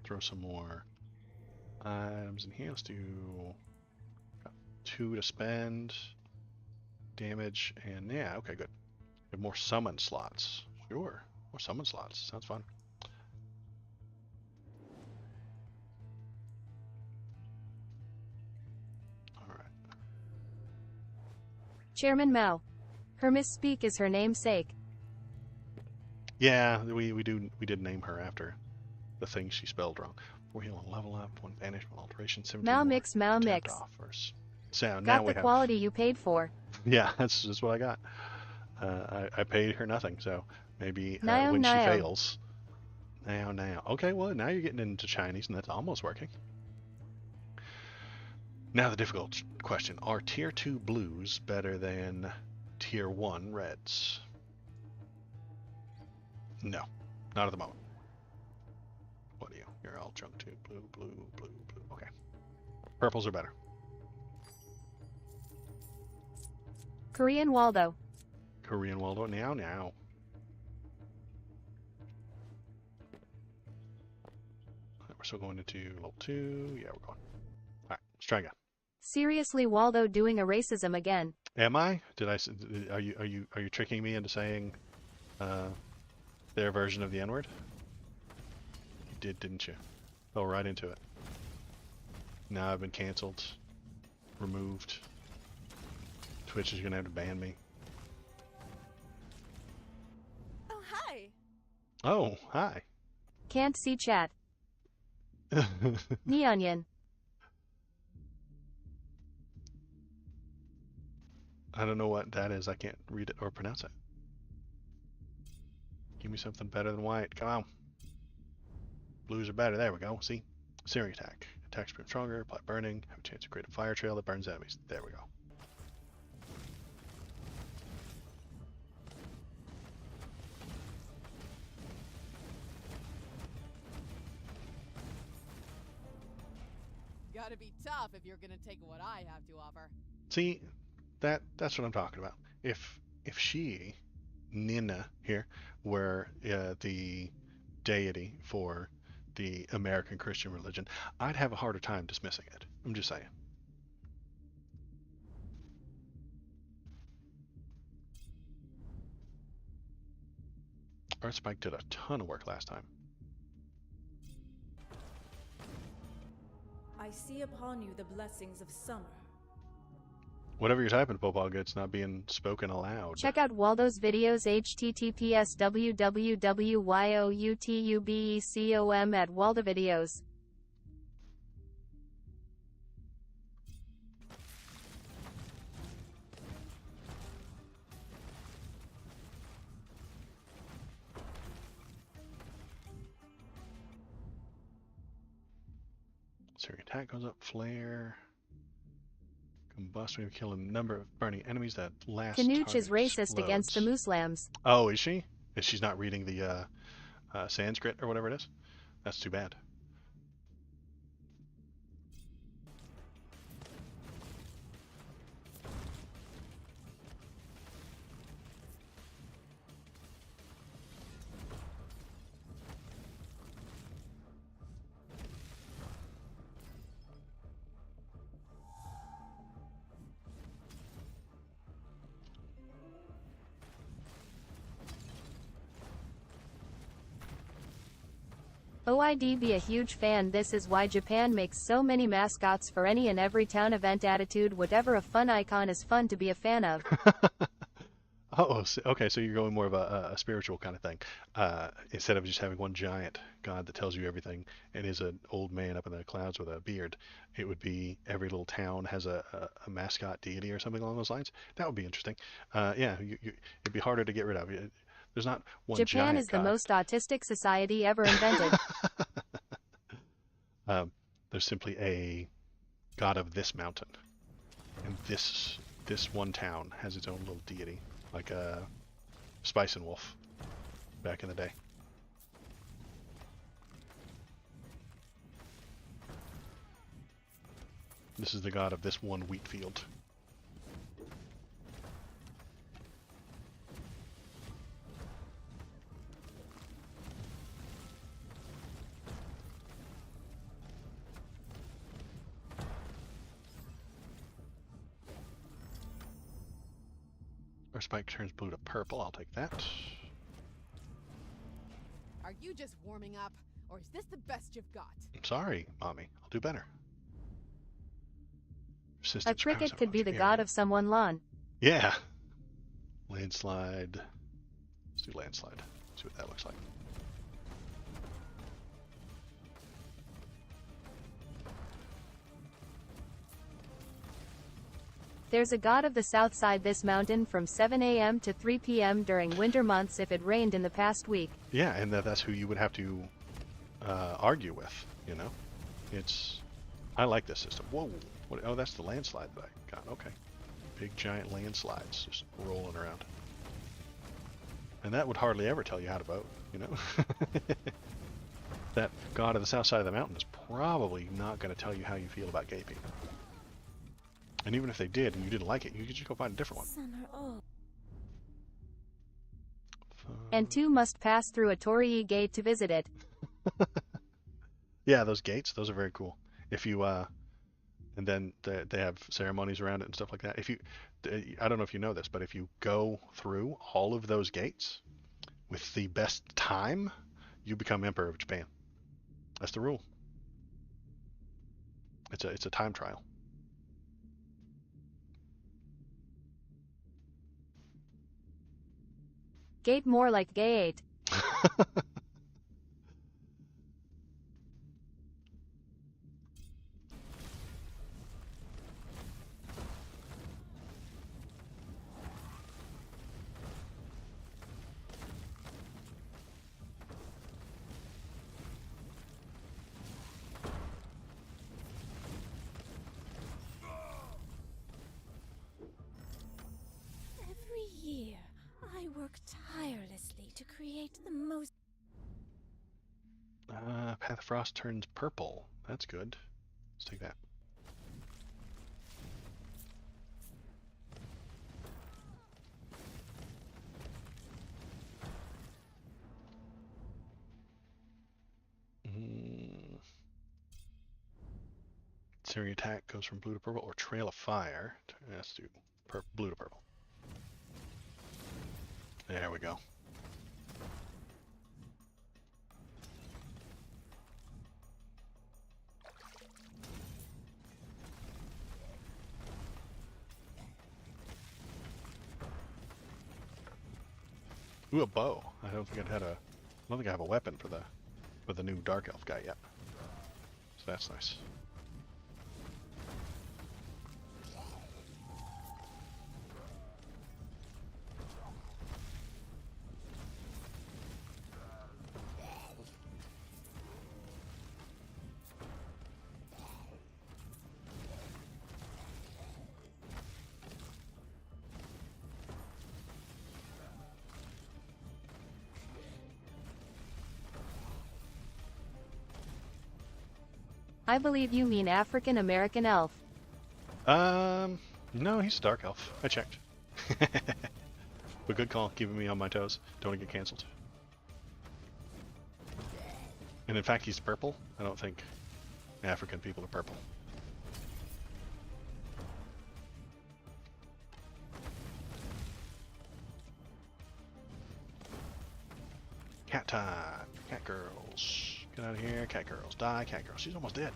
Throw some more items in here. Let's do 2 to spend. Damage and yeah, okay, good. Have more summon slots. Sure, more summon slots. Sounds fun. All right. Chairman Mao. Her misspeak is her namesake. Yeah, we did name her after the thing she spelled wrong. 4 heal and level up, 1 banish, 1 alteration, 17 Mao more mix, Mao tapped mix. offers. So now Got we the have quality you paid for. Yeah, that's what I got. I paid her nothing, so maybe Nio, when she nio. fails. Now. Okay, well, now you're getting into Chinese, and that's almost working. Now the difficult question. Are Tier 2 blues better than Tier 1 reds? No, not at the moment. What are you? You're all junk too. Blue. Okay. Purples are better. Korean Waldo. Korean Waldo, now. We're still going into level 2. Yeah, we're going. Alright, let's try again. Seriously, Waldo doing a racism again. Am I? Are you tricking me into saying their version of the N-word? You did, didn't you? Fell right into it. Now I've been canceled, removed. Twitch is gonna have to ban me. Oh, hi. Oh, hi. Can't see chat. Neonion. I don't know what that is. I can't read it or pronounce it. Give me something better than white. Come on. Blues are better. There we go. See? Searing attack. Attack sprint stronger. Apply burning. Have a chance to create a fire trail that burns enemies. There we go. Gotta be tough if you're gonna take what I have to offer. See, that's what I'm talking about. If she, Nina here, were the deity for the American Christian religion, I'd have a harder time dismissing it. I'm just saying. Earthspike did a ton of work last time. I see upon you the blessings of summer. Whatever you're typing, Popog, it's not being spoken aloud. Check out Waldo's videos https www.youtubecom at Waldo videos. Searing attack goes up, flare. Combust, we kill a number of burning enemies that last. Canooch is racist against the Muslims. Oh, is she? Is she's not reading the Sanskrit or whatever it is? That's too bad. OID be a huge fan. This is why Japan makes so many mascots for any and every town event. Attitude, whatever, a fun icon is fun to be a fan of. Oh, okay, so you're going more of a spiritual kind of thing. Instead of just having one giant god that tells you everything and is an old man up in the clouds with a beard, it would be every little town has a mascot deity or something along those lines. That would be interesting. Yeah, it'd be harder to get rid of. There's not one Japan giant is the god. most autistic society ever invented. There's simply a god of this mountain, and this one town has its own little deity, like a Spice and Wolf back in the day. This is the god of this one wheat field. Our spike turns blue to purple. I'll take that. Are you just warming up, or is this the best you've got? I'm sorry, Mommy. I'll do better. A cricket could be the god of someone lawn. Yeah. Landslide. Let's do landslide. See what that looks like. There's a god of the south side this mountain from 7 a.m. to 3 p.m. during winter months if it rained in the past week. Yeah, and that's who you would have to argue with, you know? I like this system. Whoa. Oh, that's the landslide that I got. Okay. Big giant landslides just rolling around. And that would hardly ever tell you how to vote, you know? That god of the south side of the mountain is probably not going to tell you how you feel about gay people. And even if they did and you didn't like it, you could just go find a different one. Some are old. And two must pass through a Torii gate to visit it. Yeah, those gates, those are very cool. If you, and then they have ceremonies around it and stuff like that. If you, I don't know if you know this, but if you go through all of those gates with the best time, you become Emperor of Japan. That's the rule. It's a time trial. Gate more like gate. Every year, I work tirelessly to create the most. Path of Frost turns purple. That's good. Let's take that. Searing attack goes from blue to purple, or Trail of Fire. Let's do blue to purple. There we go. Ooh, a bow. I don't think I have a weapon for the new Dark Elf guy yet. So that's nice. I believe you mean African American elf. No, he's a Dark Elf. I checked. But good call, keeping me on my toes. Don't want to get cancelled. And in fact, he's purple. I don't think African people are purple. Cat time. Cat girls. Get out of here. Cat girls. Die, cat girls. She's almost dead.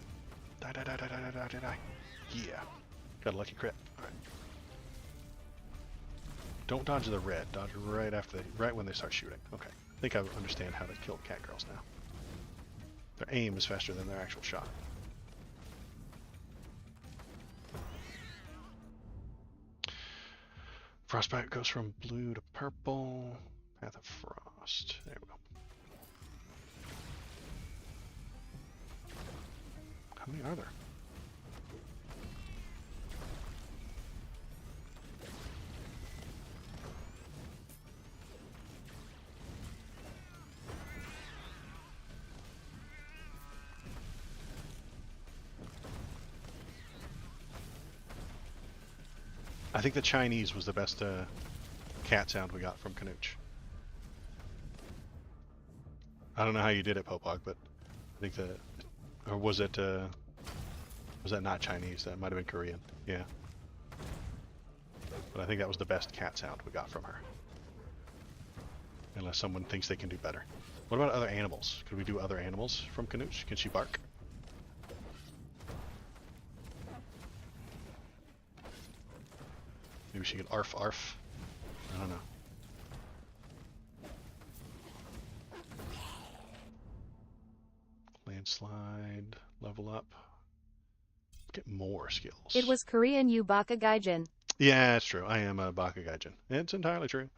Die, die, die, die, die, die, die, die. Yeah. Got a lucky crit. Alright. Don't dodge the red. Dodge right when they start shooting. Okay. I think I understand how to kill cat girls now. Their aim is faster than their actual shot. Frostbite goes from blue to purple. Path of Frost. There we go. How many are there? I think the Chinese was the best cat sound we got from Canooch. I don't know how you did it, Popog, but I think or was that not Chinese? That might have been Korean. Yeah. But I think that was the best cat sound we got from her. Unless someone thinks they can do better. What about other animals? Could we do other animals from Canooch? Can she bark? Maybe she can arf arf. I don't know. Landslide, level up. Get more skills. It was Korean, you Baka Gaijin. Yeah, it's true. I am a Baka Gaijin. It's entirely true.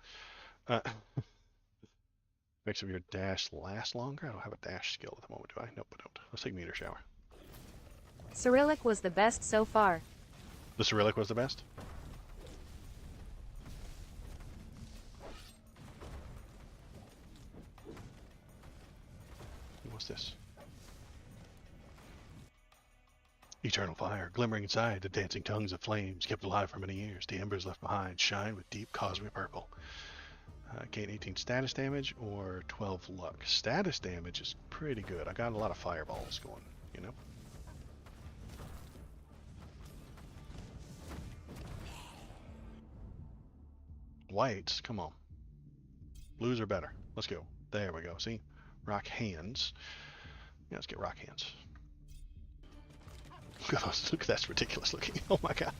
Makes your dash last longer? I don't have a dash skill at the moment, do I? Nope, I don't. Let's take meteor shower. Cyrillic was the best so far. The Cyrillic was the best? What's this? Eternal fire, glimmering inside, the dancing tongues of flames, kept alive for many years. The embers left behind shine with deep cosmic purple. Gain 18 status damage or 12 luck. Status damage is pretty good. I got a lot of fireballs going, you know? Whites, come on. Blues are better. Let's go. There we go. See? Rock hands. Yeah, let's get rock hands. Look at those. Look, that's ridiculous looking. Oh my god.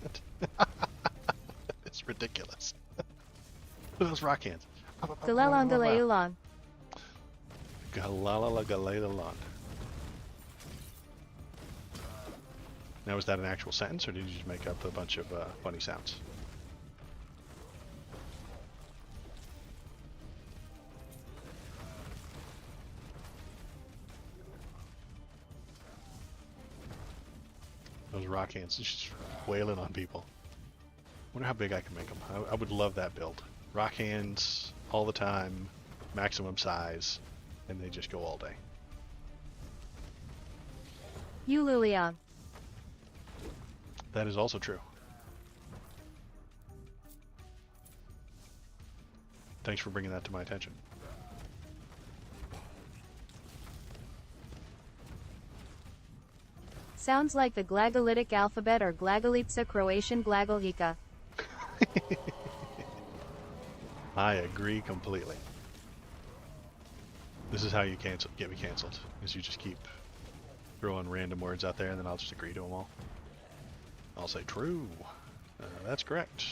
It's ridiculous. Look at those rock hands. Galelang Galelang. Galala Galelang. Now, is that an actual sentence, or did you just make up a bunch of funny sounds? Those rock hands just wailing on people. Wonder how big I can make them. I would love that build. Rock hands all the time, maximum size, and they just go all day. Yululiang. That is also true. Thanks for bringing that to my attention. Sounds like the Glagolitic alphabet or Glagolitsa Croatian Glagolika. I agree completely. This is how you get me canceled, is you just keep throwing random words out there and then I'll just agree to them all. I'll say true. That's correct.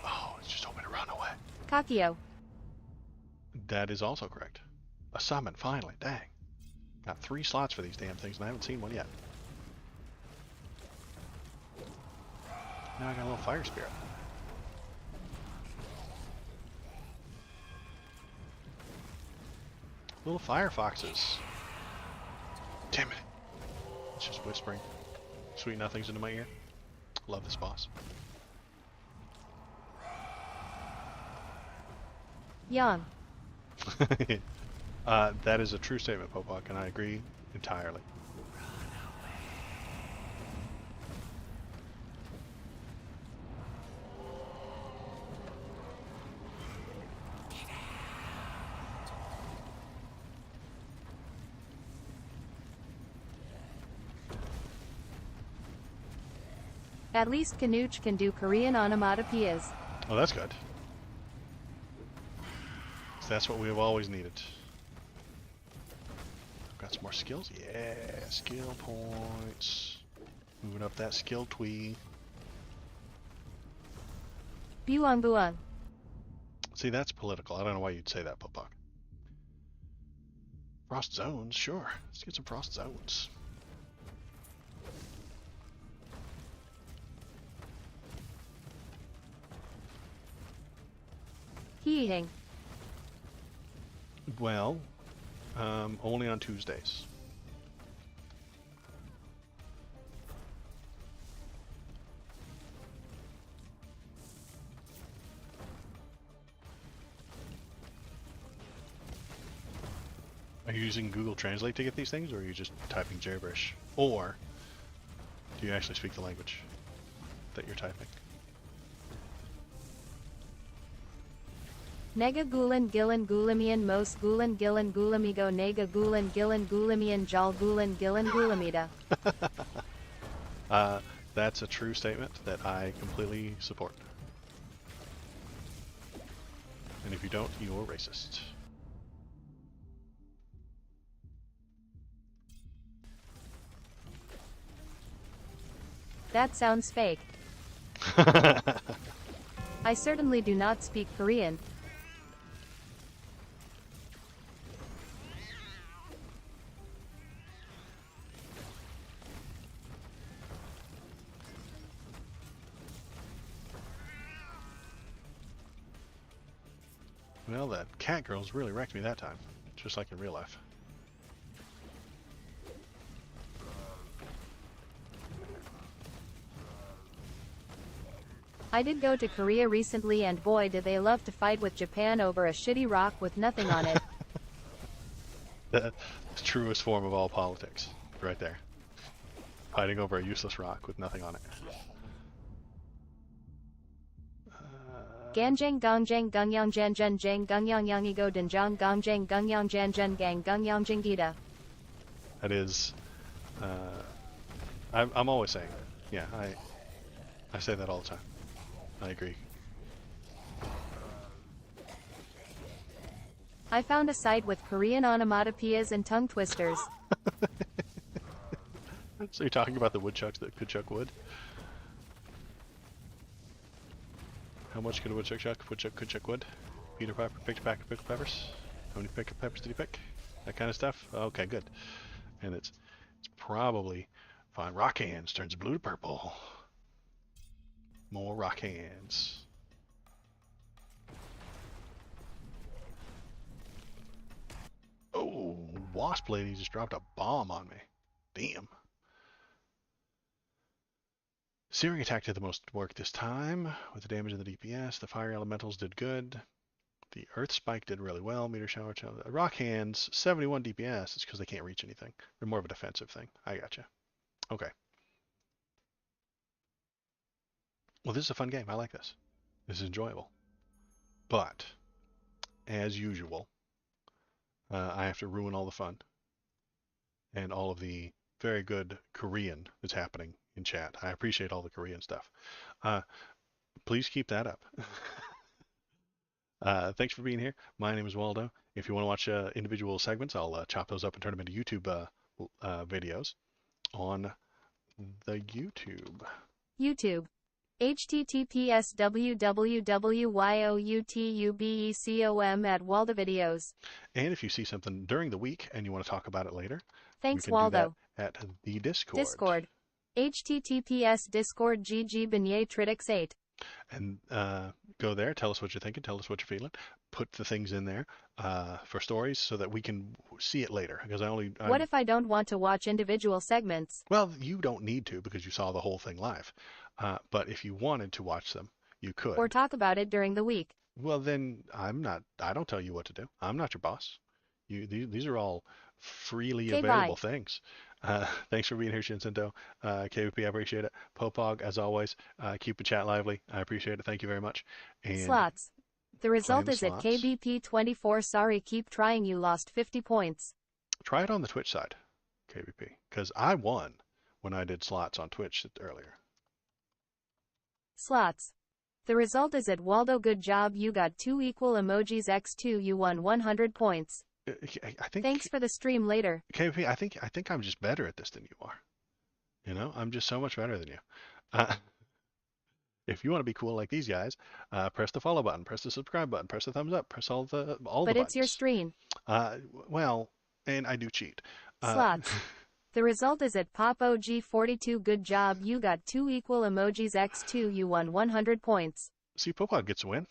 Oh, it's just told me to run away. Kakio. That is also correct. A summon, finally. Dang. Got 3 slots for these damn things and I haven't seen one yet. Now I got a little fire spirit. Little fire foxes. Damn it. It's just whispering sweet nothings into my ear. Love this boss. Yang. That is a true statement, Popok, and I agree entirely. At least Kanuch can do Korean onomatopoeias. Oh, that's good. So that's what we've always needed. Got some more skills? Yeah, skill points. Moving up that skill tree. Buang buang. See, that's political. I don't know why you'd say that, Popok. Frost zones? Sure. Let's get some frost zones. Heehing. Well, only on Tuesdays. Are you using Google Translate to get these things, or are you just typing gibberish? Or do you actually speak the language that you're typing? Nega gulan gillan gulamian mos gulan gillan gulamigo nega gulan gillan gulamian jal gulan gillan gulamida. That's a true statement that I completely support. And if you don't, you're racist. That sounds fake. I certainly do not speak Korean. Well, that cat girl's really wrecked me that time, just like in real life. I did go to Korea recently and boy did they love to fight with Japan over a shitty rock with nothing on it. The truest form of all politics, right there. Fighting over a useless rock with nothing on it. Ganjang Gongjang Gungyang Jan Jen Jang Gungyang Yangigo Denjang Gongjang Gungyang Jan Jen Gang Gungyang Jingita. That is, I'm always saying, yeah, I say that all the time. I agree. I found a site with Korean onomatopoeias and tongue twisters. So you're talking about the woodchucks that could chuck wood? How much could a woodchuck chuck? Woodchuck could chuck wood? Peter Piper picked a pack of pickled peppers? How many pickled peppers did he pick? That kind of stuff? Okay, good. And it's probably fine. Rock hands turns blue to purple. More rock hands. Oh, Wasp Lady just dropped a bomb on me. Damn. Searing attack did the most work this time. With the damage of the DPS, the fire elementals did good. The earth spike did really well. Meteor shower, rock hands, 71 DPS. It's because they can't reach anything. They're more of a defensive thing. I gotcha. Okay. Well, this is a fun game. I like this. This is enjoyable. But, as usual, I have to ruin all the fun and all of the very good Korean that's happening in chat. I appreciate all the Korean stuff. Please keep that up. Thanks for being here. My name is Waldo. If you want to watch individual segments, I'll chop those up and turn them into YouTube videos on the YouTube. YouTube. https www.youtubecom at Waldo Videos. And if you see something during the week and you want to talk about it later, Thanks, you can Waldo. do that at the Discord. Discord. https discord gg benyay tridix 8. And go there, tell us what you're thinking, tell us what you're feeling, put the things in there for stories so that we can see it later. Because What if I don't want to watch individual segments? Well, you don't need to because you saw the whole thing live. But if you wanted to watch them, you could. Or talk about it during the week. Well, then I don't tell you what to do. I'm not your boss. These are all freely available things. Thanks for being here, Shinsinto. KVP, I appreciate it. Popog, as always, keep the chat lively. I appreciate it. Thank you very much. And slots. The result is slots. at KBP 24. Sorry, keep trying. You lost 50 points. Try it on the Twitch side, KVP, because I won when I did slots on Twitch earlier. Slots. The result is at Waldo, good job, you got 2 equal emojis x2, you won 100 points. I think. Thanks for the stream later. KP, I think I'm just better at this than you are. You know, I'm just so much better than you. If you want to be cool like these guys, press the follow button, press the subscribe button, press the thumbs up, press all the buttons. But it's your stream. Well, and I do cheat. Slots. The result is at PopOG42, good job, you got 2 equal emojis x2, you won 100 points. See, Popog gets a win.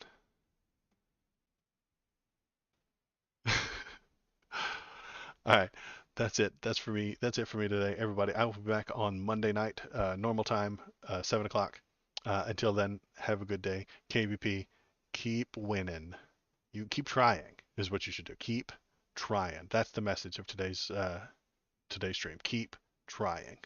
All right, that's it. That's for me. That's it for me today, everybody. I will be back on Monday night, normal time, 7 o'clock. Until then, have a good day. KVP, keep winning. You keep trying is what you should do. Keep trying. That's the message of today's stream. Keep trying.